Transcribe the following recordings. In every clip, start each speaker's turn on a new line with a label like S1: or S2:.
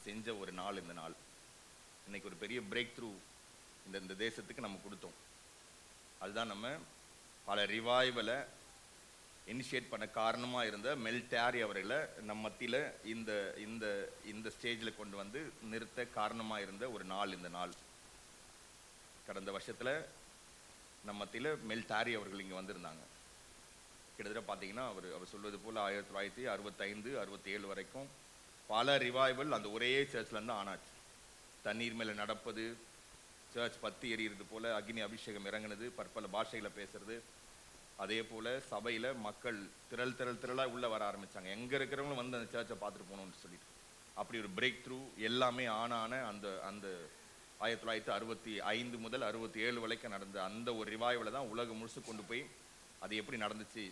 S1: செஞ்ச ஒரு நாள் இந்த நாள். இன்னைக்கு ஒரு பெரிய பிரேக் த்ரூ இந்த தேசத்துக்கு நம்ம கொடுத்தோம். அதுதான் நம்ம பல ரிவைவலை இனிஷியேட் பண்ண காரணமாக இருந்த மெல் டேரி அவர்களை நம்ம மத்தியில் இந்த இந்த இந்த ஸ்டேஜில் கொண்டு வந்து நிறுத்த காரணமாக இருந்த ஒரு நாள் இந்த நாள். கடந்த வருஷத்தில் நம்ம மத்தியில் மெல் டேரி அவர்கள் இங்கே வந்திருந்தாங்க. கிட்டத்தட்ட பார்த்தீங்கன்னா அவர் சொல்வது போல் 1965 67 வரைக்கும் பல ரிவைவல் அந்த ஒரே சர்ச்லேருந்து ஆனாச்சு. தண்ணீர் மேலே நடப்பது, சர்ச் பத்தி எறிகிறது போல அக்னி அபிஷேகம் இறங்குனது, பற்பல பாஷைகளை பேசுறது, அதே போல் சபையில் மக்கள் திரளாக உள்ளே வர ஆரம்பித்தாங்க. எங்கே இருக்கிறவங்களும் வந்து அந்த சர்ச்சை பார்த்துட்டு போகணும்னு சொல்லிட்டு அப்படி ஒரு பிரேக் த்ரூ எல்லாமே ஆன அந்த அந்த 1965 முதல் 67 வரைக்கும் நடந்த அந்த ஒரு ரிவைவலை தான் உலகம் முழுசு கொண்டு போய் அது எப்படி நடந்துச்சு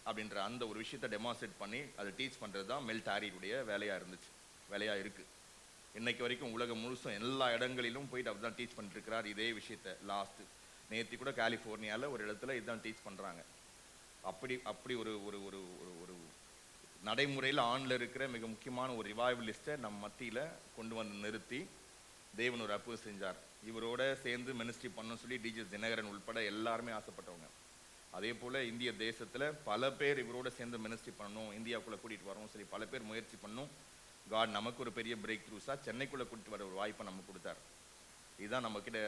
S1: அப்படின்ற அந்த ஒரு விஷயத்தை டெமான்ஸ்ட்ரேட் பண்ணி அதை டீச் பண்ணுறது தான் மெல் டேரியுடைய வேலையாக இருக்குது. இன்னைக்கு வரைக்கும் உலகம் முழுசும் எல்லா இடங்களிலும் போயிட்டு அப்படி தான் டீச் பண்ணிட்டு இருக்கிறார் இதே விஷயத்த. நேற்று கூட கலிஃபோர்னியாவில் ஒரு இடத்துல இதுதான் டீச் பண்ணுறாங்க. அப்படி ஒரு ஒரு ஒரு ஒரு நடைமுறையில் ஆணில் இருக்கிற மிக முக்கியமான ஒரு ரிவைவலிஸ்ட்டை நம்ம மத்தியில் கொண்டு வந்து நிறுத்தி தேவன் ஒரு அற்புதம் செஞ்சார். இவரோட சேர்ந்து மினிஸ்ட்ரி பண்ணணும்னு சொல்லி டிஜே தினகரன் உள்பட எல்லாருமே ஆசைப்பட்டவங்க. அதே போல் இந்திய தேசத்தில் பல பேர் இவரோட சேர்ந்து மினிஸ்ட்ரி பண்ணணும், இந்தியாவுக்குள்ளே கூட்டிகிட்டு வரணும் சொல்லி பல பேர் முயற்சி பண்ணணும். காட் நமக்கு ஒரு பெரிய பிரேக் த்ரூஸாக சென்னைக்குள்ளே கூட்டிட்டு வர ஒரு வாய்ப்பை நமக்கு கொடுத்தார். இதுதான் நம்மக்கிட்ட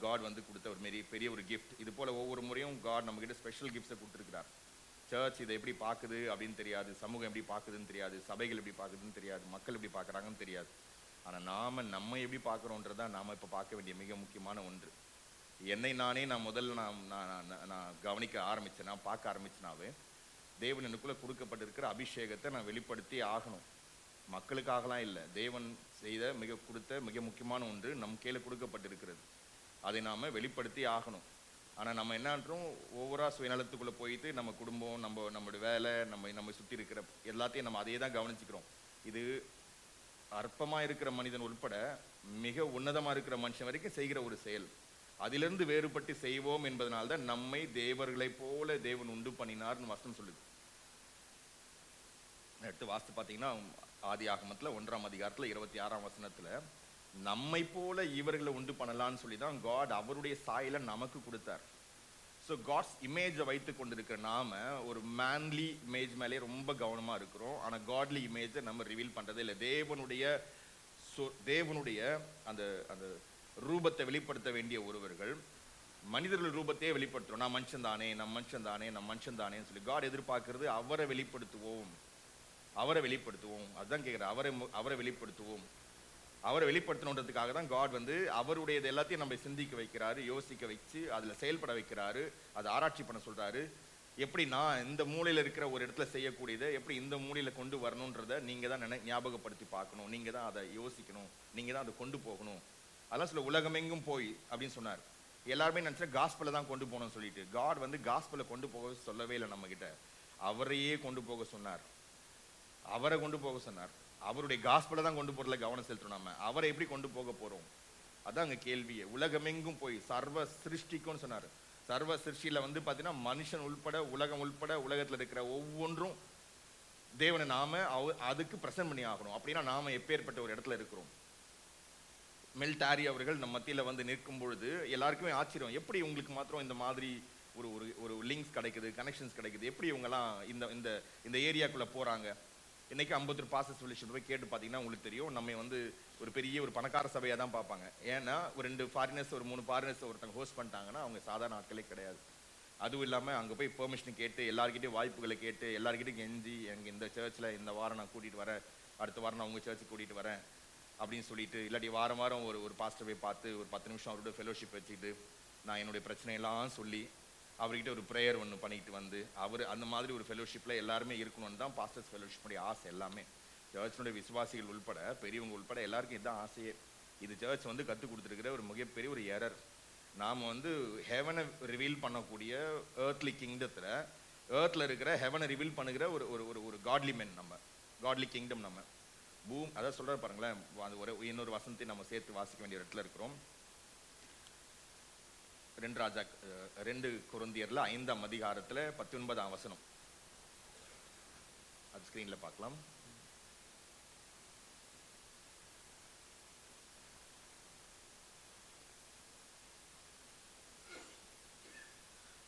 S1: காட் வந்து கொடுத்த ஒரு பெரிய ஒரு கிஃப்ட். இது போல் ஒவ்வொரு முறையும் காட் நம்மக்கிட்ட ஸ்பெஷல் கிஃப்ட்ஸை கொடுத்துருக்கிறார். சர்ச் இதை எப்படி பார்க்குது அப்படின்னு தெரியாது, சமூகம் எப்படி பார்க்குதுன்னு தெரியாது, சபைகள் எப்படி பார்க்குதுன்னு தெரியாது, மக்கள் எப்படி பார்க்குறாங்கன்னு தெரியாது. ஆனால் நம்ம எப்படி பார்க்குறோன்றதான் நாம் இப்போ பார்க்க வேண்டிய மிக முக்கியமான ஒன்று. என்னை நானே முதல்ல நான் கவனிக்க ஆரம்பித்தேன், நான் பார்க்க ஆரம்பிச்சேனாவே தேவன் எனக்குள்ளே கொடுக்கப்பட்டிருக்கிற அபிஷேகத்தை நான் வெளிப்படுத்தி ஆகணும். மக்களுக்காகலாம் இல்லை, தேவன் கொடுத்த மிக முக்கியமான ஒன்று நம் கீழே கொடுக்கப்பட்டிருக்கிறது. அதை நாம் வெளிப்படுத்தி ஆகணும். ஆனால் நம்ம என்னன்றோம், ஒவ்வொரு சுயநலத்துக்குள்ளே போயிட்டு நம்ம குடும்பம், நம்மளுடைய வேலை, நம்ம சுற்றி இருக்கிற எல்லாத்தையும் நம்ம அதையே தான் கவனிச்சுக்கிறோம். இது அற்பமாக இருக்கிற மனிதன் உட்பட மிக உன்னதமாக இருக்கிற மனுஷன் வரைக்கும் செய்கிற ஒரு செயல். அதிலிருந்து வேறுபட்டு செய்வோம் என்பதனால்தான் நம்மை தேவர்களை போல தேவன் உண்டு பண்ணினார்னு வசனம் சொல்லுது. எடுத்து வாசித்து பார்த்தீங்கன்னா ஆதியாகமத்தில் 1ஆம் அதிகாரத்தில் 26ஆம் வசனத்தில் நம்மை போல இவர்களை உண்டு பண்ணலான்னு சொல்லி தான் காட் அவருடைய சாயலை நமக்கு கொடுத்தார். ஸோ காட்ஸ் இமேஜை வைத்து கொண்டிருக்கிற நாம ஒரு மேன்லி இமேஜ் மேலே ரொம்ப கவனமாக இருக்கிறோம். ஆனால் காட்லி இமேஜை நம்ம ரிவீல் பண்ணுறதே இல்லை. தேவனுடைய அந்த அந்த ரூபத்தை வெளிப்படுத்த வேண்டிய ஒருவர்கள் மனிதர்கள் ரூபத்தையே வெளிப்படுத்துகிறோம். நான் மனுஷன் தானேன்னு சொல்லி காட் எதிர்பார்க்கறது அவரை வெளிப்படுத்துவோம். அதுதான் கேட்குறேன். அவரை வெளிப்படுத்துவோம். அவரை வெளிப்படுத்தணுன்றதுக்காக தான் காட் வந்து அவருடையது எல்லாத்தையும் நம்ம சிந்திக்க வைக்கிறாரு, யோசிக்க வச்சு அதில் செயல்பட வைக்கிறாரு, அதை ஆராய்ச்சி பண்ண சொல்கிறாரு. எப்படி நான் இந்த மூலையில் இருக்கிற ஒரு இடத்துல செய்யக்கூடியதை எப்படி இந்த மூலையில் கொண்டு வரணுன்றதை நீங்கள் தான் ஞாபகப்படுத்தி பார்க்கணும், நீங்கள் தான் அதை யோசிக்கணும், நீங்கள் தான் அதை கொண்டு போகணும். அதெல்லாம் சொல்ல உலகமெங்கும் போய் அப்படின்னு சொன்னார். எல்லாருமே நினச்சா காஸ்பலை தான் கொண்டு போகணும்னு சொல்லிட்டு காட் வந்து காஸ்பலை கொண்டு போக சொல்லவே இல்லை. நம்மக்கிட்ட அவரையே கொண்டு போக சொன்னார். அவருடைய காஸ்பலை தான் கொண்டு போறதுல கவனம் செலுத்தணும். நம்ம அவரை எப்படி கொண்டு போக போறோம், அதான் அங்கே கேள்வியே. உலகமெங்கும் போய் சர்வ சிருஷ்டிக்கும்னு சொன்னார். சர்வ சிருஷ்டியில வந்து பார்த்தீங்கன்னா மனுஷன் உள்பட உலகம் உள்பட உலகத்தில் இருக்கிற ஒவ்வொன்றும் தேவனை நாம அதுக்கு பிரசன்ட் பண்ணி ஆகணும். அப்படின்னா நாம எப்பேற்பட்ட ஒரு இடத்துல இருக்கிறோம். மெல் டேரி அவர்கள் நம்ம மத்தியில் வந்து நிற்கும் பொழுது எல்லாருக்குமே ஆச்சரியம், எப்படி உங்களுக்கு மாத்திரம் இந்த மாதிரி ஒரு ஒரு லிங்க்ஸ் கிடைக்குது, கனெக்ஷன்ஸ் கிடைக்குது, எப்படி இவங்கெல்லாம் இந்த இந்த ஏரியாக்குள்ளே போகிறாங்க. இன்றைக்கி 50 பாஸ்டர்ஸ் ஃபெலோஷிப் போய் கேட்டு பார்த்தீங்கன்னா உங்களுக்கு தெரியும், நம்ம வந்து ஒரு பெரிய ஒரு பணக்கார சபையாக தான் பார்ப்பாங்க. ஏன்னா ஒரு 2 ஃபாரினர்ஸ் ஒரு 3 ஃபாரினர்ஸ் ஒருத்தங்க ஹோஸ்ட் பண்ணிட்டாங்கன்னா அவங்க சாதாரண ஆட்களே கிடையாது. அதுவும் இல்லாமல் அங்கே போய் பெர்மிஷன் கேட்டு எல்லாருக்கிட்டையும் வாய்ப்புகளை கேட்டு எல்லாருக்கிட்டையும் கெஞ்சி எங்கள் இந்த சர்ச்சில் இந்த வாரம் நான் கூட்டிகிட்டு வரேன், அடுத்த வாரம் நான் உங்கள் சர்ச்சுக்கு கூட்டிகிட்டு வரேன் அப்படின்னு சொல்லிட்டு, இல்லாட்டி வாரம் ஒரு பாஸ்டர் போய் பார்த்து ஒரு 10 நிமிஷம் அவரோட ஃபெலோஷிப் வச்சுக்கிட்டு நான் என்னுடைய பிரச்சனையெல்லாம் சொல்லி அவர்கிட்ட ஒரு ப்ரேயர் ஒன்று பண்ணிட்டு வந்து அவர் அந்த மாதிரி ஒரு ஃபெலோஷிப்பில் எல்லாருமே இருக்கணும்னு தான் பாஸ்டர்ஸ் ஃபெலோஷிப்புடைய ஆசை. எல்லாமே சர்ச்சினுடைய விசுவாசிகள் உள்பட பெரியவங்க உள்பட எல்லாருக்கும் இதுதான் ஆசையே. இது சர்ச் வந்து கற்றுக் கொடுத்துருக்கிற ஒரு மிகப்பெரிய ஒரு எரர். நாம் வந்து ஹெவனை ரிவீல் பண்ணக்கூடிய ஏர்த்லி கிங்டத்தில் ஏர்த்தில் இருக்கிற ஹெவனை ரிவீல் பண்ணுகிற ஒரு ஒரு ஒரு காட்லி மென், நம்ம காட்லி கிங்டம். நம்ம அதான் சொல்கிறார் பாருங்களேன், அது இன்னொரு வசனத்தை நம்ம சேர்த்து வாசிக்க வேண்டிய இடத்துல இருக்கிறோம். 2 கொரிந்தியர்ல 5ஆம் அதிகாரத்தில் 19ஆம் வசனம். அது ஸ்கிரீன்ல பார்க்கலாம்.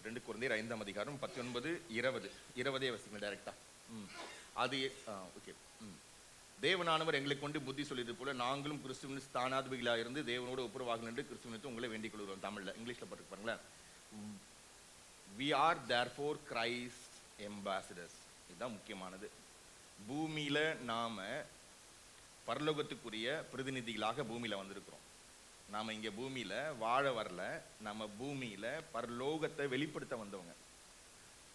S1: 2 கொரிந்தியர் 5ஆம் அதிகாரம் 19, 20 20 வசனங்கள் டைரக்டா. அது ஓகே. தேவனானவர் எங்களை கொண்டு புத்தி சொல்லியது போல நாங்களும் கிறிஸ்துவின் ஸ்தானாதிபதிகளாக இருந்து தேவனோடு ஒப்புரவாக நின்று கிறிஸ்துவனுக்கு உங்களை வேண்டிக் கொள்கிறோம். தமிழ்ல, இங்கிலீஷ்ல போட்டு பாருங்களேன். We are therefore Christ ambassadors. இதுதான் முக்கியமானது. பூமியில நாம பரலோகத்துக்குரிய பிரதிநிதிகளாக பூமியில வந்திருக்கிறோம். நாம இங்க பூமியில வாழ வரல, நம்ம பூமியில பரலோகத்தை வெளிப்படுத்த வந்தவங்க.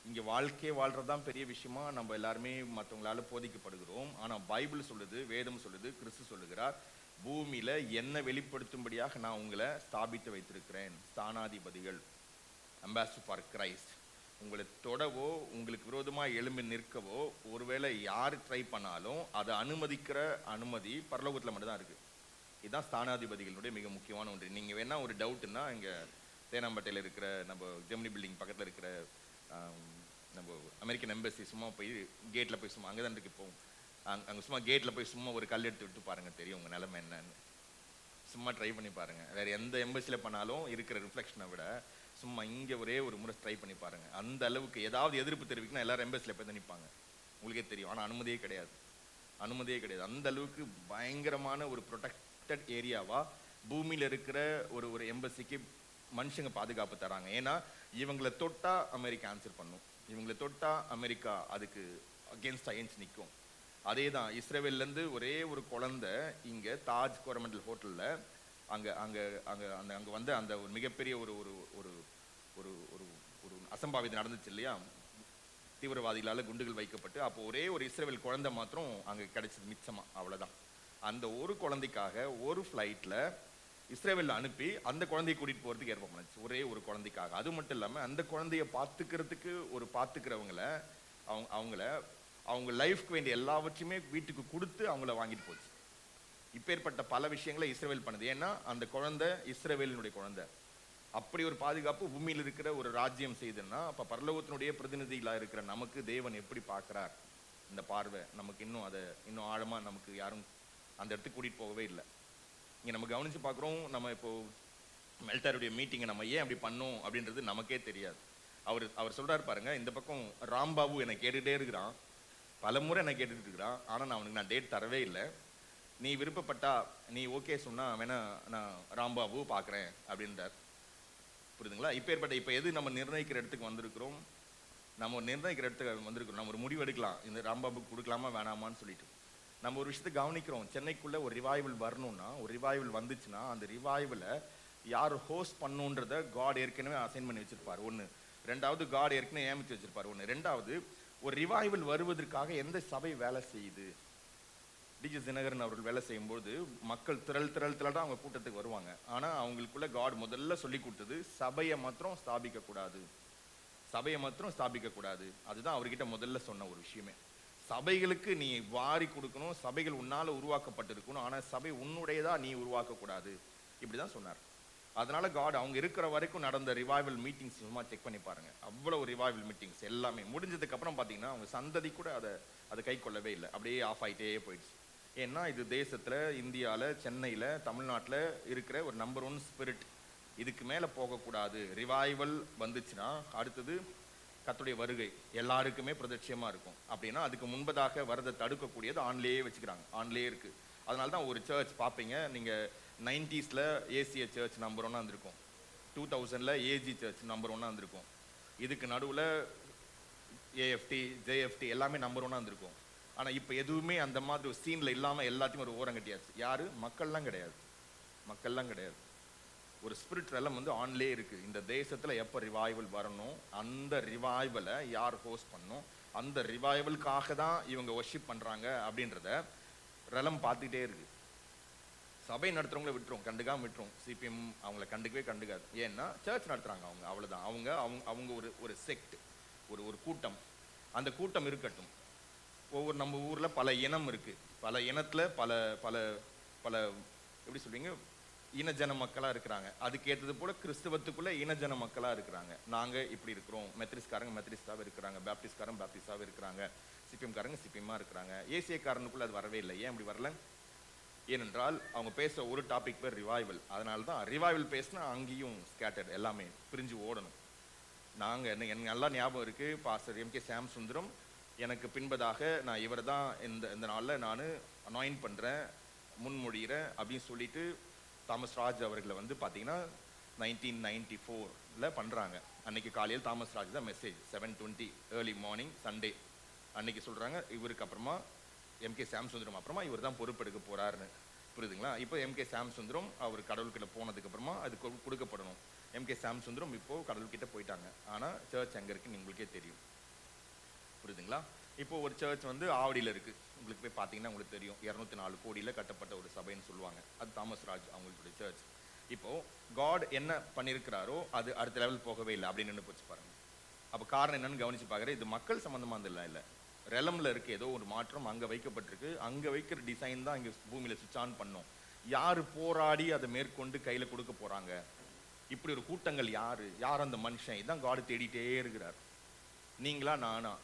S1: இங்க வாழ்க்கையை வாழ்றதுதான் பெரிய விஷயமா நம்ம எல்லாருமே மற்றவங்களால போதிக்கப்படுகிறோம். ஆனா பைபிள் சொல்லுது, வேதம் சொல்லுது, கிறிஸ்து சொல்லுகிறார், பூமியில என்ன வெளிப்படுத்தும்படியாக நான் உங்களை ஸ்தாபித்து வைத்திருக்கிறேன். ஸ்தானாதிபதிகள், அம்பாசிடர் ஃபார் கிரைஸ்ட். உங்களை தொடவோ உங்களுக்கு விரோதமாக எழும்பி நிற்கவோ ஒருவேளை யார் ட்ரை பண்ணாலும் அதை அனுமதிக்கிற அனுமதி பரலோகத்தில் மட்டும்தான் இருக்குது. இதுதான் ஸ்தானாதிபதிகளுடைய மிக முக்கியமான ஒன்று. நீங்கள் வேணா ஒரு டவுட்டுன்னா இங்கே தேனாம்பேட்டையில் இருக்கிற நம்ம ஜெமினி பில்டிங் பக்கத்தில் இருக்கிற நம்ம அமெரிக்கன் எம்பசி சும்மா போய் கேட்டில் போய் சும்மா அங்கே தான் இருக்கு. இப்போ அங்கே சும்மா கேட்டில் போய் சும்மா ஒரு கல் எடுத்து விட்டு பாருங்கள், தெரியும் உங்கள் நிலைமை என்னன்னு. சும்மா ட்ரை பண்ணி பாருங்கள். வேறு எந்த எம்பசியில் பண்ணாலும் இருக்கிற ரிஃப்ளெக்ஷனை விட சும்மா இங்கே ஒரே ஒரு முறை ட்ரை பண்ணி பாருங்கள். அந்த அளவுக்கு ஏதாவது எதிர்ப்பு தெரிவிக்கணும் எல்லாரும் எம்பசியில் போய் தான் நிற்பாங்க, உங்களுக்கே தெரியும். ஆனால் அனுமதியே கிடையாது, அனுமதியே கிடையாது. அந்த அளவுக்கு பயங்கரமான ஒரு ப்ரொடெக்டட் ஏரியாவா பூமியில் இருக்கிற ஒரு எம்பசிக்கு மனுஷங்க பாதுகாப்பு தராங்க. ஏன்னா இவங்களை தொட்டா அமெரிக்கா ஆன்சர் பண்ணும், இவங்களை தொட்டா அமெரிக்கா அதுக்கு அகேன்ஸ்ட் அயன்ஸ் நிற்கும். அதே தான் இஸ்ரேவேல்லேருந்து ஒரே ஒரு குழந்தை இங்கே தாஜ் கோரமண்டல் ஹோட்டலில் அங்கே அங்கே அங்கே அந்த அங்கே வந்து அந்த ஒரு மிகப்பெரிய ஒரு ஒரு ஒரு ஒரு ஒரு ஒரு அசம்பாவிதம் நடந்துச்சு இல்லையா, தீவிரவாதிகளால் குண்டுகள் வைக்கப்பட்டு. அப்போ ஒரே ஒரு இஸ்ரேல் குழந்தை மாத்திரம் அங்கே கிடைச்சது மிச்சமாக, அவ்வளோதான். அந்த ஒரு குழந்தைக்காக ஒரு ஃப்ளைட்டில் இஸ்ரேலில் அனுப்பி அந்த குழந்தையை கூட்டிகிட்டு போகிறதுக்கு ஏற்பாடு பண்ணுச்சு, ஒரே ஒரு குழந்தைக்காக. அது மட்டும் இல்லாமல் அந்த குழந்தைய பார்த்துக்கிறதுக்கு ஒரு பார்த்துக்கிறவங்கள அவங்கள அவங்க லைஃப்க்கு வேண்டிய எல்லாவற்றையுமே வீட்டுக்கு கொடுத்து அவங்கள வாங்கிட்டு போச்சு. இப்பேற்பட்ட பல விஷயங்களை இஸ்ரேல் பண்ணுது. ஏன்னா அந்த குழந்தை இஸ்ரேலினுடைய குழந்தை. அப்படி ஒரு பாதுகாப்பு பூமியில் இருக்கிற ஒரு ராஜ்யம் செய்துன்னா அப்போ பரலோகத்தினுடைய பிரதிநிதிகளாக இருக்கிற நமக்கு தேவன் எப்படி பார்க்குறார், இந்த பார்வை நமக்கு இன்னும் ஆழமாக நமக்கு யாரும் அந்த இடத்துக்கு கூட்டிகிட்டு போகவே இல்லை. இங்கே நம்ம கவனித்து பார்க்குறோம். நம்ம இப்போது மெல்டாருடைய மீட்டிங்கை நம்ம ஏன் அப்படி பண்ணோம் அப்படின்றது நமக்கே தெரியாது. அவர் சொல்கிறார் பாருங்க, இந்த பக்கம் ராம்பாபு என்னை கேட்டுகிட்டே இருக்கிறான், பல முறை என்னை கேட்டுட்டு இருக்கிறான், ஆனால் நான் டேட் தரவே இல்லை. நீ விருப்பப்பட்டா நீ ஓகே சொன்னா வேணா நான் ராம்பாபு பார்க்குறேன் அப்படின்றார். புரியுதுங்களா? இப்போ எது நம்ம நிர்ணயிக்கிற இடத்துக்கு வந்திருக்கிறோம், நம்ம நிர்ணயிக்கிற இடத்துக்கு வந்திருக்கிறோம். நம்ம ஒரு முடிவு எடுக்கலாம், இந்த ராம்பாபுக்கு கொடுக்கலாமா வேணாமான்னு சொல்லிட்டு. நம்ம ஒரு விஷயத்தை கவனிக்கிறோம். சென்னைக்குள்ளே ஒரு ரிவைவல் வரணும்னா, ஒரு ரிவைவல் வந்துச்சுன்னா அந்த ரிவைவலை யார் ஹோஸ்ட் பண்ணுன்றத காட் ஏற்கனவே அசைன் பண்ணி வச்சிருப்பார், ஒன்று. ரெண்டாவது, காட் ஏற்கனவே ஏமிச்சு வச்சிருப்பார், ஒன்று. ரெண்டாவது, ஒரு ரிவைவல் வருவதற்காக எந்த சபை வேலை செய்யுது. டிஜி தினகரன் அவர்கள் வேலை செய்யும்போது மக்கள் திரள் அவங்க கூட்டத்துக்கு வருவாங்க. ஆனால் அவங்களுக்குள்ள காட் முதல்ல சொல்லி கொடுத்தது சபையை மாத்திரம் ஸ்தாபிக்கக்கூடாது, சபையை மாத்திரம் ஸ்தாபிக்கக்கூடாது. அதுதான் அவர்கிட்ட முதல்ல சொன்ன ஒரு விஷயமே. சபைகளுக்கு நீ வாரி கொடுக்கணும், சபைகள் உன்னால உருவாக்கப்பட்டிருக்கணும், ஆனால் சபை உன்னுடையதா நீ உருவாக்கக்கூடாது, இப்படிதான் சொன்னார். அதனால காட் அவங்க இருக்கிற வரைக்கும் நடந்த ரிவைவல் மீட்டிங்ஸ் சும்மா செக் பண்ணி பாருங்க. அவ்வளோ ரிவைவல் மீட்டிங்ஸ் எல்லாமே முடிஞ்சதுக்கு அப்புறம் பார்த்தீங்கன்னா அவங்க சந்ததி கூட அதை கை கொள்ளவே இல்லை, அப்படியே ஆஃப் ஆகிட்டே போயிடுச்சு. ஏன்னா இது தேசத்தில், இந்தியாவில், சென்னையில், தமிழ்நாட்டில் இருக்கிற ஒரு நம்பர் 1 ஸ்பிரிட். இதுக்கு மேலே போகக்கூடாது. ரிவைவல் வந்துச்சுன்னா அடுத்தது கர்த்தருடைய வருகை எல்லாருக்குமே பிரதட்சியமாக இருக்கும். அப்படின்னா அதுக்கு முன்பதாக வரதை தடுக்கக்கூடியது ஆன்லேயே வச்சுக்கிறாங்க, ஆன்லேயே இருக்குது. அதனால தான் ஒரு சர்ச் பார்ப்பீங்க நீங்கள், 90s ஏசிய சர்ச் நம்பர் 1 வந்திருக்கும், 2000 ஏஜி சர்ச் நம்பர் 1 வந்திருக்கும், இதுக்கு நடுவில் ஏஎஃப்டி, ஜேஎஃப்டி எல்லாமே நம்பர் 1 வந்திருக்கும். ஆனால் இப்போ எதுவுமே அந்த மாதிரி ஒரு சீனில் இல்லாமல் எல்லாத்தையும் ஒரு ஓரம் கட்டியாச்சு. யாரு? மக்கள்லாம் கிடையாது, மக்கள்லாம் கிடையாது. ஒரு ஸ்பிரிட் ரெலம் ஆன்லே இருக்குது. இந்த தேசத்தில் எப்போ ரிவைவல் வரணும், அந்த ரிவைவலை யார் ஹோஸ்ட் பண்ணணும், அந்த ரிவைவலுக்காக தான் இவங்க ஒர்ஷிப் பண்ணுறாங்க அப்படின்றத ரெலம் பார்த்துக்கிட்டே இருக்கு. சபை நடத்துறவங்கள விட்டுரும், கண்டுக்காம விட்டுரும். சிபிஎம் அவங்கள கண்டுக்காது. ஏன்னா சர்ச் நடத்துறாங்க அவங்க, அவ்வளோதான். அவங்க ஒரு செக்ட், ஒரு கூட்டம். அந்த கூட்டம் இருக்கட்டும். நம்ம ஊரில் பல இனம் இருக்கு, பல இனத்தில் பல பல பல எப்படி சொல்றீங்க, இனஜன மக்களாக இருக்கிறாங்க. அதுக்கேற்றது போல கிறிஸ்தவத்துக்குள்ள இனஜன மக்களாக இருக்கிறாங்க. நாங்கள் இப்படி இருக்கிறோம். மெத்ரிஸ்காரங்க மெத்ரிஸ்டாக இருக்கிறாங்க, பேப்டிஸ்ட்காரங்க பேப்டிஸ்டாக இருக்கிறாங்க, சிபிஎம்காரங்க சிபிஎம்மாக இருக்கிறாங்க. ஏசியக்காரனுக்குள்ள அது வரவே இல்லை. ஏன் அப்படி வரல? ஏனென்றால் அவங்க பேச ஒரு டாபிக் பேர் ரிவைவல். அதனால தான் ரிவைவல் பேசினா அங்கேயும் ஸ்கேட்டர்ட், எல்லாமே பிரிஞ்சு ஓடணும். எனக்கு நல்லா ஞாபகம் இருக்குது, பாஸ்டர் எம்.கே. சாம் சுந்தரம் எனக்கு பின்பதாக நான் இவரை தான் இந்த நாளில் நான் அனாயின் பண்ணுறேன், முன்மொழிகிறேன் அப்படின்னு சொல்லிட்டு தாமஸ் ராஜ் அவர்களை வந்து பார்த்தீங்கன்னா 1994 பண்ணுறாங்க. அன்னைக்கு காலையில் தாமஸ் ராஜ் தான் மெசேஜ் 7:20 ஏர்லி மார்னிங் சண்டே அன்னைக்கு சொல்கிறாங்க. இவருக்கு அப்புறமா எம்.கே. சாம் சுந்தரம் அப்புறமா இவர் தான் பொறுப்பெடுக்க போகிறாருன்னு. புரியுதுங்களா? இப்போ எம்.கே. சாம் சுந்தரம் அவர் கடவுள்கிட்ட போனதுக்கு அப்புறமா அது கொடுக்கப்படணும். எம்.கே. சாம் சுந்தரம் இப்போ கடவுள்கிட்ட போயிட்டாங்க. ஆனால் சர்ச் எங்கே இருக்குன்னு உங்களுக்கே தெரியும். புரியுதுங்களா? இப்போ ஒரு சர்ச் வந்து ஆவடியில் இருக்கு, உங்களுக்கு போய் பார்த்தீங்கன்னா உங்களுக்கு தெரியும். 204 கோடியில் கட்டப்பட்ட ஒரு சபைன்னு சொல்லுவாங்க. அது தாமஸ் ராஜ் அவங்களுடைய சர்ச். இப்போ காட் என்ன பண்ணியிருக்கிறாரோ அது அடுத்த லெவல் போகவே இல்லை அப்படின்னு நின்று போச்சு பாருங்க. அப்போ காரணம் என்னன்னு கவனிச்சு பார்க்குறேன். இது மக்கள் சம்மந்தமாக இல்லை, ரெலம்ல இருக்கு ஏதோ ஒரு மாற்றம் அங்கே வைக்கப்பட்டிருக்கு. அங்கே வைக்கிற டிசைன் தான் இங்கே பூமியில் சுவிட்ச் ஆன் பண்ணும். யார் போராடி அதை மேற்கொண்டு கையில் கொடுக்க போறாங்க? இப்படி ஒரு கூட்டங்கள் யார் அந்த மனுஷன்? இதான் காடு தேடிட்டே இருக்கிறார். நீங்களா நானா?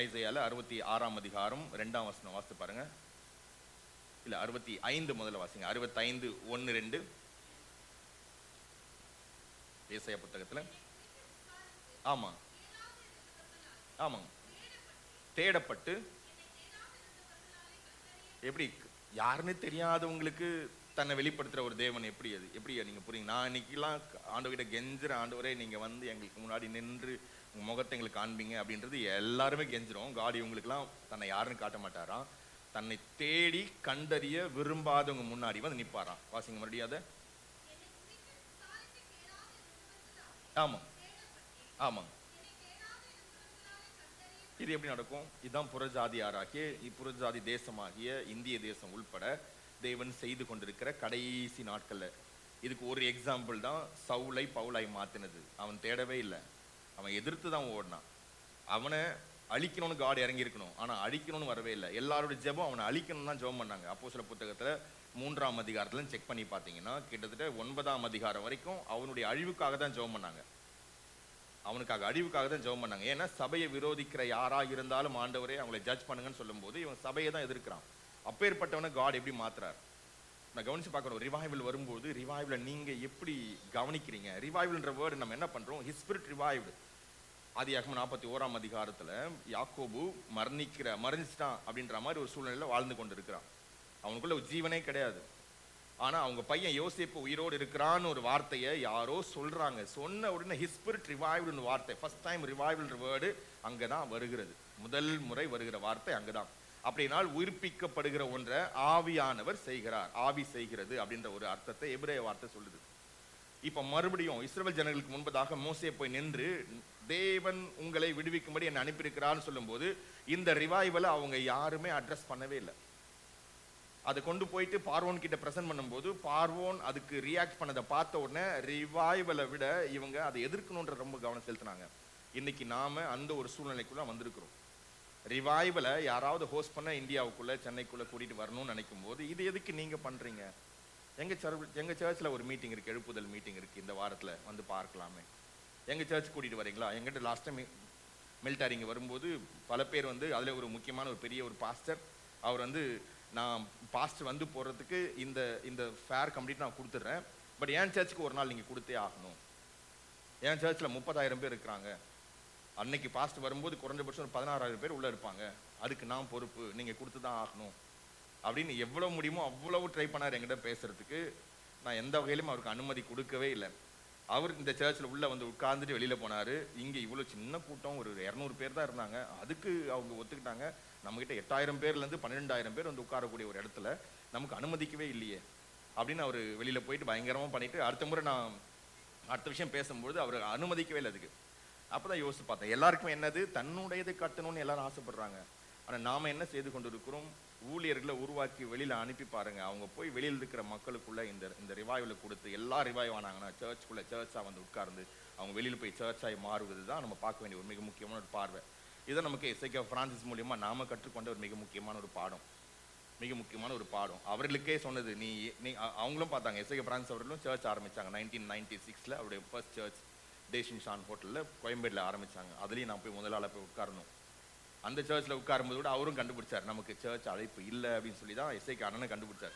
S1: ஐசையால 66 அதிகாரம் 2ஆம் வசனம் வாசித்து பாருங்க. இல்ல 65 முதல்ல வாசிங்க. 65 1 2 ஏசாயா புத்தகத்துல. ஆமா ஆமாங்க, தேடப்பட்டு எப்படி யாருன்னு தெரியாதவங்களுக்கு தன்னை வெளிப்படுத்துற ஒரு தேவன் எப்படி நீங்க புரியுங்க? நான் இன்னைக்கெல்லாம் ஆண்டவர்கிட்ட கெஞ்சுற, ஆண்டவரே நீங்க வந்து எங்களுக்கு முன்னாடி நின்று உங்க முகத்தை எங்களுக்கு காண்பீங்க அப்படின்றது எல்லாருமே கெஞ்சிரும். காடி இவங்களுக்குலாம் தன்னை யாருன்னு காட்ட மாட்டாராம். தன்னை தேடி கண்டறிய விரும்பாதவங்க முன்னாடி வந்து நிப்பாராம். வாசிங்க மறுபடியாத. ஆமா ஆமாங்க. இது எப்படி நடக்கும்? இதுதான் புறஜாதி தேசமாகிய இந்திய தேசம் உள்பட தேவன் செய்து கொண்டிருக்கிற கடைசி நாட்கள்ல இதுக்கு ஒரு எக்ஸாம்பிள் தான் சவுலை பவுலாய் மாத்தினது. அவன் தேடவே இல்லை, அவன் எதிர்த்து தான் ஓடினான். அவனை அழிக்கணும்னு காட் இறங்கி இருக்கணும், ஆனா அழிக்கணும்னு வரவே இல்லை. எல்லாருடைய ஜெபம் அவனை அழிக்கணும் தான் ஜெபம் பண்ணாங்க. அப்போஸ்தலர் புத்தகத்துல 3ஆம் அதிகாரத்துல செக் பண்ணி பார்த்தீங்கன்னா கிட்டத்தட்ட 9ஆம் அதிகாரம் வரைக்கும் அவனுடைய அழிவுக்காக தான் ஜெபம் பண்ணாங்க. அவனுக்காக அழிவுக்காக தான் ஜெபம் பண்ணாங்க. ஏன்னா சபையை விரோதிக்கிற யாராக இருந்தாலும் ஆண்டவரே அவங்களை ஜட்ஜ் பண்ணுங்கன்னு சொல்லும் போது இவன் சபையை தான் எதிர்க்கிறான். அப்பேற்பட்டவனை காட் எப்படி மாத்துறாரு? நான் கவனிச்சு பார்க்கணும். ரிவைவல் வரும்போது ரிவைவலை நீங்க எப்படி கவனிக்கிறீங்க? ரிவைவல்ன்ற வேர்டு நம்ம என்ன பண்றோம்? His spirit revived. ஆதியாகமம் 41ஆம் அதிகாரத்துல யாக்கோபு மரணிச்சிட்டான் அப்படின்ற மாதிரி ஒரு சூழ்நிலையில வாழ்ந்து கொண்டு இருக்கிறான். அவனுக்குள்ள ஒரு ஜீவனே கிடையாது. ஆனா அவங்க பையன் யோசேப்பு உயிரோடு இருக்கிறான்னு ஒரு வார்த்தையை யாரோ சொல்றாங்க. சொன்ன உடனே ஹிஸ் ஸ்பிரிட் ரிவைவ்டுன்னு வார்த்தை, ஃபர்ஸ்ட் டைம் ரிவைவல்ன்ற வேர்டு அங்கதான் வருகிறது. முதல் முறை வருகிற வார்த்தை அங்கதான். அப்படினால் உயிர்ப்பிக்கப்படுகிற ஒன்றை ஆவியானவர் செய்கிறார், ஆவி செய்கிறது அப்படின்ற ஒரு அர்த்தத்தை எபிரேய வார்த்தை சொல்லுது. இப்ப மறுபடியும் இஸ்ரவேல் ஜனங்களுக்கு முன்பதாக மோசே போய் நின்று தேவன் உங்களை விடுவிக்கும்படி என்னை அனுப்பியிருக்கிறான்னு சொல்லும் போது இந்த ரிவைவலை அவங்க யாருமே அட்ரஸ் பண்ணவே இல்லை. அதை கொண்டு போயிட்டு பார்வோன் கிட்ட பிரசன்ட் பண்ணும்போது பார்வோன் அதுக்கு ரியாக்ட் பண்ணதை பார்த்த உடனே ரிவைவலை விட இவங்க அதை எதிர்க்கணுன்ற ரொம்ப கவனம் செலுத்தினாங்க. இன்னைக்கு நாம அந்த ஒரு சூழ்நிலைக்குள்ள வந்திருக்கிறோம். ரிவைவலை யாராவது ஹோஸ்ட் பண்ண இந்தியாவுக்குள்ள சென்னைக்குள்ள கூட்டிட்டு வரணும்னு நினைக்கும் போது இது எதுக்கு நீங்க பண்றீங்க? எங்க சர்ச்சில் ஒரு மீட்டிங் இருக்கு, எழுப்புதல் மீட்டிங் இருக்கு, இந்த வாரத்துல வந்து பார்க்கலாமே. எங்க சர்ச் கூட்டிட்டு வரீங்களா? எங்கிட்ட லாஸ்ட் டைம் மிலிட்டரிங்க வரும்போது பல பேர் வந்து அதுல ஒரு முக்கியமான ஒரு பெரிய ஒரு பாஸ்டர், அவர் வந்து நான் பாஸ்டர் வந்து போறதுக்கு இந்த ஃபேர் கம்ப்ளீட் நான் கொடுத்துட்றேன், பட் என் சர்ச்சுக்கு ஒரு நாள் நீங்க கொடுத்தே ஆகணும். என் சர்ச்சில் 30,000 பேர் இருக்கிறாங்க, அன்னைக்கு பாஸ்டர் வரும்போது குறைஞ்சபட்சம் ஒரு 16,000 பேர் உள்ள இருப்பாங்க, அதுக்கு நான் பொறுப்பு, நீங்க கொடுத்து தான் ஆகணும் அப்படின்னு எவ்வளவு முடியுமோ அவ்வளவு ட்ரை பண்ணார் என்கிட்ட பேசுறதுக்கு. நான் எந்த வகையிலும் அவருக்கு அனுமதி கொடுக்கவே இல்லை. அவர் இந்த சர்ச்சில் உள்ள வந்து உட்கார்ந்துட்டு வெளியில போனாரு. இங்க இவ்வளவு சின்ன கூட்டம், ஒரு 200 பேர் தான் இருந்தாங்க, அதுக்கு அவங்க ஒத்துக்கிட்டாங்க. நம்ம கிட்ட 8,000 பேர்ல இருந்து 12,000 பேர் வந்து உட்காரக்கூடிய ஒரு இடத்துல நமக்கு அனுமதிக்கவே இல்லையே அப்படின்னு அவர் வெளியில போயிட்டு பயங்கரமா பண்ணிட்டு அடுத்த முறை நான் அடுத்த விஷயம் பேசும்போது அவர் அனுமதிக்கவே இல்லை. அதுக்கு அப்பதான் யோசிச்சு பார்த்தேன், எல்லாருக்குமே என்னது தன்னுடையதை கட்டணும்னு எல்லாரும் ஆசைப்படுறாங்க. ஆனா நாம என்ன செய்து கொண்டு இருக்கிறோம்? ஊழியர்களை உருவாக்கி வெளியில அனுப்பி பாருங்க, அவங்க போய் வெளியில் இருக்கிற மக்களுக்குள்ள இந்த ரிவைவலை கொடுத்து எல்லா ரிவைவ் ஆனாங்கன்னா சர்ச்சுக்குள்ள சர்ச்சா வந்து உட்கார்ந்து அவங்க வெளியில போய் சர்ச்சாய் மாறுவது தான் நம்ம பார்க்க வேண்டிய ஒரு மிக முக்கியமான ஒரு பார்வை. இதை நமக்கு எஸ்ஐகே பிரான்சிஸ் மூலியமா நாம கற்றுக்கொண்ட ஒரு மிக முக்கியமான ஒரு பாடம். அவர்களுக்கே சொன்னது, நீ அவங்களும் பார்த்தாங்க. எஸ்ஐகே பிரான்சிஸ் அவர்களும் சர்ச் ஆரம்பிச்சாங்க 1996ல. அவருடைய ஃபர்ஸ்ட் சர்ச் தேஷின் ஷான் ஹோட்டல்ல கோயம்பேடுல ஆரம்பிச்சாங்க. அதுலயும் நான் போய் முதலாள போய் உட்காரணும். அந்த சர்ச்சில் உட்காரும்போது கூட அவரும் கண்டுபிடிச்சார் நமக்கு சர்ச் அழைப்பு இல்லை அப்படின்னு சொல்லி தான் எஸ்ஐக்கு அண்ணனை கண்டுபிடிச்சார்.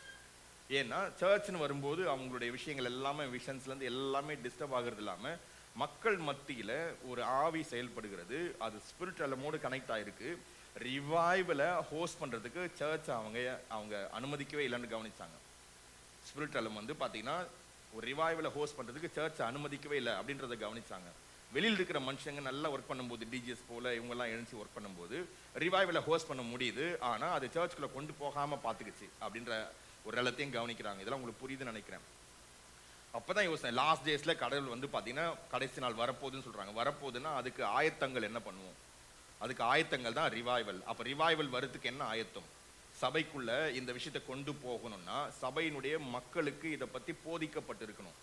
S1: ஏன்னா சர்ச்னு வரும்போது அவங்களுடைய விஷயங்கள் எல்லாமே விஷன்ஸ்லேருந்து எல்லாமே டிஸ்டர்ப் ஆகுறது இல்லாமல் மக்கள் மத்தியில ஒரு ஆவி செயல்படுகிறது, அது ஸ்பிரிட் ரெலமோடு கனெக்ட் ஆயிருக்கு. ரிவைவலை ஹோஸ்ட் பண்றதுக்கு சர்ச் அவங்க அனுமதிக்கவே இல்லைன்னு கவனிச்சாங்க. ஸ்பிரிட் ரெலம் வந்து பாத்தீங்கன்னா ஒரு ரிவைவலை ஹோஸ்ட் பண்றதுக்கு சர்ச் அனுமதிக்கவே இல்லை அப்படின்றத கவனிச்சாங்க. வெளியில் இருக்கிற மனுஷங்க நல்லா ஒர்க் பண்ணும்போது, டிஜிஎஸ் போல இவங்கெல்லாம் எழுந்து ஒர்க் பண்ணும்போது ரிவைவலை ஹோஸ்ட் பண்ண முடியுது. ஆனா அது சர்ச்சுக்குள்ள கொண்டு போகாம பாத்துக்குச்சு அப்படின்ற ஒரு எல்லாத்தையும் கவனிக்கிறாங்க. இதெல்லாம் உங்களுக்கு புரியுதுன்னு நினைக்கிறேன். அப்பதான் யோசனை, லாஸ்ட் டேஸ்ல கடவுள் வந்து பாத்தீங்கன்னா கடைசி நாள் வரப்போகுதுன்னு சொல்றாங்க. வரப்போகுதுன்னா அதுக்கு ஆயத்தங்கள் என்ன பண்ணுவோம்? அதுக்கு ஆயத்தங்கள் தான் ரிவைவல். அப்ப ரிவைவல் வரதுக்கு என்ன ஆயத்தம்? சபைக்குள்ள இந்த விஷயத்தை கொண்டு போகணும்னா சபையினுடைய மக்களுக்கு இதை பத்தி போதிக்கப்பட்டிருக்கணும்,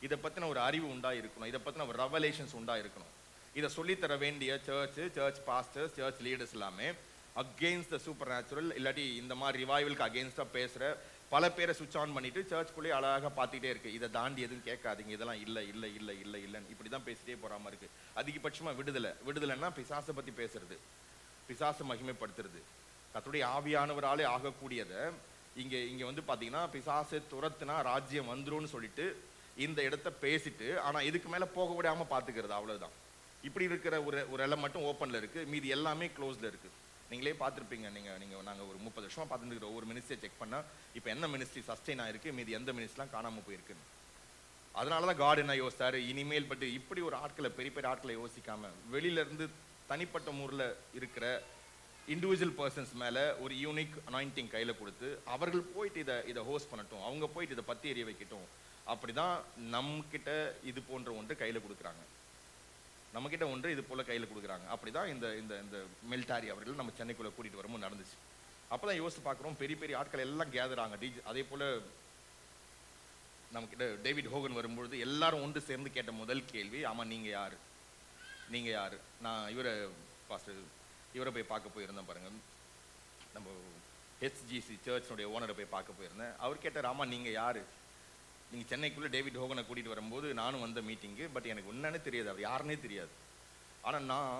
S1: இதை பத்தின ஒரு அறிவு உண்டா இருக்கணும், இதை பத்தின ஒரு ரெவலேஷன்ஸ் உண்டா இருக்கணும். இதை சொல்லித்தர வேண்டிய சர்ச் பாஸ்டர்ஸ், சர்ச் லீடர்ஸ் எல்லாமே அகெயின்ஸ்ட் த சூப்பர் நேச்சுரல், இல்லாட்டி இந்த மாதிரி ரிவைவலுக்கு அகெயின்ஸ்டா பேசுற பல பேரை சுவிட்ச் ஆன் பண்ணிட்டு சர்ச்சுக்குள்ளேயே அழகாக பார்த்துட்டே இருக்கு. இதை தாண்டி எதுவும் கேட்காதீங்க, இதெல்லாம் இல்லை இல்லை இல்லை இல்லை இல்லைன்னு இப்படிதான் பேசிட்டே போறாம இருக்கு. அதிகபட்சமா விடுதலைன்னா பிசாசை பத்தி பேசுறது, பிசாசை மகிமைப்படுத்துறது, கர்த்தருடைய ஆவியானவராலே ஆகக்கூடியதை இங்க வந்து பாத்தீங்கன்னா பிசாசை துரத்துனா ராஜ்யம் வந்துரும்னு சொல்லிட்டு இந்த இடத்த பேசிட்டு, ஆனா இதுக்கு மேல போக விடாம பாத்துக்கிறது, அவ்வளவுதான். இப்படி இருக்கிற ஒரு எல்லாம் மட்டும் ஓப்பன்ல இருக்கு, மீதி எல்லாமே க்ளோஸ்ல இருக்கு. நீங்களே பார்த்துருப்பீங்க. நாங்கள் ஒரு 30 வருஷமா பார்த்துட்டு இருக்கிற ஒவ்வொரு மினிஸ்ட்ரியை செக் பண்ணால் இப்போ எந்த மினிஸ்ட்ரி சஸ்டெயின் ஆயிருக்கு, மீதி எந்த மினிஸ்ட்ரிலாம் காணாமல் போயிருக்குன்னு. அதனால தான் காட் என்ன யோசித்தாரு, இனிமேல் பட்டு இப்படி ஒரு ஆட்களை, பெரிய பெரிய ஆட்களை யோசிக்காம வெளியில இருந்து தனிப்பட்ட முறையில் இருக்கிற இண்டிவிஜுவல் பர்சன்ஸ் மேலே ஒரு யூனிக் அனாயிண்டிங் கையில் கொடுத்து அவர்கள் போயிட்டு இதை ஹோஸ்ட் பண்ணட்டும், அவங்க போயிட்டு இதை பற்றி எரிய வைக்கட்டும். அப்படிதான் நம்மக்கிட்ட இது போன்ற ஒன்று கையில் கொடுக்குறாங்க, நம்மக்கிட்ட ஒன்று இது போல கையில் கொடுக்குறாங்க. அப்படிதான் இந்த இந்த இந்த மெல்டாரி அவர்கள் நம்ம சென்னைக்குள்ளே கூட்டிகிட்டு வரும்போது நடந்துச்சு. அப்போ தான் யோசிச்சு பார்க்குறோம், பெரிய பெரிய ஆட்கள் எல்லாம் கேதராங்க. அதே போல் நம்மக்கிட்ட டேவிட் ஹோகன் வரும்பொழுது எல்லாரும் ஒன்று சேர்ந்து கேட்ட முதல் கேள்வி, ஆமாம் நீங்கள் யார், நீங்கள் யார்? நான் இவரை போய் பார்க்க போயிருந்தேன் பாருங்கள், நம்ம ஹெச்ஜிசி சர்ச்சினுடைய ஓனரை போய் பார்க்க போயிருந்தேன். அவர் கேட்டார், ஆமாம் நீங்கள் யார்? நீங்கள் சென்னைக்குள்ளே டேவிட் ஹோகனை கூட்டிகிட்டு வரும்போது நானும் வந்த மீட்டிங்கு, பட் எனக்கு என்னன்னே தெரியாது, அவர் யாருன்னே தெரியாது. ஆனால் நான்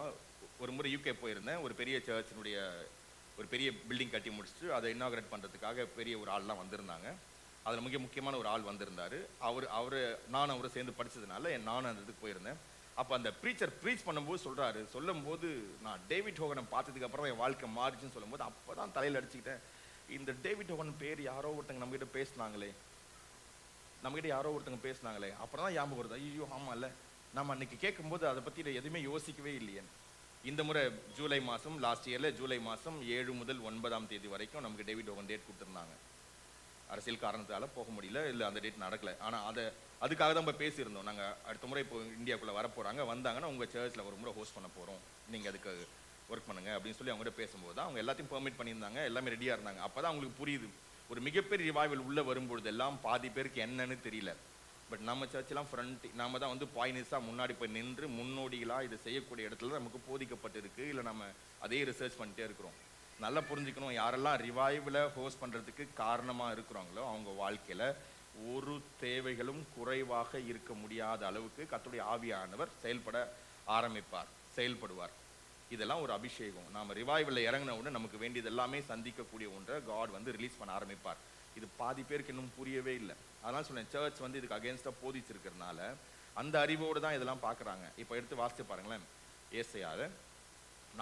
S1: ஒரு முறை யூகே போயிருந்தேன், ஒரு பெரிய சர்ச்சினுடைய ஒரு பெரிய பில்டிங் கட்டி முடிச்சுட்டு அதை இன்னாகரேட் பண்ணுறதுக்காக பெரிய ஒரு ஆள்லாம் வந்திருந்தாங்க. அதில் முக்கியமான ஒரு ஆள் வந்திருந்தார். நானும் அவரை சேர்ந்து படித்ததுனால நானும் அந்த இதுக்கு போயிருந்தேன். அப்போ அந்த ப்ரீச்சர் ப்ரீச் பண்ணும்போது சொல்லும்போது நான் டேவிட் ஹோகனை பார்த்ததுக்கு அப்புறம் என் வாழ்க்கை மாறிச்சுன்னு சொல்லும்போது அப்போ தான் தலையில் அடிச்சுக்கிட்டேன், இந்த டேவிட் ஹோகன் பேர் யாரோ ஒருத்தங்க நம்மகிட்ட பேசினாங்களே, அப்புறம் தான் ஞாபகம் வருது, ஐயோ ஆமாம் இல்லை, நம்ம அன்னைக்கு கேட்கும்போது அதை பற்றி எதுவுமே யோசிக்கவே இல்லையே. இந்த முறை ஜூலை மாதம், லாஸ்ட் இயரில் ஜூலை மாதம் 7 முதல் 9 வரைக்கும் நமக்கு டேவிட் ஹோகன் டேட் கொடுத்துருந்தாங்க. அரசியல் காரணத்தால் போக முடியல, இல்லை அந்த டேட் நடக்கலை. ஆனால் அதுக்காக தான் நம்ம பேசியிருந்தோம், நாங்கள் அடுத்த முறை இப்போ இந்தியாவுக்குள்ளே வரப்போகிறாங்க, வந்தாங்கன்னா உங்கள் சர்ச்சில் ஒரு முறை ஹோஸ்ட் பண்ண போகிறோம், நீங்கள் அதுக்கு ஒர்க் பண்ணுங்க அப்படின்னு சொல்லி அவங்ககிட்ட பேசும்போது தான் அவங்க எல்லாத்தையும் பெர்மிட் பண்ணியிருந்தாங்க, எல்லாமே ரெடியாக இருந்தாங்க. அப்போ தான் அவங்களுக்கு புரியுது, ஒரு மிகப்பெரிய ரிவைவல் உள்ளே வரும்பொழுது எல்லாம் பாதி பேருக்கு என்னன்னு தெரியல. பட் நம்ம சர்ச்செல்லாம் ஃப்ரண்ட், நாம தான் வந்து பாயினிஸாக முன்னாடி போய் நின்று முன்னோடிகளாக இதை செய்யக்கூடிய இடத்துல நமக்கு போதிக்கப்பட்டிருக்கு, இல்லை நம்ம அதே ரிசர்ச் பண்ணிட்டே இருக்கிறோம். நல்லா புரிஞ்சுக்கணும், யாரெல்லாம் ரிவைவலை ஹோஸ்ட் பண்ணுறதுக்கு காரணமாக இருக்கிறாங்களோ அவங்க வாழ்க்கையில் ஒரு தேவைகளும் குறைவாக இருக்க முடியாத அளவுக்கு கர்த்தருடைய ஆவியானவர் செயல்படுவார். இதெல்லாம் ஒரு அபிஷேகம். நாம் ரிவைவலில் இறங்கின உடனே நமக்கு வேண்டியது எல்லாமே சந்திக்கக்கூடிய ஒன்றை காட் வந்து ரிலீஸ் பண்ண ஆரம்பிப்பார். இது பாதி பேருக்கு இன்னும் புரியவே இல்லை. அதனால் சொன்னேன், சர்ச் வந்து இதுக்கு அகேன்ஸ்டாக போதிச்சிருக்கிறதுனால அந்த அறிவோடு தான் இதெல்லாம் பார்க்குறாங்க. இப்போ எடுத்து வாசித்து பாருங்களேன், ஏசாயா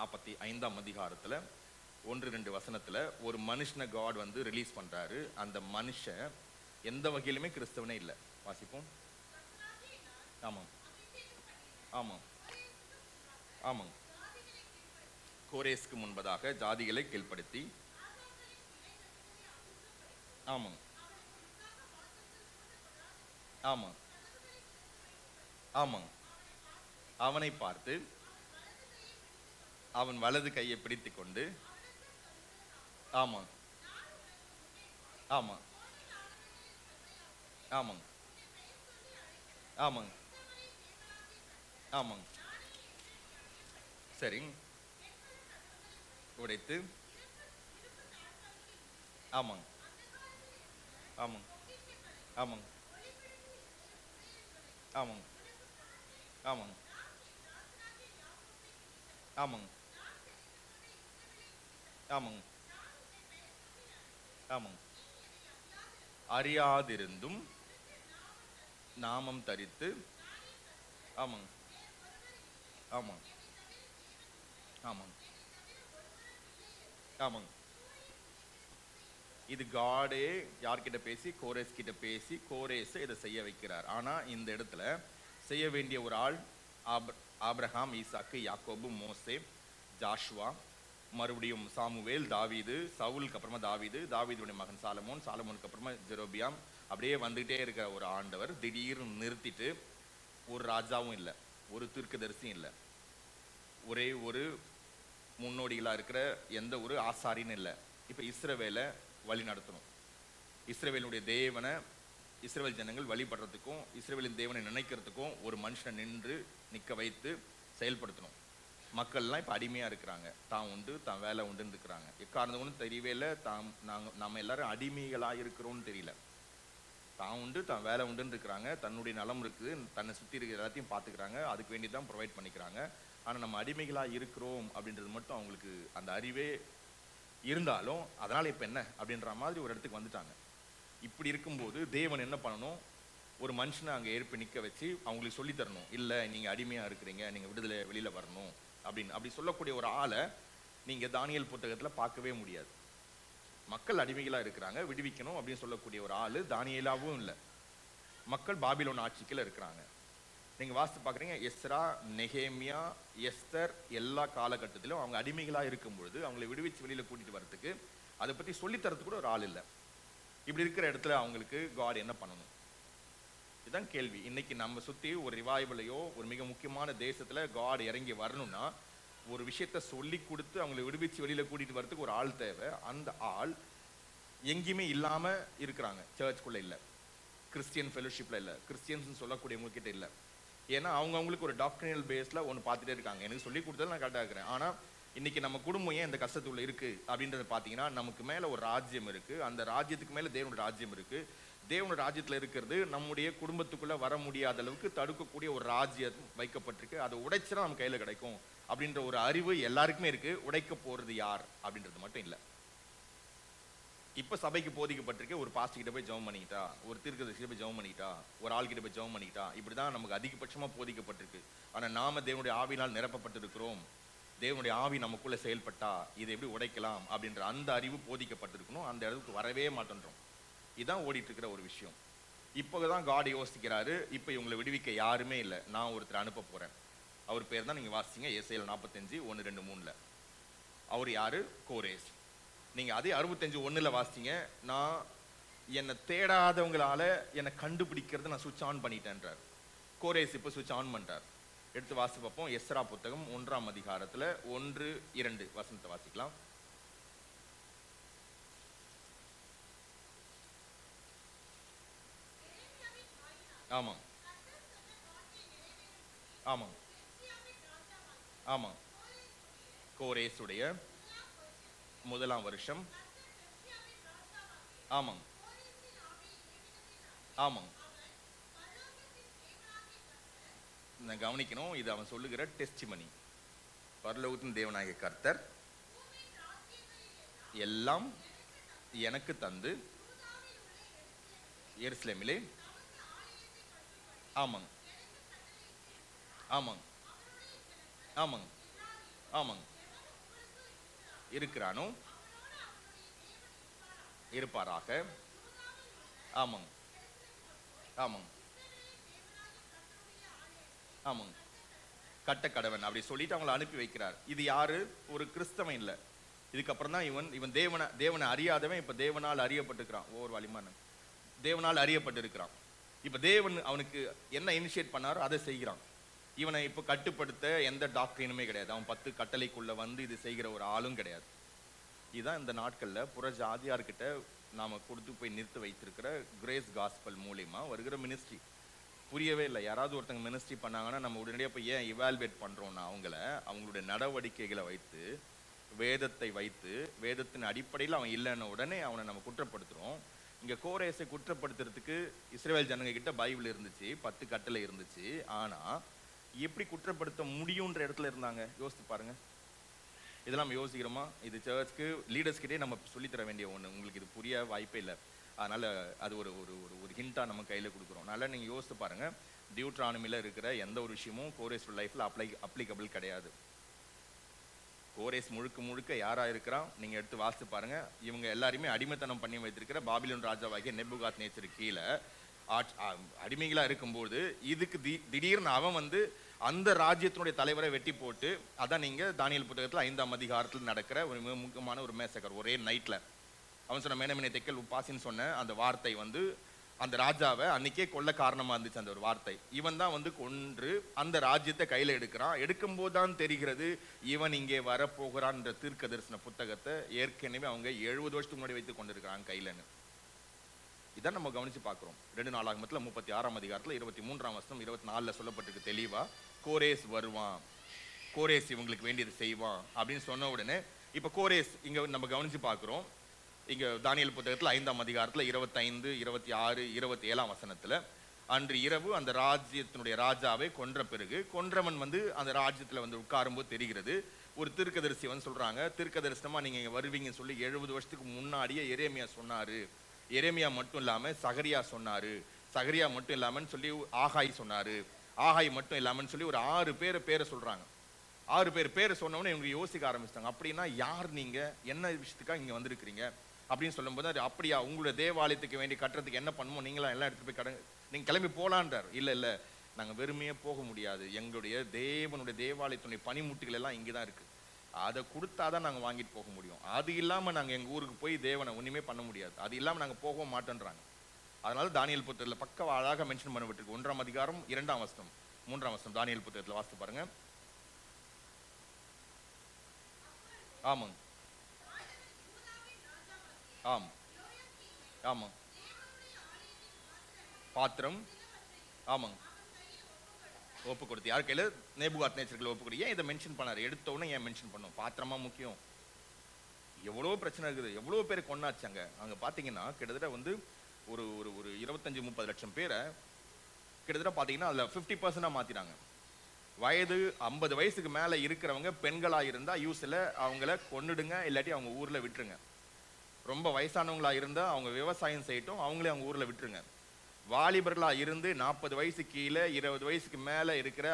S1: 45ஆம் அதிகாரத்தில் 1-2 வசனத்தில் ஒரு மனுஷனை காட் வந்து ரிலீஸ் பண்ணுறாரு. அந்த மனுஷன் எந்த வகையிலுமே கிறிஸ்தவனே இல்லை. வாசிப்போம். ஆமாம் ஆமாம் ஆமாம். கோரேஸ்க்கு முன்பதாக ஜாதிகளை கீழ்ப்படுத்தி, ஆமாம் ஆமாம் ஆமாம், அவனை பார்த்து அவன் வலது கையை பிடித்து கொண்டு, ஆமாம் ஆமாம் ஆமாம் ஆமாம் ஆமாம், சரி, உடைத்து, ஆமாம் ஆமாம் ஆமாம் ஆமாம் ஆமாம் ஆமாம் ஆமாம் ஆமாம், அறியாதிருந்தும் நாமம் தரித்து, ஆமாங்க. ஆமாங்க. ஆமாங்க. ஆமாங்க. இது காடே யார்கிட்ட பேசி, கோரேஸ் கிட்ட பேசி கோரேஸ் இதை செய்ய வைக்கிறார். ஆனா இந்த இடத்துல செய்ய வேண்டிய ஒரு ஆள் ஆபிரகாம், ஈசாக்கு, யாக்கோபு, மோசே, ஜாஷுவா, மறுபடியும் சாமுவேல், தாவீது, சவுலுக்கு அப்புறமா தாவீது, தாவீதுடைய மகன் சாலமோன், சாலமோனுக்கு அப்புறமா ஜெரோபியாம், அப்படியே வந்துகிட்டே இருக்கிற ஒரு ஆண்டவர் திடீர்னு நிறுத்திட்டு, ஒரு ராஜாவும் இல்லை, ஒரு தீர்க்கதரிசியும் இல்லை, ஒரே ஒரு முன்னோடிகளா இருக்கிற எந்த ஒரு ஆசாரின்னு இல்லை. இப்ப இஸ்ரவேலை வழி நடத்தணும். இஸ்ரவேலுடைய தேவனை இஸ்ரவேல் ஜனங்கள் வழிபடுறதுக்கும் இஸ்ரவேலின் தேவனை நினைக்கிறதுக்கும் ஒரு மனுஷனை நிற்க வைத்து செயல்படுத்தணும். மக்கள்லாம் இப்போ அடிமையாக இருக்கிறாங்க. தான் உண்டு தான் வேலை உண்டுன்னு இருக்கிறாங்க. எக்காரணமும் தெரியவே இல்லை. நம்ம எல்லாரும் அடிமைகளாக இருக்கிறோம்னு தெரியல. தான் உண்டு தான் வேலை உண்டுன்னு இருக்கிறாங்க. தன்னுடைய நலம் இருக்குது, தன்னை சுற்றி இருக்கிற எல்லாத்தையும் பார்த்துக்கிறாங்க, அதுக்கு வேண்டி தான் ப்ரொவைட் பண்ணிக்கிறாங்க. ஆனால் நம்ம அடிமைகளாக இருக்கிறோம் அப்படின்றது மட்டும் அவங்களுக்கு அந்த அறிவே இருந்தாலும் அதனால் இப்போ என்ன அப்படின்ற மாதிரி ஒரு இடத்துக்கு வந்துட்டாங்க. இப்படி இருக்கும்போது தேவன் என்ன பண்ணணும்? ஒரு மனுஷனை அங்கே ஏற்பு நிற்க வச்சு அவங்களுக்கு சொல்லித்தரணும். இல்லை, நீங்கள் அடிமையாக இருக்கிறீங்க, நீங்கள் விடுதலை வெளியில் வரணும் அப்படின்னு. அப்படி சொல்லக்கூடிய ஒரு ஆளை நீங்கள் தானியேல் புத்தகத்தில் பார்க்கவே முடியாது. மக்கள் அடிமைகளாக இருக்கிறாங்க, விடுவிக்கணும் அப்படின்னு சொல்லக்கூடிய ஒரு ஆள் தானியேலாவும் இல்லை. மக்கள் பாபிலோன் ஆட்சிக்கில் இருக்கிறாங்க. நீங்கள் வாசித்து பார்க்குறீங்க, எஸ்ரா, நெகேமியா, எஸ்தர் எல்லா காலகட்டத்திலும் அவங்க அடிமைகளாக இருக்கும் பொழுது அவங்களை விடுவிச்சு வெளியில் கூட்டிகிட்டு வரதுக்கு அதை பற்றி சொல்லித்தரத்துக்கு கூட ஒரு ஆள் இல்லை. இப்படி இருக்கிற இடத்துல அவங்களுக்கு காட் என்ன பண்ணணும்? இதுதான் கேள்வி. இன்னைக்கு நம்ம சுற்றி ஒரு ரிவைவலையோ ஒரு மிக முக்கியமான தேசத்தில் காட் இறங்கி வரணும்னா ஒரு விஷயத்த சொல்லி கொடுத்து அவங்களை விடுவிச்சு வெளியில் கூட்டிகிட்டு வரதுக்கு ஒரு ஆள் தேவை. அந்த ஆள் எங்கேயுமே இல்லாமல் இருக்கிறாங்க. சர்ச்சுக்குள்ளே இல்லை, கிறிஸ்டியன் ஃபெலோஷிப்பில் இல்லை, கிறிஸ்டியன்ஸ் சொல்லக்கூடியவங்கக்கிட்ட இல்லை. ஏன்னா அவங்களுக்கு ஒரு டாக்டரினல் பேஸில் ஒன்று பார்த்துட்டே இருக்காங்க. எனக்கு சொல்லி கொடுத்தது நான் கரெக்டாக இருக்கிறேன். ஆனால் இன்னைக்கு நம்ம குடும்பம் ஏன் இந்த கஷ்டத்துள்ள இருக்குது அப்படின்றத பார்த்தீங்கன்னா, நமக்கு மேலே ஒரு ராஜ்யம் இருக்குது, அந்த ராஜ்யத்துக்கு மேலே தேவனுடைய ராஜ்யம் இருக்குது. தேவனுடைய ராஜ்யத்தில் இருக்கிறது நம்முடைய குடும்பத்துக்குள்ளே வர முடியாத அளவுக்கு தடுக்கக்கூடிய ஒரு ராஜ்யம் வைக்கப்பட்டிருக்கு. அதை உடைச்சுனா நம்ம கையில் கிடைக்கும் அப்படின்ற ஒரு அறிவு எல்லாருக்குமே இருக்குது. உடைக்க போகிறது யார் அப்படின்றது மட்டும் இல்லை. இப்போ சபைக்கு போதிக்கப்பட்டிருக்கு, ஒரு பாஸ்டர் கிட்ட போய் ஜெபம் பண்ணிக்கிட்டா, ஒரு தீர்க்கதரிசிகிட்ட போய் ஜெபம் பண்ணிக்கிட்டா, ஒரு ஆள்கிட்ட போய் ஜெபம் பண்ணிக்கிட்டா, இப்படி தான் நமக்கு அதிகபட்சமாக போதிக்கப்பட்டிருக்கு. ஆனால் நாம தேவனுடைய ஆவினால் நிரப்பப்பட்டிருக்கிறோம். தேவனுடைய ஆவி நமக்குள்ளே செயல்பட்டா இதை எப்படி உடைக்கலாம் அப்படின்ற அந்த அறிவு போதிக்கப்பட்டிருக்கணும். அந்த இடத்துக்கு வரவே மாட்டேன்றோம். இதுதான் ஓடிட்டு இருக்கிற ஒரு விஷயம். இப்போதான் காட் யோசிக்கிறாரு, இப்போ இவங்களை விடுவிக்க யாருமே இல்லை, நான் ஒருத்தர் அனுப்ப போகிறேன். அவர் பேர் தான் நீங்கள் வாசிங்க, ஏசாயா 45, 1, 2, 3. அவர் யாரு? கோரேஸ். நீங்கள் அதே 65:1 வாசிங்க, நான் என்னை தேடாதவங்களால என்னை கண்டுபிடிக்கிறது நான் சுவிட்ச் ஆன் பண்ணிட்டேன்றார். கோரேஸ் இப்போ சுவிட்ச் ஆன் பண்ணுறார். எடுத்து வாசி பார்ப்போம். எஸ்ரா புத்தகம் 1ஆம் அதிகாரத்தில் 1, 2 வசனத்தை வாசிக்கலாம். ஆமாம் ஆமாம் ஆமாம். கோரேசுடைய முதலாம் வருஷம். ஆமாம் ஆமாம். நான் கவனிக்கணும், இது அவன் சொல்லுகிற டெஸ்டிமனி. பரலோகத்தின் தேவனாகிய கர்த்தர் எல்லாம் எனக்கு தந்து எருசலேமிலே ஆமாங்க ஆமாங்க ஆமாங்க ஆமாங்க இருக்கிறானோ இருப்பாராக. ஆமாங்க ஆமாங்க ஆமாங்க. கட்டக்கடவன் அப்படி சொல்லிட்டு அவங்களை அனுப்பி வைக்கிறார். இது யாரு? ஒரு கிறிஸ்தவன் இல்லை. இதுக்கப்புறம் தான் இவன் தேவனை அறியாதவன் இப்ப தேவனால் அறியப்பட்டிருக்கிறான். ஒவ்வொரு வலிமான தேவனால் அறியப்பட்டிருக்கிறான். இப்ப தேவன் அவனுக்கு என்ன இனிஷியேட் பண்ணாரோ அதை செய்கிறான். இவனை இப்போ கட்டுப்படுத்த எந்த டாக்டரினுமே கிடையாது. அவன் 10 கட்டளைக்குள்ள வந்து இது செய்கிற ஒரு ஆளும் கிடையாது. இதுதான் இந்த நாட்கள்ல புற ஜாதியார்கிட்ட நாம கொடுத்து போய் நிறுத்தி வைத்திருக்கிற கிரேஸ் காஸ்பல் மூலியமா வருகிற மினிஸ்ட்ரி. புரியவே இல்லை. யாராவது ஒருத்தங்க மினிஸ்ட்ரி பண்ணாங்கன்னா நம்ம உடனடியாக போய் ஏன் இவால்வேட் பண்ணுறோன்னா அவங்களுடைய நடவடிக்கைகளை வைத்து, வேதத்தை வைத்து, வேதத்தின் அடிப்படையில் அவன் இல்லைன்னு உடனே அவனை நம்ம குற்றப்படுத்துகிறோம். இங்கே கோரேஸை குற்றப்படுத்துறதுக்கு இஸ்ரவேல் ஜனங்க கிட்ட பைபிள் இருந்துச்சு, 10 கட்டளை இருந்துச்சு. ஆனால் எப்படி குற்றப்படுத்த முடியுன்ற இடத்துல இருந்தாங்க. யோசித்து பாருங்க. இதெல்லாம் நம்ம யோசிக்கிறோமா? இது சர்ச்சுக்கு லீடர்ஸ்கிட்டே நம்ம சொல்லித்தர வேண்டிய ஒன்று. உங்களுக்கு இது புரிய வாய்ப்பே இல்லை. அதனால் அது ஒரு ஒரு ஒரு ஹிண்ட்டாக நம்ம கையில் கொடுக்குறோம். நல்லா நீங்கள் யோசித்து பாருங்கள். டியூட்ரானமில இருக்கிற எந்த ஒரு விஷயமும் கோரேஸ் லைஃப்ல அப்ளிகபிள் கிடையாது. கோரேஸ் முழுக்க முழுக்க யாரா இருக்கிறான் நீங்க எடுத்து வாசித்து பாருங்க. இவங்க எல்லாருமே அடிமைத்தனம் பண்ணி வைத்திருக்கிற பாபிலோன் ராஜாவாகிய நேபுகாத் நேச்சர் கீழே அடிமைகளா இருக்கும்போது இதுக்கு திடீர்னு அவன் வந்து அந்த ராஜ்யத்தினுடைய தலைவரை வெட்டி போட்டு, அதான் நீங்க தானியேல் புத்தகத்துல 5ஆம் அதிகாரத்தில் நடக்கிற ஒரு மிக முக்கியமான ஒரு மேசக்கர். ஒரே நைட்ல அவன் சொன்ன மேனமினை தெக்கல் உப்பாசின்னு சொன்ன அந்த வார்த்தை வந்து அந்த ராஜாவை அன்னைக்கே கொல்ல காரணமா இருந்துச்சு. அந்த ஒரு வார்த்தை இவன் தான் வந்து கொன்று அந்த ராஜ்யத்தை கையில எடுக்கிறான். எடுக்கும் போதுதான் தெரிகிறது இவன் இங்கே வரப்போகிறான் என்ற தீர்க்க தரிசன புத்தகத்தை ஏற்கனவே அவங்க 70 வருஷத்துக்கு முன்னாடி வைத்து கொண்டிருக்கிறாங்க கையிலன்னு. இதான் நம்ம கவனிச்சு பார்க்கிறோம். 2 நாளாகமத்துல 36ஆம் அதிகாரத்துல 23ஆம் வசனம் 24ல சொல்லப்பட்டிருக்கு தெளிவா, கோரேஸ் வருவான், கோரேஸ் இவங்களுக்கு வேண்டியது செய்வான் அப்படின்னு சொன்ன உடனே இப்ப கோரேஸ் இங்க நம்ம கவனிச்சு பார்க்கிறோம். இங்க தானியேல் புத்தகத்துல 5ஆம் அதிகாரத்துல 25, 26, 27ஆம் வசனத்துல அன்று இரவு அந்த ராஜ்யத்தினுடைய ராஜாவை கொன்ற பிறகு கொன்றவன் வந்து அந்த ராஜ்யத்துல வந்து உட்காரும்போது தெரிகிறது ஒரு தீர்க்கதரிசி வந்து சொல்றாங்க, தீர்க்க தரிசனமா நீங்க இங்க வருவீங்கன்னு சொல்லி 70 வருஷத்துக்கு முன்னாடியே எரேமியா சொன்னாரு. எரேமியா மட்டும் இல்லாம சகரியா சொன்னாரு, சகரியா மட்டும் இல்லாமன்னு சொல்லி ஆகாய் சொன்னாரு, ஆகாய் மட்டும் இல்லாமன்னு சொல்லி ஒரு 6 பேரை சொல்றாங்க. 6 பேரை சொன்னவொடனே இவங்க யோசிக்க ஆரம்பிச்சிட்டாங்க. அப்படின்னா யார் நீங்க, என்ன விஷயத்துக்காக இங்க வந்திருக்கிறீங்க அப்படின்னு சொல்லும்போது, அது அப்படியா உங்களுடைய தேவாலயத்துக்கு வேண்டி கட்டுறதுக்கு என்ன பண்ணுமோ நீங்களா எல்லாம் எடுத்துட்டு போய் நீங்க கிளம்பி போலான்றார். இல்ல நாங்க வெறுமையே போக முடியாது, எங்களுடைய தேவனுடைய தேவாலயத்துடைய பனிமுட்டுகள் எல்லாம் இங்கதான் இருக்கு, அதை கொடுத்தாதான் நாங்க வாங்கிட்டு போக முடியும், அது இல்லாம நாங்க எங்க ஊருக்கு போய் தேவனை ஒண்ணுமே பண்ண முடியாது, அது இல்லாம நாங்க போகவும் மாட்டோன்றாங்க. அதனால தானியேல் புத்தகத்துல பக்க அழகாக மென்ஷன் பண்ணப்பட்டிருக்கு. 1ஆம் அதிகாரம் 2ஆம் வசனம் 3ஆம் வசனம் தானியேல் புத்தகத்துல வாசித்து பாருங்க. ஆமாங்க, ஆமா ஆமா பாத்திரம், ஆமாங்க ஒப்பு கொடுத்து யார் கையில, நேபுகாத் நேச்சர்களை ஒப்பு கொடுத்து. ஏன் இதை மென்ஷன் பண்ணாரு, எடுத்த உடனே ஏன் மென்ஷன் பண்ணோம், பாத்திரமா முக்கியம். எவ்வளோ பிரச்சனை இருக்குது, எவ்வளோ பேர் கொண்டாச்சாங்க அங்க பாத்தீங்கன்னா கிட்டத்தட்ட வந்து ஒரு ஒரு ஒரு 25-30 லட்சம் பேரை கிட்டத்தட்ட பாத்தீங்கன்னா அதுல 50% மாத்திட்டாங்க. வயது 50 வயசுக்கு மேல இருக்கிறவங்க பெண்களா இருந்தா யூஸ்ல அவங்கள கொன்னுடுங்க, இல்லாட்டி அவங்க ஊர்ல விட்டுருங்க. ரொம்ப வயசானவங்களா இருந்தா அவங்க விவசாயம் செய்யட்டும், அவங்களே அவங்க ஊர்ல விட்டுருங்க. வாலிபர்களா இருந்து 40 வயசு கீழே 20 வயசுக்கு மேல இருக்கிற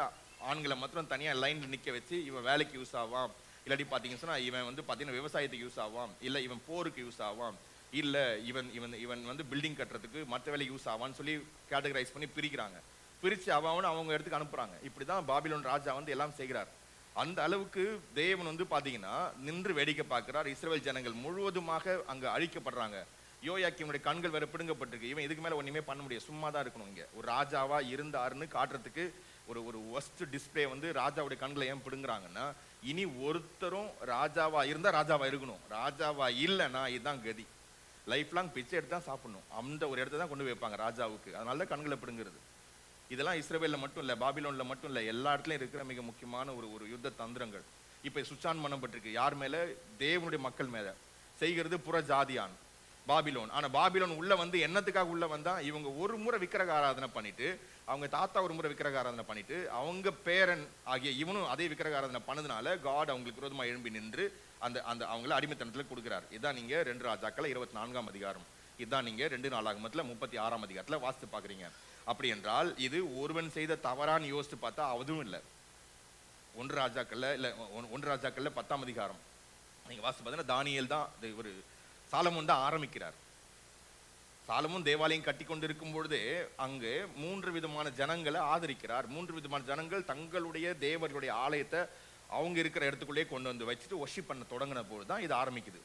S1: ஆண்களை மாத்திரம் தனியா லைன்ல நிக்க வச்சு இவன் வேலைக்கு யூஸ் ஆவான், இல்லாட்டி பாத்தீங்கன்னா சொன்னா இவன் வந்து பாத்தீங்கன்னா விவசாயத்துக்கு யூஸ் ஆவான், இல்ல இவன் போருக்கு யூஸ் ஆவான், இல்ல இவன் இவன் இவன் வந்து பில்டிங் கட்டுறதுக்கு மற்ற வேலை யூஸ் ஆவான்னு சொல்லி கேட்டகரைஸ் பண்ணி பிரிக்கிறாங்க. பிரிச்சு அவன் அவங்க இடத்துக்கு அனுப்புறாங்க. இப்படிதான் பாபிலோன் ராஜா வந்து எல்லாம் செய்கிறார். அந்த அளவுக்கு தேவன் வந்து பாத்தீங்கன்னா நின்று வேடிக்கை பார்க்கிறார். இஸ்ரவேல் ஜனங்கள் முழுவதுமாக அங்க அழிக்கப்படுறாங்க. யோயாக்கீமுடைய கண்கள் வேற பிடுங்கப்பட்டிருக்கு. இவன் இதுக்கு மேல ஒண்ணுமே பண்ண முடியாது, சும்மா தான் இருக்கணும். இங்க ஒரு ராஜாவா இருந்தாருன்னு காட்டுறதுக்கு ஒரு ஒரு ஒஸ்ட் டிஸ்பிளே வந்து ராஜாவுடைய கண்களை ஏன் பிடுங்குறாங்கன்னா, இனி ஒருத்தரும் ராஜாவா இருந்தா ராஜாவா இருக்கணும், ராஜாவா இல்லைன்னா இதுதான் கதி, லைஃப் லாங் பிச்சை எடுத்து தான் சாப்பிடணும், அந்த ஒரு இடத்த தான் கொண்டு வைப்பாங்க ராஜாவுக்கு. அதனால கண்களை பிடுங்குறது. இதெல்லாம் இஸ்ரவேல்ல மட்டும் இல்ல, பாபிலோன்ல மட்டும் இல்ல, எல்லா இடத்துலயும் இருக்கிற மிக முக்கியமான ஒரு ஒரு யுத்த தந்திரங்கள். இப்ப சுச்சான் பண்ணப்பட்டிருக்கு. யார் மேல? தேவனுடைய மக்கள் மேல. செய்கிறது புற ஜாதியான் பாபிலோன். ஆனா பாபிலோன் உள்ள வந்து என்னத்துக்காக உள்ள வந்தா, இவங்க ஒரு முறை விக்கிரக ஆராதனை பண்ணிட்டு, அவங்க தாத்தா ஒரு முறை விக்கிரக ஆராதனை பண்ணிட்டு, அவங்க பேரன் ஆகிய இவனும் அதே விக்கிரக ஆராதனை பண்ணதுனால காட் அவங்களுக்கு விரோதமா எழும்பி நின்று அந்த அந்த அவங்கள அடிமைத்தனத்துல கொடுக்கிறார். இதான் நீங்க 2 ராஜாக்கள் 24ஆம் அதிகாரம், இதான் நீங்க 2 நாளாகமத்துல 36ஆம் அதிகாரத்துல வாசித்து பாக்குறீங்க. அப்படி என்றால் இது ஒருவன் செய்த தவறான்னு யோசித்து பார்த்தா அதுவும் இல்லை. 1 ராஜாக்கள்ல 10ஆம் அதிகாரம் நீங்க வாசித்து பார்த்தீங்கன்னா தானியேல் தான் ஒரு சாலமோன் தான் ஆரம்பிக்கிறார். சாலமோன் தேவாலயம் கட்டி கொண்டு இருக்கும் பொழுதே அங்கு 3 விதமான ஜனங்களை ஆதரிக்கிறார். 3 விதமான ஜனங்கள் தங்களுடைய தேவர்களுடைய ஆலயத்தை அவங்க இருக்கிற இடத்துக்குள்ளே கொண்டு வந்து வச்சுட்டு வொர்ஷிப் பண்ண தொடங்கின போது தான் இது ஆரம்பிக்குது.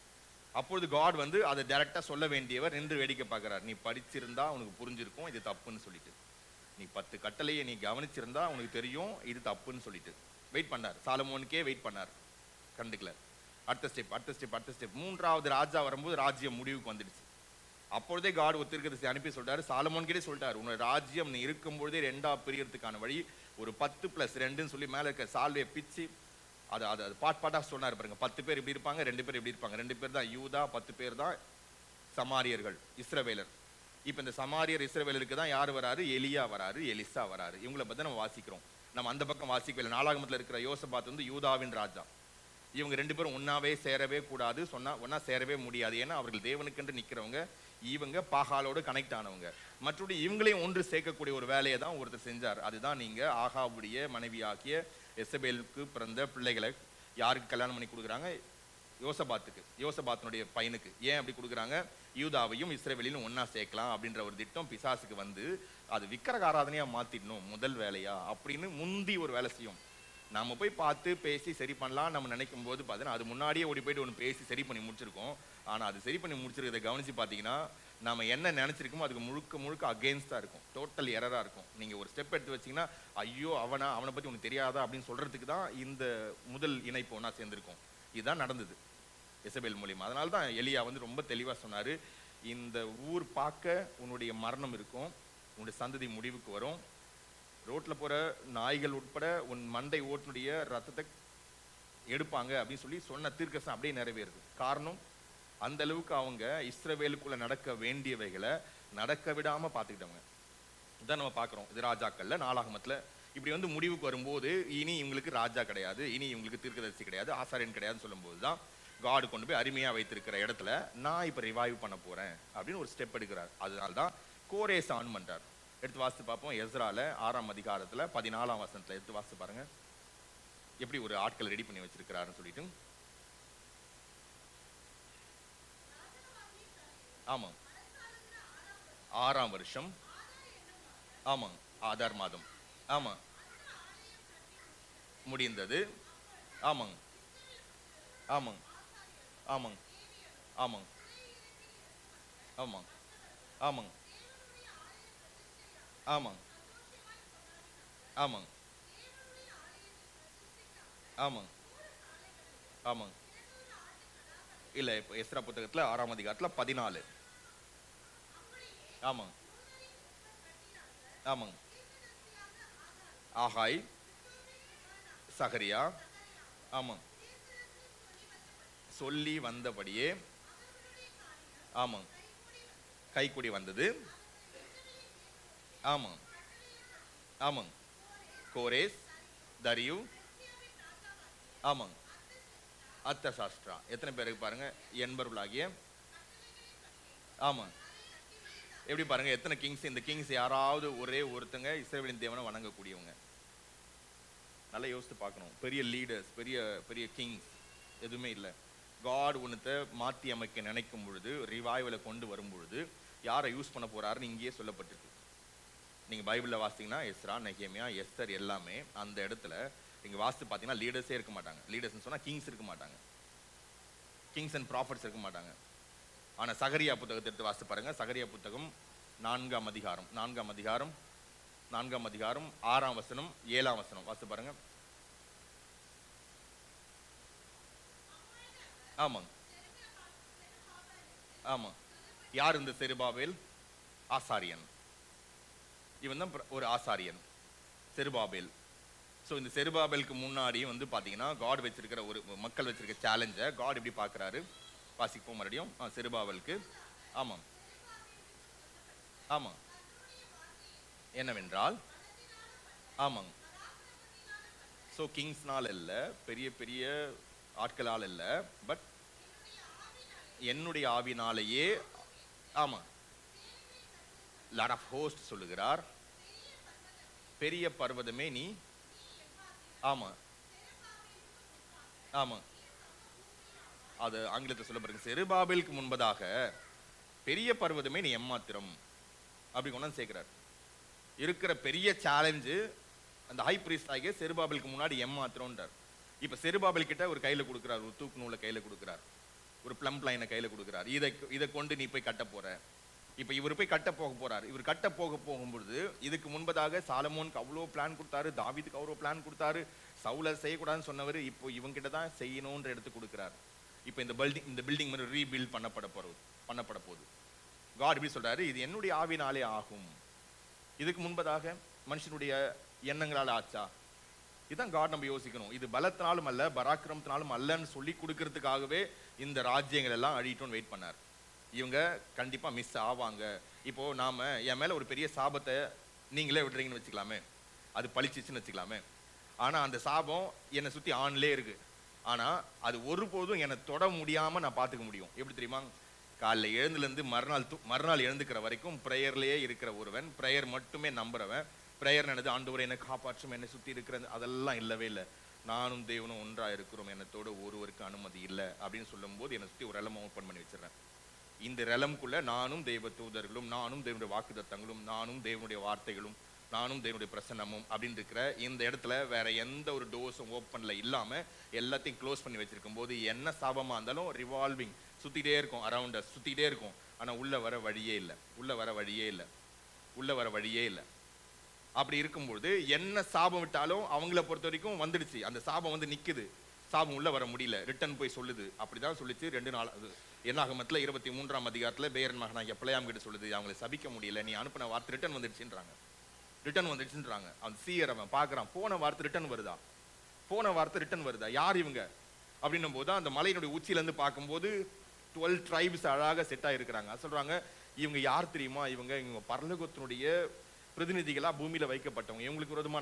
S1: அப்பொழுது காட் வந்து அதை டைரக்டா சொல்ல வேண்டியவர் நின்று வேடிக்கை பார்க்கிறார். நீ படிச்சிருந்தா உனக்கு புரிஞ்சிருக்கும் இது தப்புன்னு சொல்லிட்டு, நீ 10 கட்டளையை நீ கவனிச்சிருந்தா உனக்கு தெரியும் இது தப்புன்னு சொல்லிட்டு வெயிட் பண்ணார். சாலமோனுக்கே வெயிட் பண்ணார், கண்டுக்கல. அடுத்த ஸ்டெப் 3வது ராஜா வரும்போது ராஜ்யம் முடிவுக்கு வந்துடுச்சு. அப்பொழுதே காட் ஒரு தீர்க்கதரிசி அனுப்பி சொல்றாரு, சாலமோன் கிட்டே சொல்லிட்டாரு, உன்னோட ராஜ்யம் நீ இருக்கும் பொழுதே 2ஆ பிரியறதுக்கான வழி ஒரு 10+2 சொல்லி மேல இருக்க சால்வையை பிச்சு அது பாட்டா சொன்னாரு பாருங்க. 10 பேர் இப்படி இருப்பாங்க, 2 பேர் இப்படி இருப்பாங்க. 2 பேர் தான் யூதா, 10 பேர் தான் சமாரியர்கள் இஸ்ரவேலர். இப்ப இந்த சமாரியர் இஸ்ரவேலருக்கு தான் யார் வராரு? எலியா வராரு, எலிசா வராரு. இவங்களை பத்தி நம்ம வாசிக்கிறோம். நம்ம அந்த பக்கம் வாசிக்கல. நாளாகமத்துல இருக்கிற யோசபாத் வந்து யூதாவின் ராஜா. இவங்க 2 பேரும் ஒன்னாவே சேரவே கூடாது, சொன்னா ஒன்னா சேரவே முடியாது. ஏன்னா அவர்கள் தேவனுக்கென்று நிக்கிறவங்க, இவங்க பாகாலோடு கனெக்ட் ஆனவங்க. மற்றபடி இவங்களையும் ஒன்று சேர்க்கக்கூடிய ஒரு வேலையை தான் ஒருத்தர் செஞ்சார். அதுதான் நீங்க ஆகாவுடைய மனைவியாகிய எசபேலுக்கு பிறந்த பிள்ளைகளை யாருக்கு கல்யாணம் பண்ணி கொடுக்குறாங்க? யோசபாத்துக்கு, யோசபாத்தினுடைய பையனுக்கு. ஏன் அப்படி கொடுக்குறாங்க? யூதாவையும் இஸ்ரவேலையும் ஒன்னா சேர்க்கலாம் அப்படின்ற ஒரு திட்டம் பிசாசுக்கு வந்து அது விக்கிரக ஆராதனையா மாத்திடணும் முதல் வேலையா அப்படின்னு முந்தி ஒரு வேலை செய்யும். நம்ம போய் பார்த்து பேசி சரி பண்ணலாம் நம்ம நினைக்கும் போது பார்த்தீங்கன்னா அது முன்னாடியே ஓடி போயிட்டு ஒன்று பேசி சரி பண்ணி முடிச்சிருக்கோம். ஆனால் அது சரி பண்ணி முடிச்சிருக்கிறத கவனிச்சு பார்த்தீங்கன்னா நம்ம என்ன நினைச்சிருக்கோமோ அதுக்கு முழுக்க முழுக்க அகெயின்ஸ்டாக இருக்கும், டோட்டல் எரராக இருக்கும். நீங்கள் ஒரு ஸ்டெப் எடுத்து வச்சிங்கன்னா ஐயோ அவனை பற்றி உனக்கு தெரியாதா அப்படின்னு சொல்கிறதுக்கு தான் இந்த முதல் இணைப்பு ஒன்றா சேர்ந்துருக்கும். இதுதான் நடந்தது எசபேல் மூலியமா. அதனால தான் எலியா வந்து ரொம்ப தெளிவாக சொன்னார், இந்த ஊர் பார்க்க உன்னுடைய மரணம் இருக்கும், உன்னுடைய சந்ததி முடிவுக்கு வரும், ரோட்டில் போகிற நாய்கள் உட்பட உன் மண்டை ஓட்டுடைய ரத்தத்தை எடுப்பாங்க அப்படின்னு சொல்லி சொன்ன தீர்க்கதரிசனம் அப்படியே நிறைவேறுது. காரணம் அந்த அளவுக்கு அவங்க இஸ்ரவேலுக்குள்ள நடக்க வேண்டியவைகளை நடக்க விடாம பார்த்துக்கிட்டவங்க. இதான் நம்ம பார்க்குறோம் இது ராஜாக்கள்ல நாளாகமத்தில். இப்படி வந்து முடிவுக்கு வரும்போது இனி இவங்களுக்கு ராஜா கிடையாது, இனி இவங்களுக்கு தீர்க்கதரிசி கிடையாது, ஆசாரியன் கிடையாதுன்னு சொல்லும்போது தான் காடு கொண்டு போய் அருமையாக வைத்திருக்கிற இடத்துல நான் இப்போ ரிவைவ் பண்ண போறேன் அப்படின்னு ஒரு ஸ்டெப் எடுக்கிறார். அதனால தான் கோரேஸ் ஆன் பண்றார். எடுத்து வாசித்து பார்ப்போம். எஸ்ரால 6ஆம் அதிகாரத்துல 14ஆம் வசனத்துல எடுத்து வாசித்து பாருங்க எப்படி ஒரு ஆட்களை ரெடி பண்ணி வச்சிருக்கிறாருன்னு சொல்லிட்டு. ஆமாம், 6ஆம் வருஷம். ஆமாம், ஆதார் மாதம். ஆமாம், முடிந்தது. ஆமாங்க, ஆமாங்க, ஆமாங்க, ஆமாங்க, ஆமாங்க, ஆமாங்க, ஆமாங்க, ஆமாங்க, ஆமாங்க, ஆமாங்க. இல்லை, இப்போ எஸ்ரா புத்தகத்தில் 6ஆம் அதிகாரத்தில் 14. ஆமாங்க, ஆமாங்க. ஆகாய், சகரியா, ஆமாங்க, சொல்லி வந்தபடியே ஆமாங்க கைக்குடி வந்தது. ஆமாங்க, ஆமாங்க. கோரேஸ், தரியு, ஆமாங்க, அர்த்தசாஸ்திரா. எத்தனை பேருக்கு பாருங்க என்பவர்களாகிய. ஆமாங்க, எப்படி பாருங்க எத்தனை கிங்ஸ். இந்த கிங்ஸ் யாராவது ஒரே ஒருத்தங்க இஸ்ரவேலின் தேவனை வணங்கக்கூடியவங்க. நல்லா யோசித்து பார்க்கணும். பெரிய லீடர்ஸ், பெரிய பெரிய கிங்ஸ் எதுவுமே இல்லை. காட் ஒன்றத்தை மாற்றி அமைக்க நினைக்கும் பொழுது, ரிவைவலை கொண்டு வரும் பொழுது யாரை யூஸ் பண்ண போறாருன்னு இங்கேயே சொல்லப்பட்டிருக்கு. நீங்க பைபிளில் வாசித்தீங்கன்னா எஸ்ரா, நெகேமியா, எஸ்தர் எல்லாமே அந்த இடத்துல நீங்க வாசித்து பார்த்தீங்கன்னா லீடர்ஸே இருக்க மாட்டாங்க. லீடர்ஸ்னு சொன்னா கிங்ஸ் இருக்க மாட்டாங்க, கிங்ஸ் அண்ட் ப்ராஃபட்ஸ் இருக்க மாட்டாங்க. ஆனா சகரியா புத்தகத்தை எடுத்து வாசித்து பாருங்க. சகரியா புத்தகம் 4ஆம் அதிகாரம், 4ஆம் அதிகாரம், 4ஆம் அதிகாரம் 6ஆம் வசனம் 7ஆம் வசனம் வாசித்து பாருங்க. ஆமாங்க, ஆமா. யார் இந்த செருபாபேல்? ஆசாரியன். இவன் தான் ஒரு ஆசாரியன், செருபாபேல். ஸோ இந்த செருபாபேலுக்கு முன்னாடி வந்து பார்த்தீங்கன்னா காட் வச்சிருக்கிற ஒரு மக்கள் வச்சிருக்க சேலஞ்சை காட் எப்படி பார்க்குறாரு வாசிப்போம் மறுபடியும். செருபாபேலுக்கு. ஆமாம், ஆமாம். என்னவென்றால் ஆமாங்க. ஸோ கிங்ஸ்னால் இல்லை, பெரிய பெரிய ஆட்களால் இல்லை, பட் என்னுடைய ஆவினாலேயே. ஆமா, லார்ட் ஆஃப் ஹோஸ்ட் சொல்லுகிறார், பெரிய பர்வதமே நீ. ஆமா, ஆமா. அது ஆங்கிலத்தில் சொல்ல பாருங்க. செருபாபேலுக்கு முன்பதாக பெரிய பர்வதமே நீ எம்மாத்திரம் அப்படி கொண்டு சேர்க்கிறார். இருக்கிற பெரிய சேலஞ்சு அந்த ஹை பிரீஸ்ட் ஆகிய செருபாபேலுக்கு முன்னாடி எம்மாத்திரம்ன்றார். இப்ப செருபாபேல் கிட்ட ஒரு கையில கொடுக்கிறார், ஒரு தூக்கு நூலை கையில கொடுக்கிறார், ஒரு பிளம் லைனை கையில கொடுக்கிறார். இதை கொண்டு நீ போய் கட்ட போற. இப்ப இவர் போய் கட்ட போக போறாரு. இவர் கட்ட போகும்பொழுது இதுக்கு முன்பதாக சாலமோனுக்கு அவ்வளோ பிளான் கொடுத்தாரு, தாவீதுக்கு அவ்வளோ பிளான் கொடுத்தாரு, சவுலை செய்யக்கூடாதுன்னு சொன்னவர் இப்போ இவங்கிட்ட தான் செய்யணும்ன்ற எடுத்து கொடுக்கிறார். இப்போ இந்த பில்டிங் மாதிரி ரீபில்ட் பண்ணப்பட போகுது. காட் எப்படி சொல்றாரு, இது என்னுடைய ஆவினாலே ஆகும். இதுக்கு முன்பதாக மனுஷனுடைய எண்ணங்களால் ஆச்சா? இதுதான் காட் நம்ம யோசிக்கணும். இது பலத்தினாலும் அல்ல, பராக்கிரமத்தினாலும் அல்லன்னு சொல்லி கொடுக்கறதுக்காகவே இந்த ராஜ்யங்கள் எல்லாம் அழிட்டோன்னு வெயிட் பண்ணார். இவங்க கண்டிப்பா மிஸ் ஆவாங்க. இப்போ நாம என் மேல ஒரு பெரிய சாபத்தை நீங்களே விடுறீங்கன்னு வச்சுக்கலாமே, அது பழிச்சிச்சுன்னு வச்சுக்கலாமே. ஆனா அந்த சாபம் என்னை சுத்தி ஆன்லே இருக்கு. ஆனா அது ஒருபோதும் என்னை தொட முடியாம நான் பார்த்துக்க முடியும். எப்படி தெரியுமா? காலைல எழுந்துலேருந்து மறுநாள் எழுந்துக்கிற வரைக்கும் ப்ரேயர்லேயே இருக்கிற ஒருவன், ப்ரேயர் மட்டுமே நம்புறவன், ப்ரேயர் நடந்து ஆண்டவரை என்னை காப்பாற்றும், என்னை சுற்றி இருக்கிற அதெல்லாம் இல்லவே இல்லை, நானும் தேவனும் ஒன்றாக இருக்கிறோம், என்னத்தோடு ஒருவருக்கு அனுமதி இல்லை அப்படின்னு சொல்லும்போது என்னை சுற்றி ஒரு ரெலம் ஓப்பன் பண்ணி வச்சிடறேன். இந்த ரெலம்குள்ள நானும் தெய்வ தூதர்களும், நானும் தேவனுடைய வாக்குத்தத்தங்களும், நானும் தேவனுடைய வார்த்தைகளும், நானும் தேவனுடைய பிரசன்னமும் அப்படின்னு இருக்கிற இந்த இடத்துல வேற எந்த ஒரு டோர்ஸும் ஓப்பன்ல இல்லாம எல்லாத்தையும் க்ளோஸ் பண்ணி வச்சிருக்கும் போது என்ன சாபமா இருந்தாலும் ரிவால்விங் சுத்திட்டே இருக்கும், அரௌண்ட் சுத்திட்டே இருக்கும். ஆனா உள்ள வர வழியே இல்லை, உள்ள வர வழியே இல்லை, உள்ள வர வழியே இல்லை. அப்படி இருக்கும்போது என்ன சாபம் விட்டாலும் அவங்கள பொறுத்த வரைக்கும் வந்துடுச்சு, அந்த சாபம் வந்து நிக்குது, சாபம் உள்ள வர முடியல, ரிட்டன் போய் சொல்லுது. அப்படிதான் சொல்லிச்சு 2 நாள். என்னாகமத்துல 23ஆம் அதிகாரத்துல பேரன் மகனாகிய பிழையாம் கிட்ட சொல்லுது, அவங்களை சபிக்க முடியல, நீ அனுப்பின வார்த்தை ரிட்டன் வந்துடுச்சுன்றாங்க, ரிட்டன் வந்துடுச்சுன்றாங்க. அவன் சீயர் அவன் பாக்குறான், போன வார்த்தை ரிட்டன் வருதா, போன வார்த்தை ரிட்டன் வருதா, யார் இவங்க அப்படின்னும் போது அந்த மலையினுடைய உச்சியில இருந்து பார்க்கும்போது 12 ட்ரைப்ஸ் அழகாக செட் ஆயிருக்கிறாங்க. சொல்றாங்க, இவங்க யார் தெரியுமா, இவங்க பரலோகத்தினுடைய பிரதிநிதிகளா பூமியில வைக்கப்பட்டவங்க, இவங்களுக்கு விரோதமா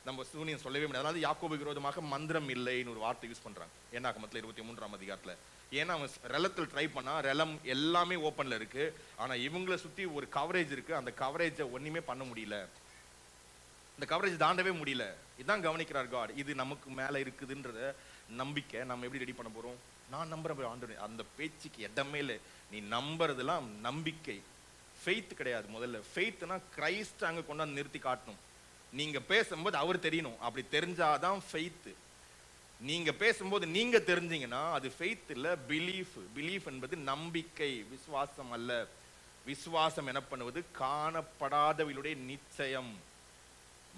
S1: நம்ம சூனியம் சொல்லவே முடியாது. அதாவது யாக்கோபுக்கு விரோதமாக மந்திரம் இல்லைன்னு ஒரு வார்த்தை யூஸ் பண்றாங்க என்னாகமத்துல 23ஆம் அதிகாரத்துல. ஏன்னா அவன் ரெலத்தில் ட்ரை பண்ணா ரெலம் எல்லாமே ஓப்பன்ல இருக்கு, ஆனா இவங்களை சுத்தி ஒரு கவரேஜ் இருக்கு, அந்த கவரேஜை ஒண்ணுமே பண்ண முடியல, இந்த கவரேஜ் தாண்டவே முடியல. இதான் கவனிக்கிறார் காட். இது நமக்கு மேல இருக்குதுன்றத நம்பிக்கை நம்ம எப்படி ரெடி பண்ண போறோம்? நான் நம்புறேன் ஆண்டவரே, அந்த பேச்சுக்கு இடமே இல்லை. நீ நம்புறதெல்லாம் நம்பிக்கை, ஃபெய்த் கிடையாது. முதல்ல ஃபெய்த்னா கிரைஸ்ட் அங்க கொண்டாந்து நிறுத்தி காட்டணும். நீங்க பேசும்போது அவர் தெரியணும், அப்படி தெரிஞ்சாதான் ஃபெய்த். நீங்க பேசும்போது நீங்க தெரிஞ்சீங்கன்னா அது ஃபெய்த் இல்ல, பிலீஃப். பிலீஃப் என்பது நம்பிக்கை, விசுவாசம் அல்ல. விசுவாசம் என்ன பண்ணுவது? காணப்படாதவர்களுடைய நிச்சயம்.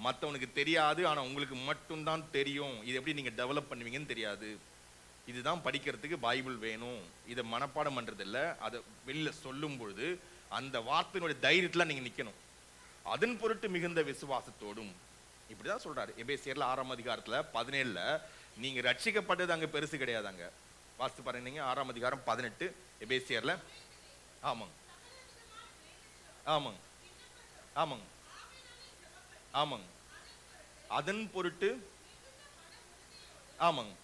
S1: மற்றவனுக்கு தெரியாது, ஆனா உங்களுக்கு மட்டும்தான் தெரியும். இது எப்படி நீங்க டெவலப் பண்ணுவீங்கன்னு தெரியாது. இதுதான் படிக்கிறதுக்கு பைபிள் வேணும். இதை மனப்பாடம் பண்றது இல்ல, அதை வெளியில சொல்லும் பொழுது அந்த வார்த்தையினுடைய தைரியத்துல நீங்க நிக்கணும். அதன் பொருட்டு மிகுந்த விசுவாசத்தோடும், இப்படிதான் சொல்றாரு எபேசியர்ல 6ஆம் அதிகாரத்துல 17ல. நீங்க ரட்சிக்கப்பட்டது அங்க பெருசு கிடையாதாங்க. வாசித்து பாருங்க, நீங்க 6ஆம் அதிகாரம் 18 எபேசியர்ல. ஆமாங்க ஆமாங்க ஆமாங்க ஆமாங்க அதன் பொருட்டு. ஆமாங்க.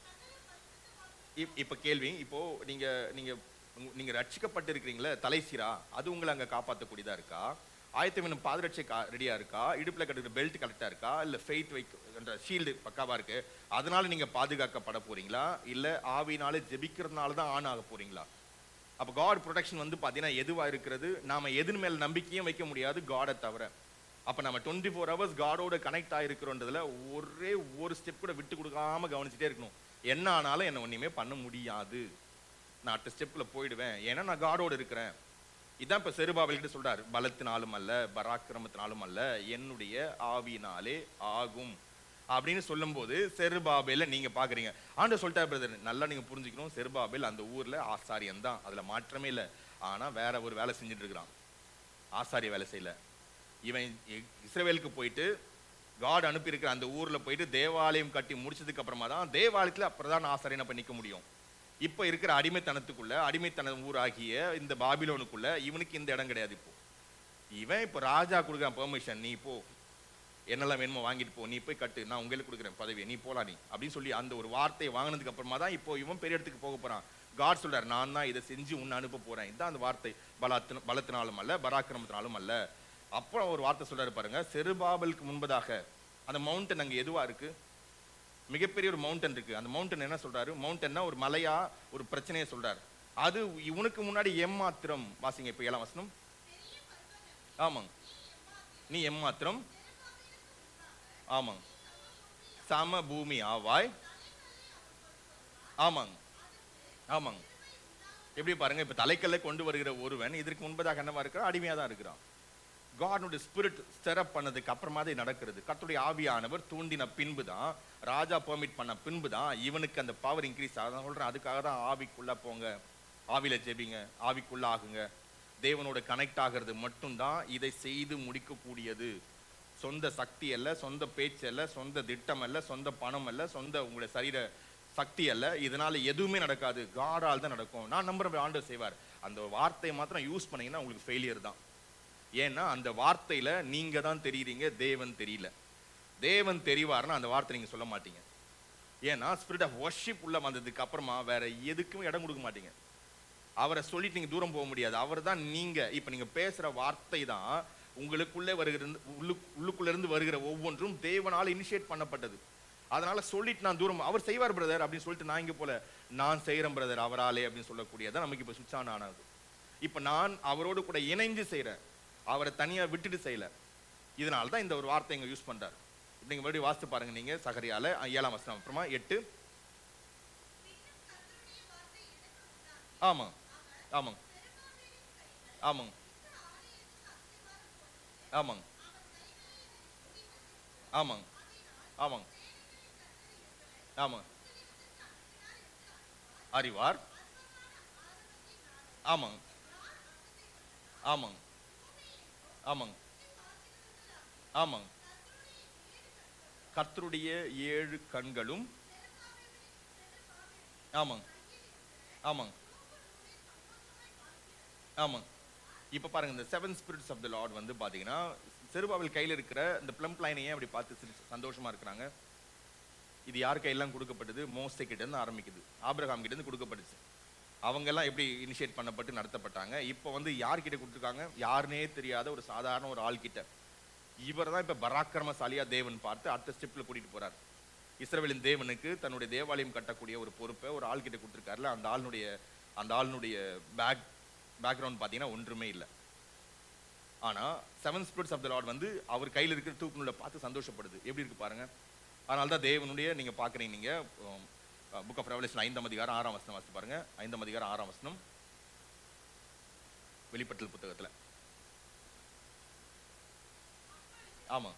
S1: இப்ப கேள்வி, இப்போ நீங்க நீங்க நீங்க ரட்சிக்கப்பட்டு இருக்கிறீங்களா, தலைசீரா, அது உங்களை அங்க காப்பாற்றக்கூடியதா இருக்கா? ஆயத்தம் பாதரட்சை ரெடியா இருக்கா? இடுப்புல கட்டுக்கிற பெல்ட் கரெக்டா இருக்கா? இல்ல ஃபெய்த் வைக்கிற ஷீல்டு பக்காவா இருக்கு, அதனால நீங்க பாதுகாக்கப்பட போறீங்களா? இல்ல ஆவினால ஜெபிக்கிறதுனால தான் ஆன் ஆக போறீங்களா? அப்ப காட் ப்ரொடெக்ஷன் வந்து பாத்தீங்கன்னா எதுவா இருக்கிறது? நாம எதன் மேல நம்பிக்கையும் வைக்க முடியாது காடை தவிர. அப்ப நம்ம 24 hours காடோட கனெக்ட் ஆயிருக்கிறோன்றதுல ஒரே ஒரு ஸ்டெப் கூட விட்டு கொடுக்காம கவனிச்சுட்டே இருக்கணும். என்ன ஆனாலும் என்ன ஒண்ணுமே பண்ண முடியாது, நான் அடுத்த ஸ்டெப்ல போயிடுவேன், ஏன்னா நான் காடோட இருக்கிறேன். இதான் இப்ப செருபாபேல் கிட்ட சொல்றாரு, பலத்தினாலும் அல்ல பராக்கிரமத்தினாலும் அல்ல என்னுடைய ஆவியினாலே ஆகும் அப்படின்னு சொல்லும் போது செருபாபேல நீங்க பாக்குறீங்க. ஆண்டவர் சொல்லிட்டாரு பிரதர், நல்லா நீங்க புரிஞ்சுக்கணும், செருபாபேல் அந்த ஊர்ல ஆசாரியன் தான், அதுல மாற்றமே இல்லை. ஆனா வேற ஒரு வேலை செஞ்சுட்டு இருக்கிறான், ஆசாரிய வேலை செய்யல. இவன் இஸ்ரவேலுக்கு போயிட்டு காட் அனுப்பி இருக்கிற அந்த ஊர்ல போயிட்டு தேவாலயம் கட்டி முடிச்சதுக்கு அப்புறமா தான் தேவாலயத்துல பிரதான ஆசாரியனை போய் நிக்க முடியும். இப்ப இருக்கிற அடிமைத்தனத்துக்குள்ள, அடிமைத்தன ஊராகிய இந்த பாபிலோனுக்குள்ள இவனுக்கு இந்த இடம் கிடையாது. இப்போ இவன் இப்ப ராஜா கொடுக்குறான் பெர்மிஷன், நீ போ, என்னெல்லாம் வேணுமோ வாங்கிட்டு போ, நீ போய் கட்டு, நான் உங்களுக்கு கொடுக்குறேன் பதவியை, நீ போலாம் நீ அப்படின்னு சொல்லி அந்த ஒரு வார்த்தையை வாங்கினதுக்கு அப்புறமா தான் இப்போ இவன் பெரிய இடத்துக்கு போக போறான். காட் சொல்றாரு, நான் தான் இதை செஞ்சு உன்னை அனுப்ப போறேன். இதுதான் அந்த வார்த்தை, பலத்தினாலும் அல்ல பராக்கிரமத்தினாலும் அல்ல. அப்புறம் ஒரு வார்த்தை சொல்றாரு பாருங்க, செருபாபேலுக்கு முன்பதாக அந்த மவுண்டன் அங்க எதுவா இருக்கு? மிகப்பெரிய ஒரு மவுண்டன் இருக்கு. அந்த மவுண்டன் என்ன சொல்றாரு? மவுண்டன்னா ஒரு மலையா ஒரு பிரச்சனையை சொல்றாரு. அது இவனுக்கு முன்னாடி எம்மாத்திரம். வாசிங்க இப்ப 7ஆம் வசனம். ஆமாங்க, நீ எம்மாத்திரம். ஆமாங்க, சம பூமி ஆவாய். ஆமாங்க ஆமாங்க. எப்படி பாருங்க, இப்ப தலைக்கல்ல கொண்டு வருகிற ஒருவன் இதற்கு முன்பதாக என்னவா இருக்கிறான்? அடிமையா தான் இருக்கிறான். காட்னுடைய ஸ்பிரிட் ஸ்டெரப் பண்ணதுக்கு அப்புறமா தான் நடக்கிறது. கர்த்தருடைய ஆவியானவர் தூண்டின பின்பு தான், ராஜா பெர்மிட் பண்ண பின்பு தான் இவனுக்கு அந்த பவர் இன்க்ரீஸ் ஆகுது. சொல்றேன், அதுக்காக தான் ஆவிக்குள்ள போங்க, ஆவியில ஜெபிங்க, ஆவிக்குள்ள ஆகுங்க. தேவனோட கனெக்ட் ஆகிறது மட்டும்தான் இதை செய்து முடிக்கக்கூடியது. சொந்த சக்தி அல்ல, சொந்த பேச்சு அல்ல, சொந்த திட்டம் அல்ல, சொந்த பணம் அல்ல, சொந்த உங்களுடைய சரீர சக்தி அல்ல. இதனால எதுவுமே நடக்காது, காடால் தான் நடக்கும். நான் நம்புறேன் ஆண்டவர் செய்வார். அந்த வார்த்தையை மாத்திரம் யூஸ் பண்ணீங்கன்னா உங்களுக்கு ஃபெயிலியர் தான். ஏன்னா அந்த வார்த்தையில நீங்க தான் தெரியுறீங்க, தேவன் தெரியல. தேவன் தெரிவார்னா அந்த வார்த்தை நீங்க சொல்ல மாட்டீங்க. ஏன்னா ஸ்பிரிட் ஆஃப் வர்ஷிப் உள்ள வந்ததுக்கு அப்புறமா வேற எதுக்குமே இடம் கொடுக்க மாட்டீங்க. அவரை சொல்லிட்டு நீங்க தூரம் போக முடியாது. அவர் தான் நீங்க. இப்ப நீங்க பேசுற வார்த்தை தான் உங்களுக்குள்ளே வருகிற உள்ளுக்குள்ள இருந்து வருகிற ஒவ்வொன்றும் தேவனால் இனிஷியேட் பண்ணப்பட்டது. அதனால சொல்லிட்டு நான் தூரம் அவர் செய்வார் பிரதர் அப்படின்னு சொல்லிட்டு நான் இங்க போல நான் செய்யறேன் பிரதர் அவராலே அப்படின்னு சொல்லக்கூடியதான் நமக்கு இப்ப சுவிட்ச் ஆன் ஆனது. இப்ப நான் அவரோடு கூட இணைஞ்சு செய்யறேன், அவரை தனியா விட்டுட்டு செய்யல. இதனால தான் இந்த ஒரு வார்த்தை இங்க யூஸ் பண்றாரு. நீங்க மறுபடியும் வாசித்து பாருங்க, நீங்க சகரியால 7ஆம் வசனம் அப்புறமா 8. ஆமா ஆமாங்க ஆமாங்க ஆமாங்க ஆமாங்க ஆமாங்க ஆமாங்க அறிவார். ஆமாங்க ஆமாங்க ஆமாங்க ஆமாங்க கர்த்தருடைய 7 கண்களும். ஆமாங்க ஆமாங்க ஆமாங்க. இப்ப பாருங்க, இந்த 7 spirits of the Lord வந்து பாத்தீங்கன்னா செருபாபேல் கையில இருக்கிற இந்த பிளம்ப் லைனையே அப்படி பார்த்து சந்தோஷமா இருக்கிறாங்க. இது யார் கையெல்லாம் கொடுக்கப்பட்டது? மோசே கிட்ட இருந்து ஆரம்பிக்குது, ஆபிரகாம் கிட்ட இருந்து கொடுக்கப்பட்டுச்சு. அவங்க எல்லாம் எப்படி இனிஷியேட் பண்ணப்பட்டு நடத்தப்பட்டாங்க. இப்போ வந்து யார்கிட்ட கொடுத்துருக்காங்க? யாருனே தெரியாத ஒரு சாதாரண ஒரு ஆள் கிட்ட. இவர் தான் இப்ப பராக்கிரமசாலியா தேவன் பார்த்து அடுத்த ஸ்டெப்ல கூட்டிட்டு போறார். இஸ்ரவேலின் தேவனுக்கு தன்னுடைய தேவாலயம் கட்டக்கூடிய ஒரு பொறுப்பை ஒரு ஆள் கிட்ட கொடுத்துருக்காருல. அந்த ஆளுடைய பேக்ரவுண்ட் பார்த்தீங்கன்னா ஒன்றுமே இல்லை. ஆனா 7 spirits of the Lord வந்து அவர் கையில் இருக்கிற தூக்குநூலை பார்த்து சந்தோஷப்படுது. எப்படி இருக்கு பாருங்க. அதனால தான் தேவனுடைய நீங்க பாக்குறீங்க, நீங்க புக் ஆஃப் ரெவலேஷன் 5ஆம் அதிகாரம் 6ஆம் வசனம் வாசித்து பாருங்க. 5ஆம் அதிகாரம் 6ஆம் வசனம் வெளிப்படுத்தல் புத்தகத்துல. ஆமா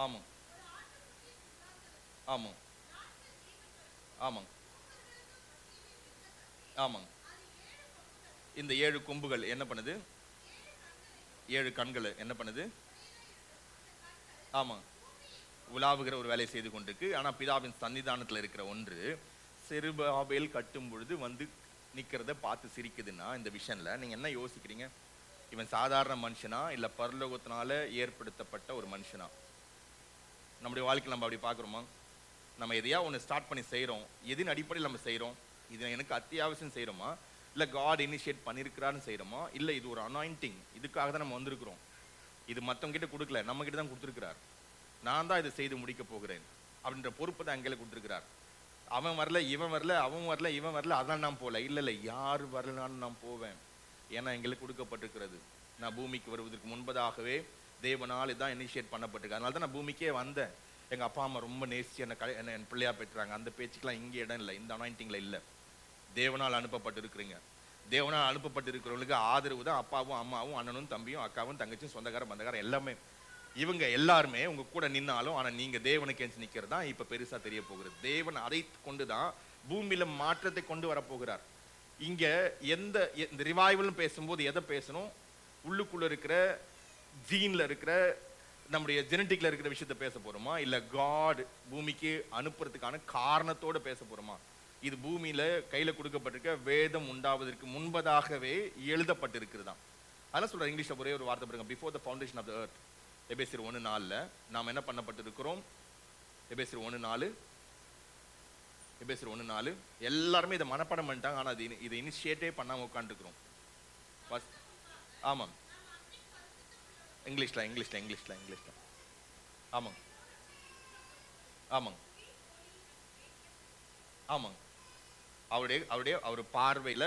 S1: ஆமா ஆமா ஆமாங்க ஆமாங்க. இந்த 7 கொம்புகள் என்ன பண்ணுது? 7 கண்கள் என்ன பண்ணுது? ஆமா, உலாவுகிற ஒரு வேலையை செய்து கொண்டிருக்கு. ஆனா பிதாவின் சன்னிதானத்துல இருக்கிற ஒன்று செருபாபேல் கட்டும் பொழுது வந்து நிக்கிறத பார்த்து சிரிக்குதுன்னா இந்த விஷன்ல நீங்க என்ன யோசிக்கிறீங்க? இவன் சாதாரண மனுஷனா இல்ல பரலோகத்தினால ஏற்படுத்தப்பட்ட ஒரு மனுஷனா? நம்முடைய வாழ்க்கையில் நம்ம அப்படி பார்க்குறோமா? நம்ம எதையா ஒன்று ஸ்டார்ட் பண்ணி செய்கிறோம், எதின் அடிப்படையில் நம்ம செய்கிறோம்? இது எனக்கு அத்தியாவசியம் செய்கிறோமா, இல்லை காட் இனிஷியேட் பண்ணியிருக்கிறான்னு செய்கிறோமா, இல்லை இது ஒரு அனாயிண்டிங், இதுக்காக தான் நம்ம வந்திருக்கிறோம், இது மற்றவங்க கிட்ட கொடுக்கல, நம்ம கிட்ட தான் கொடுத்துருக்கிறார், நான் தான் இதை செய்து முடிக்க போகிறேன் அப்படின்ற பொறுப்பு தான் எங்களை கொடுத்துருக்கிறார். அவன் வரல, இவன் வரல, அவன் வரல, இவன் வரல, அதான் நான் போகல. இல்லை இல்லை, யார் வரலனாலும் நான் போவேன். ஏன்னா எங்களுக்கு கொடுக்கப்பட்டிருக்கிறது. நான் பூமிக்கு வருவதற்கு முன்பதாகவே தேவனால் இதான் இனிஷியேட் பண்ணப்பட்டிருக்கு. அதனால தான் நான் பூமிக்கே வந்தேன். எங்கள் அப்பா அம்மா ரொம்ப நேசிச்சு என்ன என் பிள்ளையா பெற்றாங்க. அந்த பேச்சுக்கெல்லாம் இங்கே இடம் இல்லை, இந்த அனாயிண்டிங்கில் இல்லை. தேவனால் அனுப்பப்பட்டு இருக்கிறீங்க. தேவனால் அனுப்பப்பட்டு இருக்கிறவங்களுக்கு ஆதரவு தான் அப்பாவும் அம்மாவும் அண்ணனும் தம்பியும் அக்காவும் தங்கச்சியும் சொந்தக்காரம் பந்தக்காரம் எல்லாமே. இவங்க எல்லாருமே உங்க கூட நின்னாலும் ஆனால் நீங்க தேவனுக்கு எஞ்சி நிற்கிறது தான் இப்போ பெருசா தெரிய போகிறது. தேவன் அதை கொண்டு தான் பூமியில மாற்றத்தை கொண்டு வரப்போகிறார். இங்க எந்த ரிவைவல்னு பேசும்போது எதை பேசணும்? உள்ளுக்குள்ள இருக்கிற ஜீன்ல இருக்கிற நம்முடைய ஜெனட்டிக்ல இருக்கிற விஷயத்த பேச போறோமா, இல்ல காட் பூமிக்கு அனுப்புறதுக்கான காரணத்தோட பேச போறோமா? இது பூமியில கையில கொடுக்கப்பட்டிருக்க வேதம் உண்டாவதற்கு முன்பதாகவே எழுதப்பட்டிருக்கிறதா. அதெல்லாம் சொல்ற இங்கிலீஷ்ல ஒரே ஒரு வார்த்தை பாருங்க, before the foundation of the earth. எபேசியர் 1:4 நாம் என்ன பண்ணப்பட்டிருக்கிறோம்? எபேசியர் 1:4 எபேசியர் 1:4 எல்லாருமே இதை மனப்பாடம் பண்ணிட்டாங்க. ஆனா இதை இனிஷியேட்டே பண்ணாம உட்காந்துருக்கிறோம். ஆமாம், இங்கிலீஷ்ல இங்கிலீஷ்ல இங்கிலீஷ்ல இங்கிலீஷ்ல ஆமாங்க ஆமாங்க ஆமாங்க. அவர் பார்வையில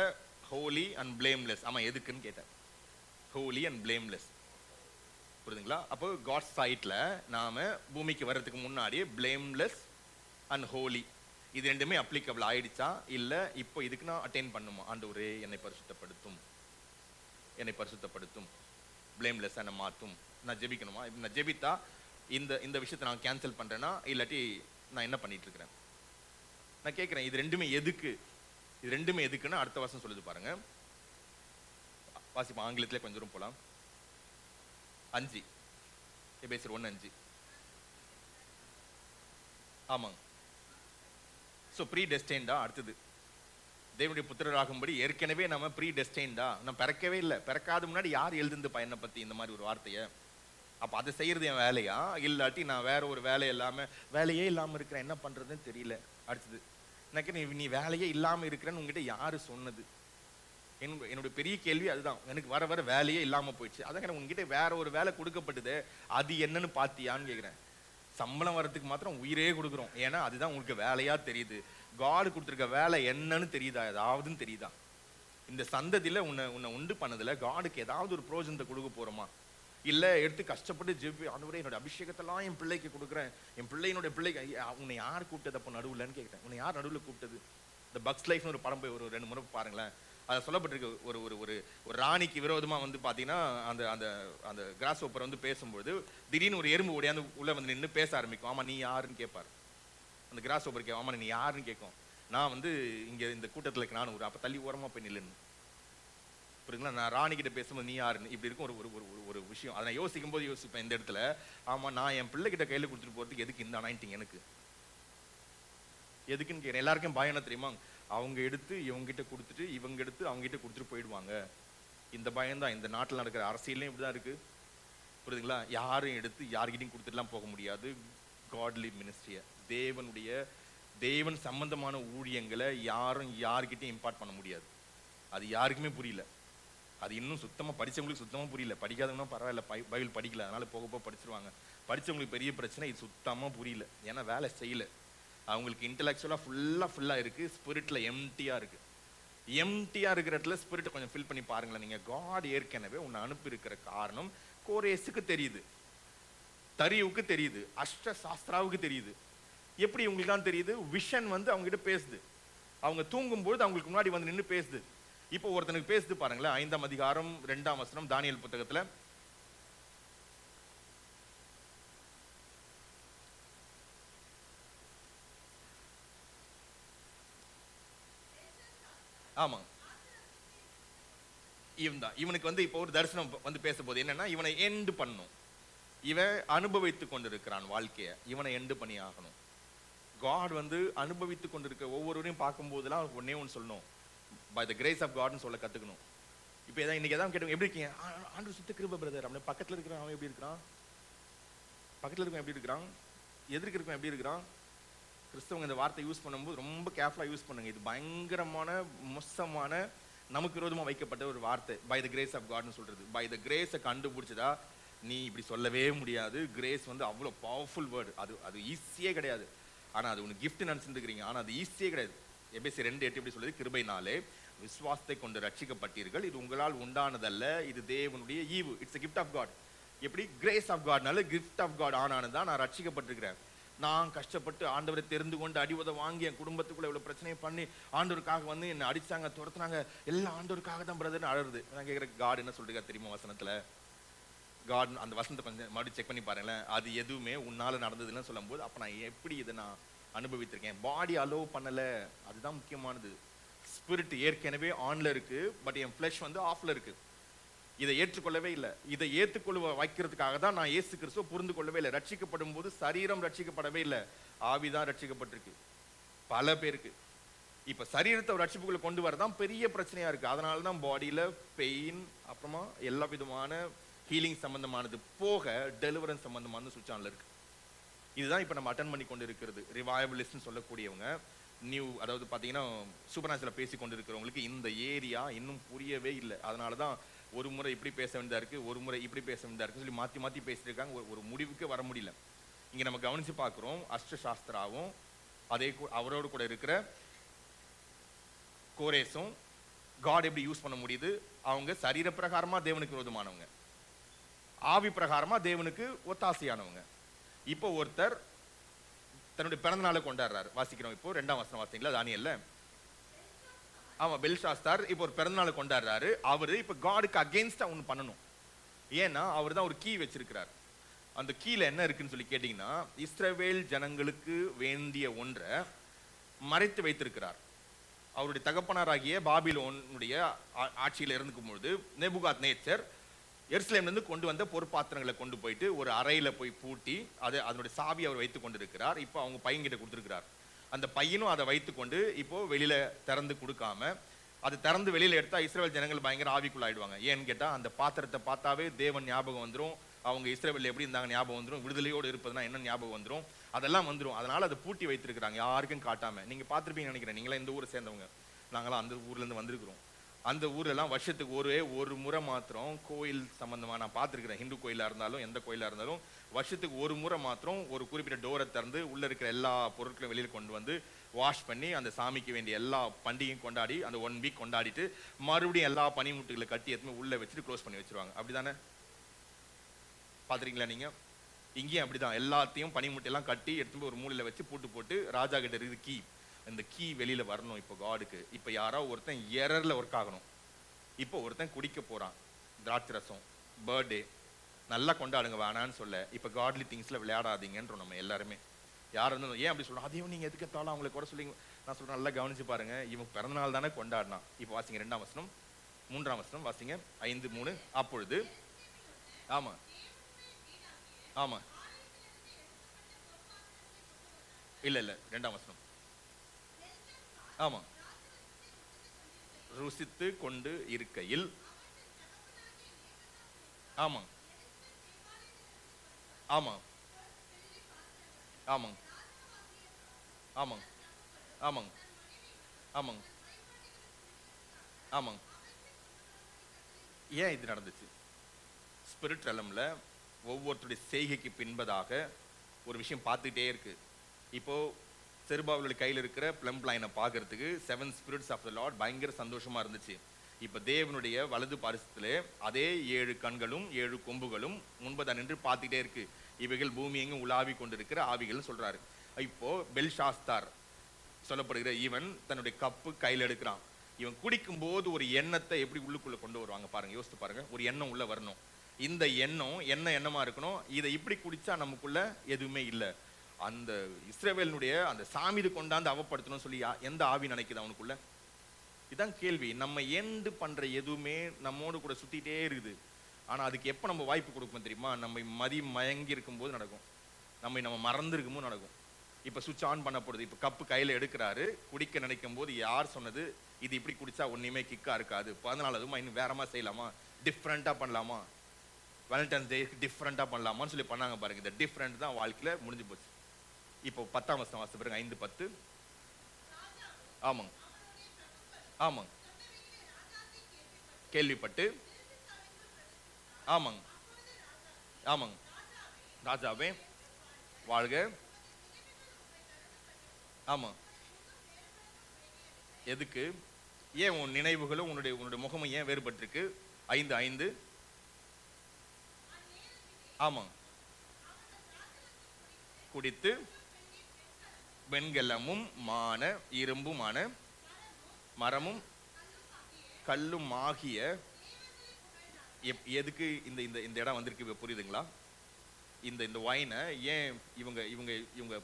S1: ஹோலி அண்ட் பிளேம்லெஸ். ஆமா, எதுக்குன்னு கேட்டேன். ஹோலி அண்ட் பிளேம்லெஸ், புரியுதுங்களா? அப்போ காட் சைட்ல நாம பூமிக்கு வர்றதுக்கு முன்னாடியே பிளேம்லெஸ் அண்ட் ஹோலி இது ரெண்டுமே அப்ளிகபிள் ஆயிடுச்சா, இல்ல இப்போ இதுக்கு நான் அட்டைன் பண்ணுமா? ஆண்டவரே என்னை பரிசுத்தப்படுத்தும், என்னை பரிசுத்தப்படுத்தும், பிளேம்லெஸ் என்னை மாற்றும். நான் ஜெபிக்கணுமா? நான் ஜெபித்தா இந்த விஷயத்தை நான் கேன்சல் பண்றேன்னா, இல்லாட்டி நான் என்ன பண்ணிட்டு இருக்கிறேன்? நான் கேட்கிறேன், இது ரெண்டுமே எதுக்கு? இது ரெண்டுமே எதுக்குன்னு அடுத்த வருஷம் சொல்லுது பாருங்க. வாசிப்போம், ஆங்கிலத்திலே கொஞ்சம் தூரம் போலாம். 5 எபேசியர் 1:5. ஆமாங்க. ஸோ ப்ரீ டெஸ்டைன்டா அடுத்தது தேவனுடைய புத்திரராகும்படி ஏற்கனவே நம்ம ப்ரீ டெஸ்டைன்டா, நம்ம பிறக்கவே இல்லை, பிறக்காத முன்னாடி யார் எழுதுந்து பையனை பத்தி இந்த மாதிரி ஒரு வார்த்தையை? அப்போ அதை செய்யறது என் வேலையா, இல்லாட்டி நான் வேற ஒரு வேலையே இல்லாம இருக்கிறேன், என்ன பண்றதுன்னு தெரியல. அடுத்தது எனக்கு நீ வேலையே இல்லாம இருக்கிறேன்னு உங்ககிட்ட யாரு சொன்னது? என்னுடைய பெரிய கேள்வி அதுதான். எனக்கு வர வர வேலையே இல்லாம போயிடுச்சு. அதான் உங்ககிட்ட வேற ஒரு வேலை கொடுக்கப்பட்டது, அது என்னன்னு பாத்தியான்னு கேக்குறேன். சம்பளம் வரதுக்கு மாத்திரம் உயிரே கொடுக்குறோம், ஏன்னா அதுதான் உங்களுக்கு வேலையா தெரியுது. காட் கொடுத்துருக்க வேலை என்னன்னு தெரியுதா? ஏதாவதுன்னு தெரியுதா? இந்த சந்ததியில உன்னை உண்டு பண்ணதுல காடுக்கு ஏதாவது ஒரு பிரோஜனத்தை கொடுக்க போறோமா? இல்ல எடுத்து கஷ்டப்பட்டு ஜெபி, ஆண்டவரே என்னோட அபிஷேகத்தெல்லாம் என் பிள்ளைக்கு கொடுக்குறேன், என் பிள்ளையினுடைய பிள்ளைக்கு. உன்னை யார் கூப்பிட்டது அப்போ நடுவுலன்னு கேட்குறேன். உன்னை யார் நடுவில் கூப்பிட்டது? இந்த பக்ஸ் லைஃப்னு ஒரு படம் போய் ஒரு 2 முறை பாருங்களேன். அதை சொல்லப்பட்டிருக்கு. ஒரு ஒரு ஒரு ஒரு ராணிக்கு விரோதமா வந்து பாத்தீங்கன்னா அந்த அந்த அந்த கிராஸ் ஓப்பர் வந்து பேசும்போது திடீர்னு ஒரு எறும்பு ஓடியாந்து உள்ள வந்து நின்று பேச ஆரம்பிக்கும். ஆமா நீ யாருன்னு கேட்பாரு அந்த கிராஸ் ஓப்பர். ஆமா நீ யாருன்னு கேட்கும். நான் வந்து இங்க இந்த கூட்டத்தில் இருக்க நானும் ஒரு அப்ப தள்ளி ஓரமா போய் நில்லுன்னு. புரியுங்களா? நான் ராணி கிட்ட பேசும்போது நீ யாருன்னு இப்படி இருக்கும் ஒரு ஒரு ஒரு விஷயம். அதை நான் யோசிக்கும் போது யோசிப்பேன் இந்த இடத்துல. ஆமா நான் என் பிள்ளை கிட்ட கையில கொடுத்துட்டு போறதுக்கு எதுக்கு இந்த அனாயிண்டிங் எனக்கு? எதுக்குன்னு கேட்கிறேன். எல்லாருக்கும் பயம் என்ன தெரியுமா? அவங்க எடுத்து இவங்க கிட்ட கொடுத்துட்டு இவங்க எடுத்து அவங்க கிட்ட கொடுத்துட்டு போயிடுவாங்க. இந்த பயம் தான் இந்த நாட்டில் நடக்கிற அரசியலையும் இப்படிதான் இருக்கு. புரியுதுங்களா? யாரும் எடுத்து யார்கிட்டையும் கொடுத்துட்டுலாம் போக முடியாது. காட்லி மினிஸ்ட்ரிய, தேவன் சம்பந்தமான ஊழியங்களை யாரும் யார்கிட்டையும் இம்பார்ட் பண்ண முடியாது. அது யாருக்குமே புரியல. அது இன்னும் சுத்தமா படிச்சவங்களுக்கு சுத்தமா புரியல. படிக்காதவங்க பரவாயில்ல, பைபிள் படிக்கல, அதனால போக போக படிச்சிருவாங்க. படிச்சவங்களுக்கு பெரிய பிரச்சனை இது சுத்தமா புரியல. ஏன்னா வேலை செய்யல. அவங்களுக்கு இன்டெலெக்சுவலா ஃபுல்லா இருக்கு, ஸ்பிரிட்ல எம்டியா இருக்கு. எம்டியா இருக்கிற இடத்துல ஸ்பிரிட் கொஞ்சம் ஃபில் பண்ணி பாருங்களேன். நீங்க காட் ஏற்கனவே உன்னை அனுப்பி இருக்கிற காரணம் கோரேஸுக்கு தெரியுது, தரியுவுக்கு தெரியுது, அஷ்ட சாஸ்திராவுக்கு தெரியுது. எப்படி உங்களுக்கு தான் தெரியுது? விஷன் வந்து அவங்க கிட்ட பேசுது. அவங்க தூங்கும்போது அவங்களுக்கு முன்னாடி வந்து நின்று பேசுது. இப்போ ஒருத்தனுக்கு பேசுது பாருங்களேன். 5ஆம் அதிகாரம் 2ஆம் வசனம் தானியேல் புத்தகத்துல. ஆமா இவனுக்கு வந்து இப்போ ஒரு தரிசனம் வந்து பேசும்போது என்னன்னா, இவனை எண்டு பண்ணும். இவன் அனுபவித்துக் கொண்டிருக்கிறான் வாழ்க்கைய, இவனை எண்டு பண்ணி ஆகணும். காட் வந்து அனுபவித்துக் கொண்டிருக்க ஒவ்வொருவரையும் பார்க்கும் போதெல்லாம் ஒன்னே ஒன்று சொல்லணும், பை த கிரேஸ் ஆஃப் காட்னு சொல்ல கத்துக்கணும். இப்போ ஏதாவது இன்னைக்கு ஏதாவது கேட்டவங்க எப்படி இருக்கீங்க? ஆண்டவர் சுத்த கிருபை பிரதர். அப்படி பக்கத்துல இருக்கிறான் அவன் எப்படி இருக்கிறான்? பக்கத்துல இருக்கவன் எப்படி இருக்கிறான்? எதிர்க்க இருக்கவன் எப்படி இருக்கிறான்? கிறிஸ்தவங்க இந்த வார்த்தை யூஸ் பண்ணும்போது ரொம்ப கேர்ஃபுல்லா யூஸ் பண்ணுங்க. இது பயங்கரமான மோசமான நமக்கு விரோதமா வைக்கப்பட்ட ஒரு வார்த்தை, பை த கிரேஸ் ஆஃப் காட்னு சொல்றது. பை த கிரேஸை கண்டுபிடிச்சதா நீ இப்படி சொல்லவே முடியாது. கிரேஸ் வந்து அவ்வளோ பவர்ஃபுல் வேர்டு. அது ஈஸியே கிடையாது. ஆனா அது உனக்கு கிஃப்ட் நினைச்சிருக்கிறீங்க, ஆனா அது ஈஸியே கிடையாது. எபேசியர் 2:8 எப்படி சொல்லுது? கிருபையினாலே விசுவாசத்தை கொண்டு ரட்சிக்கப்பட்டீர்கள், இது உங்களால் உண்டானதல்ல, இது தேவனுடைய ஈவு. It's a gift of God. எப்படி கிரேஸ் ஆஃப் காட்னால கிஃப்ட் ஆஃப் காட் ஆனானதான் நான் ரட்சிக்கப்பட்டிருக்கிறேன். நான் கஷ்டப்பட்டு ஆண்டவரை தெரிந்து கொண்டு அடிவதை வாங்கி என் குடும்பத்துக்குள்ள இவ்வளவு பிரச்சனையை பண்ணி ஆண்டவருக்காக வந்து என்னை அடிச்சாங்க, துரத்துனாங்க, எல்லாம் ஆண்டவருக்காக தான் பிரதர்னு அழகுது. நான் கேட்குற காட் என்ன சொல்றீங்க தெரியுமா வசனத்துல? காட் அந்த வசனத்தை கொஞ்சம் மறுபடியும் செக் பண்ணி பாருங்களேன். அது எதுவுமே உன்னால நடந்ததுன்னு சொல்லும் போது அப்ப நான் எப்படி இதை நான் அனுபவித்திருக்கேன்? பாடி அலோவ் பண்ணல, அதுதான் முக்கியமானது. ஸ்பிரிட் ஏற்கனவே ஆன்ல இருக்கு, பட் என் ஃபிளஷ் வந்து ஆஃப்ல இருக்கு. இதை ஏற்றுக்கொள்ளவே இல்லை. இதை ஏற்றுக்கொள்ள வைக்கிறதுக்காக தான் நான் இயேசு கிறிஸ்துவை புரிந்து கொள்ளவே இல்லை. ரட்சிக்கப்படும் போது சரீரம் ரட்சிக்கப்படவே இல்லை, ஆவிதான் ரட்சிக்கப்பட்டிருக்கு பல பேருக்கு. இப்ப சரீரத்தை ரட்சிப்புக்குள்ள கொண்டு வரதான் பெரிய பிரச்சனையா இருக்கு. அதனாலதான் பாடியில பெயின், அப்புறமா எல்லா விதமான ஹீலிங் சம்பந்தமானது போக டெலிவரன்ஸ் சம்பந்தமான சுவிட்ச் ஆன்ல இருக்கு. இதுதான் இப்ப நம்ம அட்டன் பண்ணி கொண்டு இருக்கிறது. ரிவைவலிஸ்ட்னு சொல்லக்கூடியவங்க நியூ, அதாவது பாத்தீங்கன்னா சூப்பர் நேச்சுரல் பேசி கொண்டு இருக்கிறவங்களுக்கு இந்த ஏரியா இன்னும் புரியவே இல்லை. அதனாலதான் ஒரு முறை இப்படி பேச வேண்டியதா இருக்கு, ஒரு முறை இப்படி பேச வேண்டியதா இருக்கு சொல்லி மாத்தி மாத்தி பேசிட்டு இருக்காங்க. ஒரு முடிவுக்கு வர முடியல. இங்க நம்ம கவனிச்சு பார்க்கிறோம், அஷ்ட சாஸ்திராவும் அதே அவரோடு கூட இருக்கிற கோரேஸும் காட் எப்படி யூஸ் பண்ண முடியுது? அவங்க சரீர பிரகாரமா தேவனுக்கு விரோதமானவங்க, ஆவி பிரகாரமா தேவனுக்கு ஒத்தாசையானவங்க. இப்போ ஒருத்தர் தன்னுடைய பிறந்த நாளை கொண்டாடுறாரு. வாசிக்கிறோம் இப்போ 2ஆம் வசனம் வாசிங்களா தானியேல்ல. ஆமா, பெல்ஷாஸ்தார் இப்போ ஒரு பிறந்த நாளை கொண்டாடுறாரு. அவரு இப்ப காடுக்கு அகெயின்ஸ்டா ஒண்ணு பண்ணணும். ஏன்னா அவர் தான் ஒரு கீ வச்சிருக்கிறார். அந்த கீல என்ன இருக்குன்னு சொல்லி கேட்டீங்கன்னா, இஸ்ரவேல் ஜனங்களுக்கு வேண்டிய ஒன்றை மறைத்து வைத்திருக்கிறார். அவருடைய தகப்பனாராகிய பாபிலோனுடைய ஆட்சியில இருந்துக்கும் பொழுது நேபுகாத் நேச்சர் எருசலேம்ல இருந்து கொண்டு வந்த பொற்பாத்திரங்களை கொண்டு போயிட்டு ஒரு அறையில போய் பூட்டி அதனுடைய சாவி அவர் வைத்துக் கொண்டிருக்கிறார். இப்போ அவங்க பையன்கிட்ட கொடுத்திருக்கிறார். அந்த பையனும் அதை வைத்துக்கொண்டு இப்போ வெளியில திறந்து கொடுக்காம, அது திறந்து வெளியில எடுத்தா இஸ்ரவேல் ஜனங்கள் பயங்கர ஆவிக்குள்ளாயிடுவாங்க. ஏன்னு கேட்டா அந்த பாத்திரத்தை பார்த்தாவே தேவன் ஞாபகம் வந்துடும், அவங்க இஸ்ரவேல் எப்படி இருந்தாங்க ஞாபகம் வந்துடும், விடுதலையோடு இருப்பதுனா என்ன ஞாபகம் வந்துடும். அதெல்லாம் வந்துடும். அதனால அதை பூட்டி வைத்திருக்கிறாங்க, யாருக்கும் காட்டாம. நீங்க பார்த்துருப்பீங்கன்னு நினைக்கிறேன், நீங்களாம் இந்த ஊரை சேர்ந்தவங்க, நாங்களாம் அந்த ஊர்ல இருந்து வந்திருக்கிறோம். அந்த ஊர்ல எல்லாம் வருஷத்துக்கு ஒரு முறை மாத்திரம் கோயில் சம்பந்தமா நான் பார்த்துருக்கிறேன். ஹிந்து கோயிலா இருந்தாலும் எந்த கோயிலா இருந்தாலும் வருஷத்துக்கு ஒரு முறை மாத்திரம் ஒரு குறிப்பிட்ட டோரை திறந்து உள்ள இருக்கிற எல்லா பொருட்களும் வெளியில் கொண்டு வந்து வாஷ் பண்ணி அந்த சாமிக்கு வேண்டிய எல்லா பண்டிகையும் கொண்டாடி அந்த 1 வீக் கொண்டாடிட்டு மறுபடியும் எல்லா பனிமுட்டுகளை கட்டி எதுவுமே உள்ள வச்சுட்டு க்ளோஸ் பண்ணி வச்சிருவாங்க. அப்படிதானே? பாத்துறீங்களா நீங்க? இங்கேயும் அப்படிதான், எல்லாத்தையும் பனிமுட்டையெல்லாம் கட்டி எடுத்து ஒரு மூலையில வச்சு பூட்டு போட்டு ராஜா கிட்ட இருக்குது கீ, இந்த கீ வெளியில வரணும். இப்போ காடுக்கு இப்போ யாரோ ஒருத்தன் எரர்ல ஒர்க் ஆகணும். இப்போ ஒருத்தன் குடிக்க போறான் திராட்சை ரசம், பர்த்டே, நல்லா கொண்டாடுங்க வேணான்னு சொல்ல. இப்போ காட்லி திங்ஸ்ல விளையாடாதீங்கன்றோம் நம்ம எல்லாருமே. யார் இருந்தாலும் ஏன் அப்படி சொல்றோம், அதையும் நீங்க எதுக்கு தாலும் அவங்களை கூட சொல்லி. நான் சொல்றேன், நல்லா கவனிச்சு பாருங்க, இவன் பிறந்தநாள் தானே கொண்டாடினான். இப்போ வாசிங்க 2ஆம் வசனம் 3ஆம் வசனம் வாசிங்க 5:3. அப்பொழுது ஆமா ஆமா இல்ல 2ஆம் வசனம். ஆமா, ருசித்து கொண்டு இருக்கையில். ஆமா ஆமா ஆமாங்க ஆமாங்க ஆமாங்க ஆமாங்க ஆமாங்க. ஏன் இது நடந்துச்சு? ஸ்பிரிட் ரெலம்ல ஒவ்வொருத்தருடைய செய்கைக்கு பின்பதாக ஒரு விஷயம் பார்த்துக்கிட்டே இருக்கு. இப்போ செருபாவிலுடைய கையில் இருக்கிற பிளம் லைனை பார்க்கறதுக்கு 7 ஸ்பிரிட்ஸ் ஆஃப் த லார்ட் பயங்கர சந்தோஷமா இருந்துச்சு. இப்ப தேவனுடைய வலது பாரிசத்திலே அதே 7 கண்களும் 7 கொம்புகளும் முன்பதான் நின்று பார்த்துக்கிட்டே இருக்கு. இவைகள் பூமி எங்கும் உலாவி கொண்டிருக்கிற ஆவிகள் சொல்றாரு. இப்போ பெல்ஷாஸ்தார் சொல்லப்படுகிற இவன் தன்னுடைய கப்பு கையில் எடுக்கிறான். இவன் குடிக்கும் போது ஒரு எண்ணத்தை எப்படி உள்ளுக்குள்ள கொண்டு வருவாங்க பாருங்க, யோசித்து பாருங்க. ஒரு எண்ணம் உள்ள வரணும். இந்த எண்ணம் என்ன எண்ணமா இருக்கணும்? இதை இப்படி குடிச்சா நமக்குள்ள எதுவுமே இல்லை. அந்த இஸ்ரவேலினுடைய அந்த சாமிது கொண்டாந்து அவப்படுத்தணும்னு சொல்லி எந்த ஆவி நினைக்குது அவனுக்குள்ள? இதுதான் கேள்வி. நம்ம எண்டு பண்ற எதுவுமே நம்மோடு கூட சுத்திட்டே இருக்குது. ஆனா அதுக்கு எப்ப நம்ம வாய்ப்பு கொடுக்கணும் தெரியுமா? நம்ம மயங்கி இருக்கும் போது நடக்கும், நம்ம மறந்து இருக்கும் போது நடக்கும். இப்ப சுவிட்ச் ஆன் பண்ணப்படுது. இப்ப கப்பு கையில எடுக்கிறாரு, குடிக்க நினைக்கும் போது யார் சொன்னது இது இப்படி குடிச்சா ஒண்ணுமே கிக்கா இருக்காது, 14 அதுமா இன்னும் வேறமா செய்யலாமா, டிஃப்ரெண்டா பண்ணலாமா, வேலண்டைன்ஸ் டே டிஃப்ரெண்டா பண்ணலாமான்னு சொல்லி பண்ணாங்க பாருங்க. இந்த டிஃப்ரெண்ட் தான் வாழ்க்கையில முடிஞ்சு போச்சு. இப்போ 10ஆம் வசனம் வாசித்து பாருங்க, 5:10. ஆமாங்க ஆமாங்க கேள்விப்பட்டு. ஆமாங்க ஆமாங்க ராஜாவே வாழ்க. ஆமா, எதுக்கு? ஏன் உன் நினைவுகளும் உன்னுடைய முகமும் ஏன் வேறுபட்டிருக்கு? 5:5. ஆமா, குடித்து வெண்கலமும் மான இரும்புமான மரமும் கல்லும் ஆகிய. எதுக்கு இந்த இந்த இடம் வந்திருக்கு புரியுதுங்களா? இந்த வைனை ஏன் இவங்க இவங்க இவங்க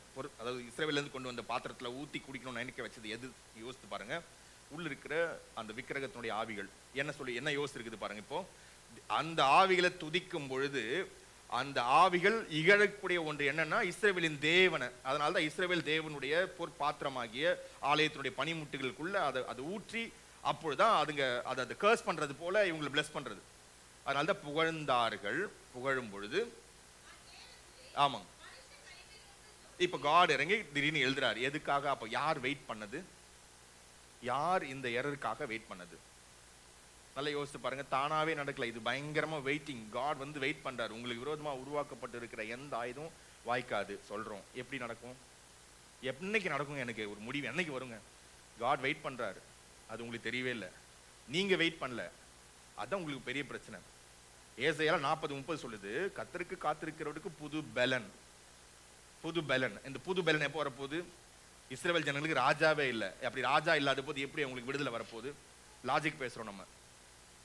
S1: அதாவது இஸ்ரவேல்லேருந்து கொண்டு வந்த பாத்திரத்தில் ஊற்றி குடிக்கணும்னு நினைக்க வச்சது எது? யோசித்து பாருங்க. உள்ள இருக்கிற அந்த விக்கிரகத்தினுடைய ஆவிகள் என்ன யோசிச்சிருக்குது பாருங்க. இப்போ அந்த ஆவிகளை துதிக்கும் பொழுது அந்த ஆவிகள் இகழக்கூடிய ஒன்று என்னன்னா இஸ்ரவேலின் தேவனை. அதனால்தான் இஸ்ரவேல் தேவனுடைய பொற்பாத்திரமாகிய ஆலயத்தினுடைய பனிமுட்டுகளுக்குள்ள அதை ஊற்றி அப்பொழுதுதான் அதுங்க அதை கர்ஸ் பண்றது போல இவங்களை பிளஸ் பண்றது. அதனால்தான் புகழ்ந்தார்கள். புகழும் பொழுது ஆமாங்க. இப்ப காட் இறங்கி திடீர்னு எழுதுறாரு. எதுக்காக? அப்ப யார் வெயிட் பண்ணது? யார் இந்த எரருக்காக வெயிட் பண்ணது? நல்லா யோசிச்சு பாருங்க. தானாவே நடக்கல, இது பயங்கரமா வெயிட்டிங். காட் வந்து வெயிட் பண்றாரு. உங்களுக்கு விரோதமா உருவாக்கப்பட்டு இருக்கிற எந்த ஆயுதம் வாய்க்காது சொல்றோம். எப்படி நடக்கும்? என்னைக்கு நடக்கும்? எனக்கு ஒரு முடிவு என்னைக்கு வருங்க? காட் வெயிட் பண்றாரு. அது உங்களுக்கு தெரியவே இல்லை, நீங்க வெயிட் பண்ணல. அதான் உங்களுக்கு பெரிய பிரச்சனை. ஏசாயா 40:30 சொல்லுது, கர்த்தருக்கு காத்திருக்கிறவருக்கு புது பலன். புது பலன். இந்த புது பலன் எப்போ வரப்போகுது? இஸ்ரவேல் ஜனங்களுக்கு ராஜாவே இல்லை. அப்படி ராஜா இல்லாத போது எப்படி அவங்களுக்கு விடுதலை வரப்போகுது? லாஜிக் பேசுறோம் நம்ம.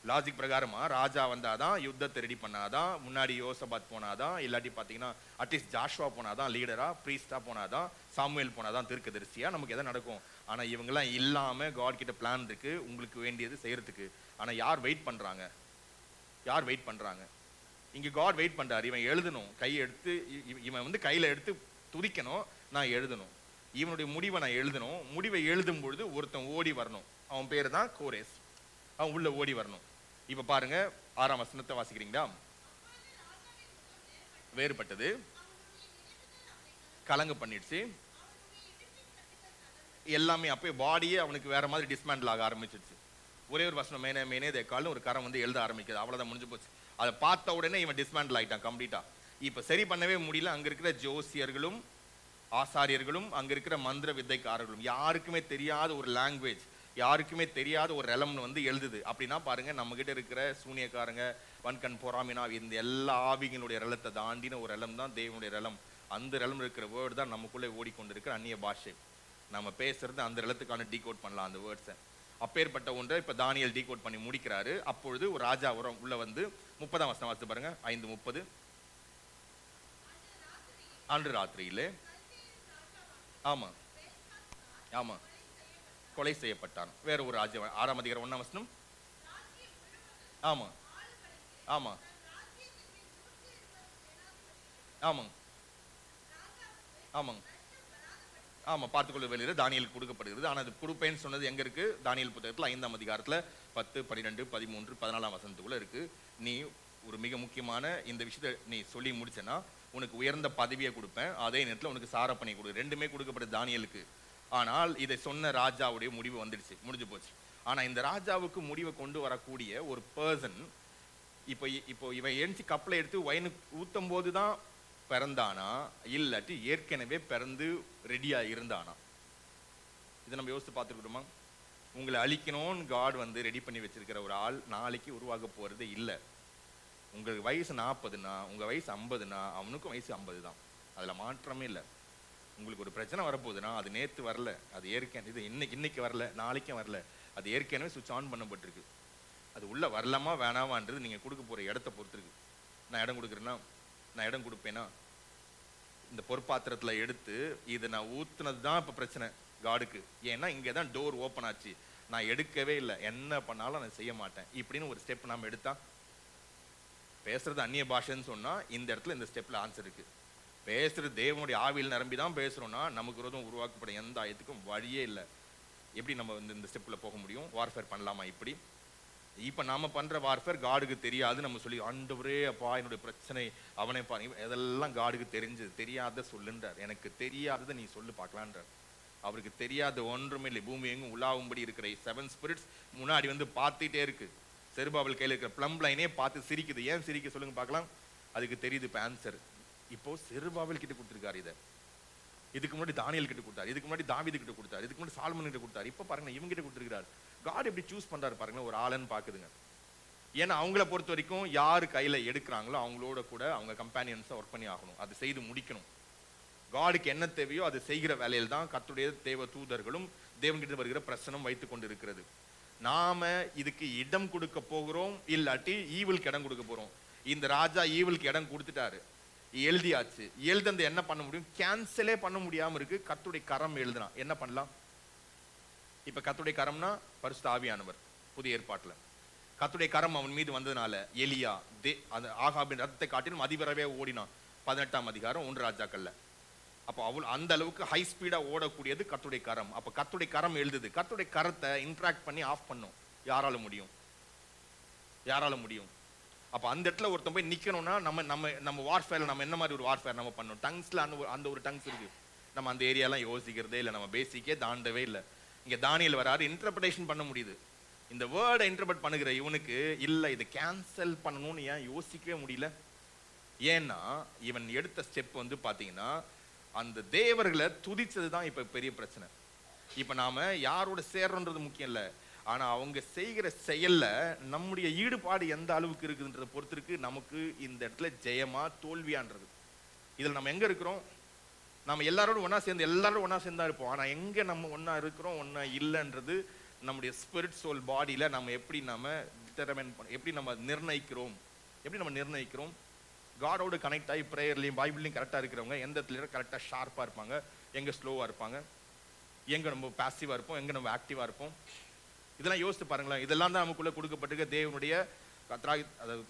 S1: லாஜிக் பிரகாரமா ராஜா வந்தாதான், யுத்தத்தை ரெடி பண்ணாதான், முன்னாடி யோசபாத் போனாதான், இல்லாட்டி பாத்தீங்கன்னா அட்லீஸ்ட் ஜாஷுவா போனாதான் லீடரா, பிரீஸ்டா போனாதான், சாமுவேல் போனாதான் தீர்க்கதரிசியா நமக்கு எதை நடக்கும். ஆனா இவங்கெல்லாம் இல்லாம காட் கிட்ட பிளான் இருக்கு உங்களுக்கு வேண்டியது செய்யறதுக்கு. ஆனா யார் வெயிட் பண்றாங்க? யார் வெயிட் பண்றாங்க? இங்க காட் வெயிட் பண்றாரு. இவன் எழுதணும், கையை எடுத்து இவன் வந்து கையில எடுத்து துதிக்கணும், நான் எழுதணும். இவனுடைய முடிவை நான் எழுதணும். முடிவை எழுதும் பொழுது ஒருத்தன் ஓடி வரணும். அவன் பேரு தான் கோரேஸ். அவன் உள்ள ஓடி வரணும். இப்ப பாருங்க 6ஆம் வசனத்தை வாசிக்கிறீங்களா? வேறுபட்டது. கலங்க பண்ணிடுச்சு. எல்லாமே அப்போ பாடியே அவனுக்கு வேற மாதிரி டிஸ்மேண்டில் ஆக ஆரம்பிச்சிடுச்சு. ஒரே ஒரு வசனம் மேனே மேனே தேக்காலும் ஒரு கரம் வந்து எழுத ஆரம்பிக்குது. அவ்வளோதான், முடிஞ்சு போச்சு. அதை பார்த்த உடனே இவன் டிஸ்மேண்டில் ஆகிட்டான் கம்ப்ளீட்டா. இப்போ சரி பண்ணவே முடியல. அங்கே இருக்கிற ஜோசியர்களும் ஆசாரியர்களும் அங்கே இருக்கிற மந்திர வித்தைக்காரர்களும், யாருக்குமே தெரியாத ஒரு லாங்குவேஜ், யாருக்குமே தெரியாத ஒரு ரெலம்னு வந்து எழுதுது. அப்படின்னா பாருங்க, நம்ம கிட்ட இருக்கிற சூனியக்காரங்க, வன்கண் பொறாமினா, இந்த எல்லா ஆவிகளுடைய ரெலத்தை தாண்டின ஒரு ரெலம் தான் தேவனுடைய ரெலம். அந்த ரெலம் இருக்கிற வேர்டு தான் நமக்குள்ளே ஓடிக்கொண்டிருக்கிற அந்நிய பாஷை. நம்ம பேசுறது அந்த ரெலத்துக்கான டீகோட் பண்ணலாம் அந்த வேர்ட்ஸை. அப்பேற்பட்ட ஒன்றை இப்போ தானியல் டீகோட் பண்ணி முடிக்கிறாரு. அப்பொழுது ஒரு ராஜா உள்ள வந்து 30ஆம் வசனம் வாசித்து பாருங்க. 5:30. அன்று ராத்திரியிலே, ஆமா ஆமா, கொலை செய்யப்பட்டான். வேற ஒரு ராஜா. 6ஆம் அதிகாரம் 1ஆம் வசனம். ஆமா ஆமா ஆமாங்க ஆமாங்க ஆமா, பார்த்துக்கொள்ள வெளியில தானியலுக்கு கொடுக்கப்படுகிறது. ஆனால் அது கொடுப்பேன்னு சொன்னது எங்க இருக்கு? தானியல் புத்தகத்தில் 5ஆம் அதிகாரத்தில் 10, 12, 13, 14ஆம் வசனத்துக்குள்ள இருக்கு. நீ ஒரு மிக முக்கியமான இந்த விஷயத்தை நீ சொல்லி முடிச்சேன்னா உனக்கு உயர்ந்த பதவியை கொடுப்பேன், அதே நேரத்தில் உனக்கு சாரப்பணி கொடு. ரெண்டுமே கொடுக்கப்படுது தானியலுக்கு. ஆனால் இதை சொன்ன ராஜாவுடைய முடிவு வந்துடுச்சு, முடிஞ்சு போச்சு. ஆனால் இந்த ராஜாவுக்கு முடிவை கொண்டு வரக்கூடிய ஒரு பர்சன் இப்போ இவன் எழுச்சி கப்பலை எடுத்து வயனுக்கு ஊத்தும் போது தான் பிறந்தானா, இல்லாட்டி ஏற்கனவே பிறந்து ரெடியா இருந்தானா? இதை நம்ம யோசித்து பார்த்துருக்கோமா? உங்களை அழிக்கணும்னு காட் வந்து ரெடி பண்ணி வச்சிருக்கிற ஒரு ஆள் நாளைக்கு உருவாக போறது இல்லை. உங்களுக்கு வயசு 40னா உங்க வயசு 50னா அவனுக்கும் வயசு 50 தான். அதுல மாற்றமே இல்லை. உங்களுக்கு ஒரு பிரச்சனை வரப்போகுதுன்னா அது நேற்று வரல, அது ஏற்கனவே இது இன்னைக்கு வரல, நாளைக்கும் வரல, அது ஏற்கனவே சுவிட்ச் ஆன் பண்ணப்பட்டிருக்கு. அது உள்ள வரலாமா வேணாமான்றது நீங்க கொடுக்க போற இடத்த பொறுத்து இருக்கு. நான் இடம் கொடுக்குறேன்னா, நான் இடம் கொடுப்பேனா? இந்த பொற்பாத்திரத்துல எடுத்து இதை நான் ஊத்துனது தான் இப்ப பிரச்சனை காடுக்கு. ஏன்னா இங்கே தான் டோர் ஓப்பன் ஆச்சு, நான் எடுக்கவே இல்லை, என்ன பண்ணாலும் நான் செய்ய மாட்டேன் இப்படின்னு ஒரு ஸ்டெப் நாம எடுத்தா, பேசுறது அந்நிய பாஷைன்னு சொன்னா இந்த இடத்துல இந்த ஸ்டெப்ல ஆன்சர் இருக்கு. பேசுறது தேவனுடைய ஆவியில் நிரம்பி தான் பேசுறோம்னா நமக்கு விரோதம் உருவாக்கப்படும் எந்த ஆயத்துக்கும் வழியே இல்லை. எப்படி நம்ம இந்த ஸ்டெப்ல போக முடியும்? வார்ஃபேர் பண்ணலாமா? இப்படி இப்ப நாம பண்ற வார்ஃபேர் காடுக்கு தெரியாது. நம்ம சொல்லி ஆண்டவரே அப்பா என்னுடைய பிரச்சனை அவனை பாருங்க, இதெல்லாம் காடுக்கு தெரிஞ்சது. தெரியாத சொல்லுன்றார். எனக்கு தெரியாததை நீ சொல்லு பார்க்கலான்றார். அவருக்கு தெரியாத ஒன்றுமே இல்லை. பூமி எங்கும் உலாவும்படி இருக்கிற 7 ஸ்பிரிட்ஸ் முன்னாடி வந்து பார்த்துட்டே இருக்கு. செருபாபேல் கையில் இருக்கிற பிளம் லைனே பார்த்து சிரிக்குது. ஏன் சிரிக்க சொல்லுங்க பார்க்கலாம்? அதுக்கு தெரியுது இப்போ ஆன்சர். இப்போ செருபாபேல் கிட்ட கொடுத்துருக்காரு இதை. இதுக்கு முன்னாடி தானியல் கிட்ட கொடுத்தாரு, இதுக்கு முன்னாடி தாவீது கிட்ட கொடுத்தாரு, இதுக்கு முன்னாடி சாலமன் கிட்ட கொடுத்தாரு. இப்போ பாருங்க இவங்க கிட்ட கொடுத்துருக்காரு. காட் எப்படி சூஸ் பண்றாரு பாருங்க ஒரு ஆளன்னு பாக்குதுங்க. ஏன்னா அவங்கள பொறுத்த வரைக்கும் யாரு கையில எடுக்கிறாங்களோ அவங்களோட கூட அவங்க கம்பேனியன்ஸா ஒர்க் பண்ணி ஆகணும், அது செய்து முடிக்கணும். காடுக்கு என்ன தேவையோ அது செய்கிற வேலையில் தான் கர்த்தருடைய தேவ தூதர்களும் தேவன்கிட்ட வருகிற பிரச்சனம் வைத்துக் கொண்டு இருக்கிறது. நாம இதுக்கு இடம் கொடுக்க போகிறோம், இல்லாட்டி ஈவிலுக்கு இடம் கொடுக்க போறோம். இந்த ராஜா ஈவிலுக்கு இடம் கொடுத்துட்டாரு, எழுதியாச்சு. எழுதுந்து என்ன பண்ண முடியும்? கேன்சலே பண்ண முடியாம இருக்கு. கர்த்தருடைய கரம் எழுதுனா என்ன பண்ணலாம்? இப்ப கர்த்தருடைய கரம்னா பரிசுத்த ஆவியானவர். புதிய ஏற்பாட்டுல கர்த்தருடைய கரம் அவன் மீது வந்ததுனால எலியா அந்த ஆகாபின் ரத்தத்தை காட்டிலும் அதிபரவே ஓடினான். 18ஆம் அதிகாரம் 1 ராஜாக்கள்ல. அப்போ அவள் அந்த அளவுக்கு ஹை ஸ்பீடா ஓடக்கூடியது கர்த்தருடைய கரம். அப்ப கர்த்தருடைய கரம் எழுதுது. கர்த்தருடைய கரத்தை இன்ட்ராக்ட் பண்ணி ஆஃப் பண்ணும் யாரால முடியும்? யாரால முடியும்? அப்ப அந்த இடத்துல ஒருத்தன் போய் நிக்கணும்னா நம்ம வார்ஃபேர்ல நம்ம என்ன மாதிரி ஒரு வார்ஃபேர் நம்ம பண்ணணும்? டங்ஸ்ல அந்த ஒரு டங்ஸ் இருக்கு. நம்ம அந்த ஏரியாலாம் யோசிக்கிறதே இல்லை, நம்ம பேசிக்கே தாண்டவே இல்லை. இங்க தானியல் வராரு, இன்டர்பிரேஷன் பண்ண முடியுது. இந்த வேர்டை இன்டர்பிரட் பண்ணுகிற இவனுக்கு இல்லை, இதை கேன்சல் பண்ணணும்னு ஏன் யோசிக்கவே முடியல? ஏன்னா இவன் எடுத்த ஸ்டெப் வந்து பாத்தீங்கன்னா அந்த தேவர்களை துதிச்சது தான் இப்ப பெரிய பிரச்சனை. இப்ப நாம யாரோட சேர்றோன்றது முக்கியம் இல்லை, ஆனா அவங்க செய்கிற செயல்ல நம்முடைய ஈடுபாடு எந்த அளவுக்கு இருக்குதுன்றதை பொறுத்து இருக்கு நமக்கு இந்த இடத்துல ஜெயமா தோல்வியான்றது. இதுல நம்ம எங்க இருக்கிறோம்? நம்ம எல்லாரோடும் ஒன்னா சேர்ந்தா இருப்போம். ஆனா எங்க நம்ம ஒன்னா இருக்கிறோம் ஒன்னா இல்லைன்றது நம்முடைய ஸ்பிரிட் சோல் பாடியில நம்ம எப்படி நம்ம டிட்டர்மைன் எப்படி நம்ம நிர்ணயிக்கிறோம்? காடோடு கனெக்ட் ஆகி ப்ரேயர்லையும் பைபிள்லையும் கரெக்டாக இருக்கிறவங்க எந்த இடத்துல கரெக்டாக ஷார்ப்பாக இருப்பாங்க, எங்கே ஸ்லோவாக இருப்பாங்க, எங்கே நம்ம பாசிவாக இருப்போம், எங்கே நம்ம ஆக்டிவாக இருப்போம். இதெல்லாம் யோசித்து பாருங்களேன். இதெல்லாம் தான் நமக்குள்ளே கொடுக்கப்பட்டிருக்க தேவனுடைய அதாவது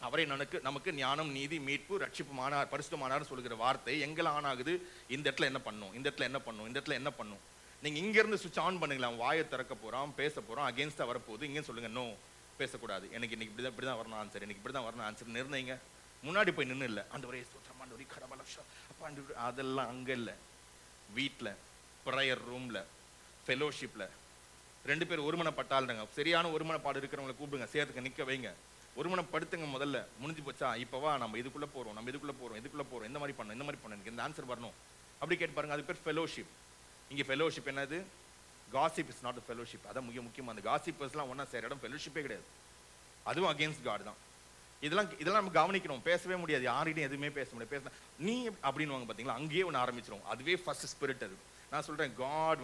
S1: அவரை நமக்கு ஞானம், நீதி, மீட்பு, ரட்சிப்புமானார், பரிசுத்தமானார் சொல்கிற வார்த்தை எங்கெல்லாம் ஆன் ஆகுது? இந்த இடத்துல என்ன பண்ணும், இந்த இடத்துல என்ன பண்ணும், இந்த இடத்துல என்ன பண்ணும். நீங்கள் இங்கேருந்து சுவிட்ச் ஆன் பண்ணுங்களா? வாயை திறக்க போகிறோம், பேச போகிறோம், அகேன்ஸ்டாக வரப்போகுது. இங்கேன்னு சொல்லுங்கள் நோ பேசக்கூடாது, எனக்கு இன்னைக்கு இப்படி தான் வரணும் ஆன்சர், எனக்கு இப்படி தான் வரணும் ஆன்சர் நிர்ணயிங்க. முன்னாடி போய் நின்று இல்லை ஆண்டவரே ஸ்தோத்திரம் ஆண்டவரே கடபலஷா அப்பா அதெல்லாம் அங்கே இல்லை. வீட்டில், ப்ரேயர் ரூமில், ஃபெலோஷிப்பில் 2 பேர் ஒருமனப்பட்டாளுங்க. சரியான ஒருமனப்பாடு இருக்கிறவங்களை கூப்பிடுங்க, சேர்த்துக்க நிற்க வைங்க, ஒருமனப்படுத்துங்க. முதல்ல முடிஞ்சு போச்சா, இப்போவா நம்ம இதுக்குள்ளே போகிறோம், நம்ம இதுக்குள்ளே போகிறோம், இந்த மாதிரி பண்ணணும், இந்த மாதிரி பண்ணணும், எனக்கு இந்த ஆன்சர் வரணும் அப்படி கேட்டு பாருங்க. அது பேர் ஃபெலோஷிப். இங்கே ஃபெலோஷிப் என்னது? Gossip is not fellowship. அதான் முக்கியமாக அந்த காசிப்பர்ஸ்லாம் ஒன்றா சேர இடம் ஃபெலோஷிப்பே கிடையாது. அதுவும் அகேன்ஸ்ட் காட் தான். இதெல்லாம் நம்ம கவனிக்கணும். பேசவே முடியாது, யார்கிட்டையும் எதுவுமே பேச முடியாது. நீ அப்படின்னு பார்த்தீங்களா, அங்கேயே ஒன்று ஆரம்பிச்சிடும். அதுவே ஃபர்ஸ்ட் ஸ்பிரிட். அது நான் சொல்கிறேன், காட்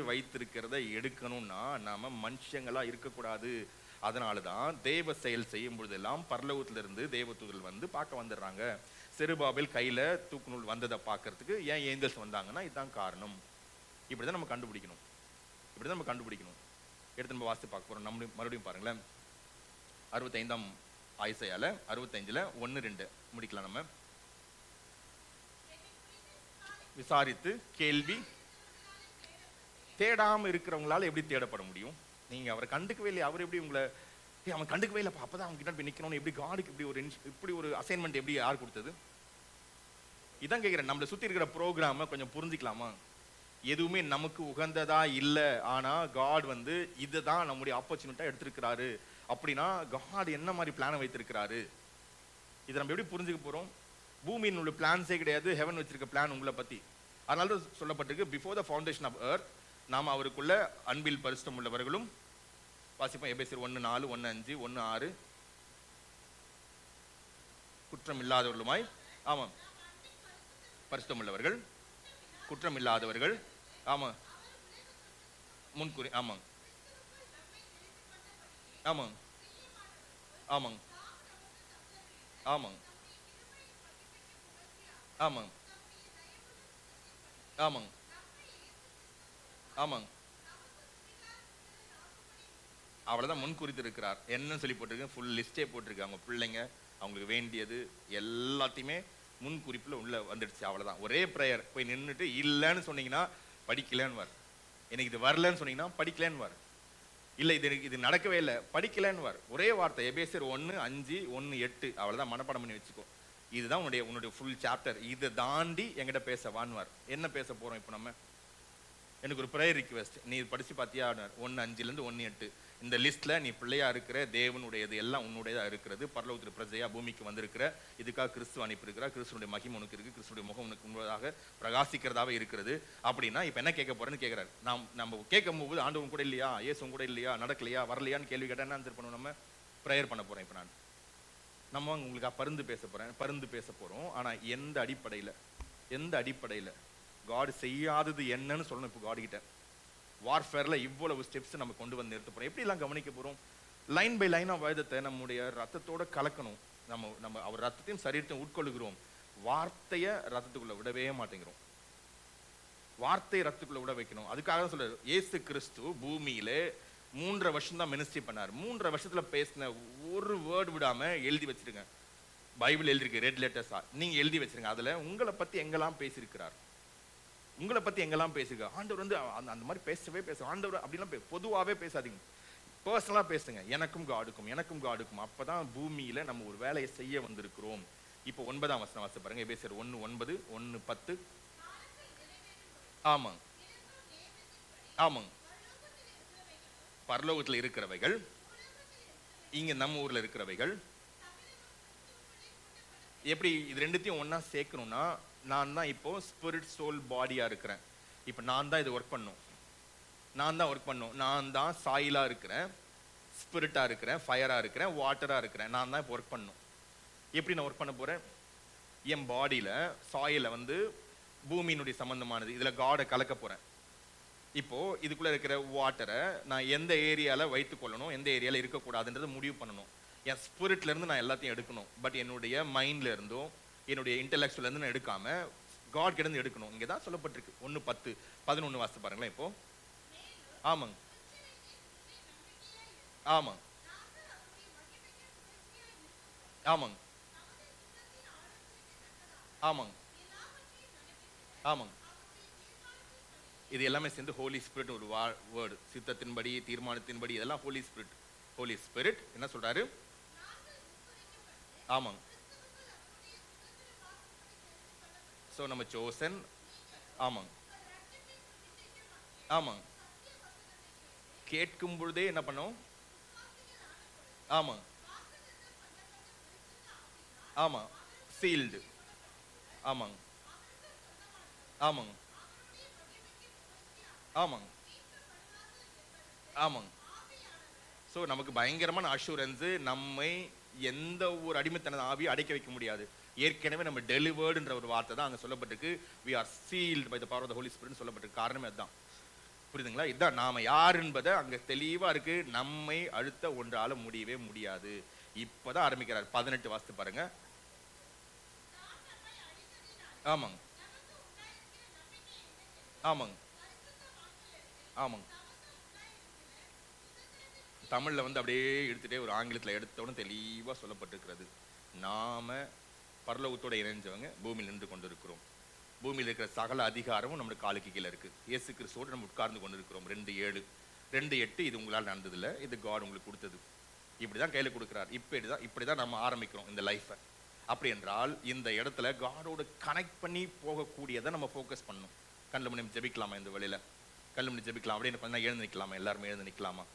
S1: வைத்திருக்கிறத எடுக்கணும்னா நம்ம மனுஷங்களாக இருக்கக்கூடாது. அதனால தான் தேவ செயல் செய்யும் பொழுதெல்லாம் பரலோகத்திலிருந்து தேவதூதர்கள் பார்க்க வந்துடுறாங்க. செருபாபேல் கையில் தூக்குநூல் வந்ததை பார்க்கறதுக்கு ஏன் ஏஞ்சல்ஸ் வந்தாங்கன்னா இதுதான் காரணம். இப்படி தான் நம்ம கண்டுபிடிக்கணும். எடுத்து நம்ம வாசித்து பார்க்க போகிறோம். நம்ம மறுபடியும் பாருங்களேன், 65ஆம் ஐசாயால 65ல் 1-2 முடிக்கலாம். நம்ம விசாரித்து கேள்வி தேடாம இருக்கிறவங்களால எப்படி தேடப்பட முடியும்? நீங்க அவரை கண்டுக்கவே இல்லை, அவர் எப்படி உங்களை அவன் கண்டுக்கவே இல்லை, அப்பதான் அவங்க கிட்ட போய் நிக்கணும்னு எப்படி காடுக்கு இப்படி ஒரு அசைன்மெண்ட் எப்படி யார் கொடுத்தது? இதான் கேட்கிறேன். நம்மளை சுத்தி இருக்கிற ப்ரோக்ராம கொஞ்சம் புரிஞ்சிக்கலாமா? எதுவுமே நமக்கு உகந்ததா இல்லை, ஆனா காட் இதுதான் நம்முடைய ஆப்பர்ச்சுனிட்டா எடுத்திருக்கிறாரு. அப்படின்னா காட் என்ன மாதிரி பிளானை வைத்திருக்கிறாரு? இதை நம்ம எப்படி புரிஞ்சுக்க போறோம்? பூமியின் உள்ள பிளான்ஸே கிடையாது, ஹெவன் வச்சிருக்க பிளான் உங்களை பத்தி. அதனால தான் சொல்லப்பட்டிருக்கு, before the foundation of earth நாம் அவருக்குள்ள அன்பில் பரிசுத்தம் உள்ளவர்களும். வாசிப்போம் எபேசியர் 1:4, 1:5, 1:6. குற்றம் இல்லாதவர்களுமாய், ஆமாம், பரிசுத்தம் உள்ளவர்கள், குற்றம் இல்லாதவர்கள், ஆமா, முன்குறி, ஆமாம் ஆமாம் ஆமாம் ஆமாம் ஆமாம் ஆமாம் ஆமாங்க. அவ்வளவுதான் முன்குறித்து இருக்கிறார். என்னன்னு சொல்லி போட்டிருக்கேன், ஃபுல் லிஸ்டே போட்டிருக்காங்க. பிள்ளைங்க அவங்களுக்கு வேண்டியது எல்லாத்தையுமே முன்குறிப்புல உள்ள வந்துடுச்சு. அவ்வளவுதான். ஒரே ப்ரேயர். போய் நின்றுட்டு இல்லைன்னு சொன்னீங்கன்னா படிக்கலன்னு வார், எனக்கு இது வரலன்னு சொன்னீங்கன்னா படிக்கலன்னு வார், இல்லை இது நடக்கவே இல்லை படிக்கலன்னு வார். ஒரே வார்த்தை. எபேசியர் 1:5, 1:8 அவ்வளவுதான். மனப்பாடம் பண்ணி வச்சுக்கோ. இதுதான் உன்னுடைய ஃபுல் சாப்டர். இதை தாண்டி எங்கிட்ட பேச வான்வார். என்ன பேச போறோம் இப்போ நம்ம? எனக்கு ஒரு ப்ரேயர் ரிக்வெஸ்ட், நீ படிச்சு பார்த்தியா? 1:5 1:8 இந்த லிஸ்ட்ல நீ பிள்ளையா இருக்கிற, தேவனுடையது எல்லாம் உன்னுடையதா இருக்கிறது, பரலோகத்தில் பிரஜையா பூமிக்கு வந்திருக்கிற, இதுக்காக கிறிஸ்து அனுப்பியிருக்கிறார், கிறிஸ்துடைய மகிமை உனக்கு இருக்கு, கிறிஸ்துடைய முகம் உனக்கு முன்பதாக பிரகாசிக்கிறதாவே இருக்கிறது. அப்படின்னா இப்ப என்ன கேட்க போறேன்னு கேட்கிறாரு. நம்ம கேட்கும் போது ஆண்டவன் கூட இல்லையா, இயேசு கூட இல்லையா, நடக்கலையா, வரலையான்னு கேள்வி கேட்டா என்ன ஆன்சர் பண்ணுவோம்? நம்ம ப்ரேயர் பண்ண போறோம். இப்ப நம்ம உங்களுக்கு பருந்து பேச போறோம். ஆனா எந்த அடிப்படையில காட் செய்யாதது என்னன்னு சொல்லணும். இப்போ காட் கிட்ட வார்ஃபேர்ல இவ்வளவு ஸ்டெப்ஸ் நம்ம கொண்டு வந்து நிறுத்த போறோம். எப்படி எல்லாம் கவனிக்க போறோம்? லைன் பை லைனா வேதத்தை நம்முடைய ரத்தத்தோட கலக்கணும். நம்ம அவர் ரத்தத்தையும் சரீரத்தையும் உட்கொள்ளுகிறோம். வார்த்தையை ரத்தத்துக்குள்ள விடவே மாட்டேங்கிறோம். வார்த்தையை ரத்தத்துக்குள்ள விட வைக்கணும். அதுக்காக தான் சொல்றாரு, இயேசு கிறிஸ்து பூமியில 3.5 வருஷம் தான் மினிஸ்ட்ரி பண்ணார். 3.5 வருஷத்துல பேசின ஒரு வேர்டு விடாம எழுதி வச்சிருங்க. பைபிள் எழுதிருக்கு ரெட் லெட்டர்ஸா, நீங்க எழுதி வச்சிருங்க. அதுல உங்களை பத்தி எங்கெல்லாம் பேசியிருக்கிறார், ஆண்டவர் அந்த மாதிரி பேசவே ஆண்டவர் அப்படிலாம் பொதுவாகவே பேசாதீங்க, பர்சனலா பேசுங்க. எனக்கும் காடுக்கும். அப்பதான் பூமியில நம்ம ஒரு வேலையை செய்ய வந்திருக்கிறோம். இப்போ 9ஆம் வசனம் வாசி பாருங்க. எபேசியர் 1:9, 1:10. ஆமாங்க ஆமாங்க. பரலோகத்தில் இருக்கிறவைகள், இங்க நம்ம ஊர்ல இருக்கிறவைகள். எப்படி இது ரெண்டுத்தையும் ஒன்னா சேர்க்கணும்னா, நான் தான் இப்போ ஸ்பிரிட் சோல் பாடியா இருக்கிறேன். இப்போ நான் தான் இது ஒர்க் பண்ணும். நான் தான் சாயிலா இருக்கிறேன், ஸ்பிரிட்டா இருக்கிறேன், ஃபயரா இருக்கிறேன், வாட்டரா இருக்கிறேன். நான் தான் இப்போ ஒர்க் பண்ணும். எப்படி நான் ஒர்க் பண்ண போறேன்? என் பாடியில சாயில பூமியினுடைய சம்பந்தமானது, இதுல காடை கலக்க போறேன். இப்போ இதுக்குள்ள இருக்கிற வாட்டரை நான் எந்த ஏரியால வைத்துக் கொள்ளணும், எந்த ஏரியால இருக்கக்கூடாதுன்றதை முடிவு பண்ணணும். என் ஸ்பிரிட்ல இருந்து நான் எல்லாத்தையும் எடுக்கணும். பட் என்னுடைய மைண்ட்ல இருந்தும் என்னுடைய இன்டெலெக்சுவல்ல இருந்து நான் எடுக்காம காட் கிட்ட இருந்து எடுக்கணும். இங்கதான் சொல்லப்பட்டிருக்கு. 1:10, 11 வாசித்து பாருங்களேன். இப்போ ஆமாங்க ஆமாங்க ஆமாங்க ஆமாங்க ஆமாங்க. இது எல்லாமே சேர்ந்து ஹோலி ஸ்பிரிட் ஒரு வேர்டு. சித்தத்தின்படி, தீர்மானத்தின்படி, இதெல்லாம் ஹோலி ஸ்பிரிட் என்ன சொல்றாரு? ஆமாங்க ஸோ நம்ம சோசன். ஆமாங்க ஆமாங்க. கேட்கும் பொழுதே என்ன பண்ணோம்? ஆமாங்க ஆமாம். சீல்டு. ஆமாங்க ஆமாங்க ஆமாங்க ஆமாங்க. ஸோ நமக்கு பயங்கரமான அஷூரன்ஸு, நம்மை எந்த ஒரு அடிமைத்தன ஆவியும் அடைக்க வைக்க முடியாது. ஏற்கனவே நம்ம டெலிவர்டுன்ற ஒரு வார்த்தை தான் அங்கே சொல்லப்பட்டிருக்கு. We are sealed by the power of the Holy ஸ்பிரிட்னு சொல்லப்பட்டிருக்கு. காரணமே அதுதான். புரியுதுங்களா? இதுதான் நாம யார் என்பதை அங்கே தெளிவாக இருக்கு. நம்மை அழுத்த ஒன்றால முடியவே முடியாது. இப்போதான் ஆரம்பிக்கிறார். 18 வாசித்து பாருங்க. ஆமாங்க ஆமாங்க ஆமாங்க. தமிழ்ல வந்து அப்படியே எடுத்துட்டே ஒரு ஆங்கிலத்தில் எடுத்தோன்னு தெளிவாக சொல்லப்பட்டிருக்கிறது. நாம பரலோகத்தோட இணைஞ்சவங்க பூமியில் நின்று கொண்டு இருக்கிறோம். பூமியில் இருக்கிற சகல அதிகாரமும் நம்மளுக்கு காலுக்கு கீழே இருக்கு. இயேசு கிறிஸ்துவோடு நம்ம உட்கார்ந்து கொண்டு இருக்கிறோம். 2:7 2:8 இது உங்களால் நடந்ததில்லை, இது காட் உங்களுக்கு கொடுத்தது. இப்படிதான் கையில கொடுக்குறார். இப்படிதான் நம்ம ஆரம்பிக்கிறோம் இந்த லைஃபை. அப்படி என்றால் இந்த இடத்துல காடோட கனெக்ட் பண்ணி போகக்கூடியதை நம்ம ஃபோக்கஸ் பண்ணணும். கண்ணில் மணி ஜெபிக்கலாமா? இந்த வழியில கண்ணில் மணி ஜெபிக்கலாம். அப்படின்னு எழுந்து நிற்கலாமா? எல்லாருமே எழுந்து நிற்கலாமா?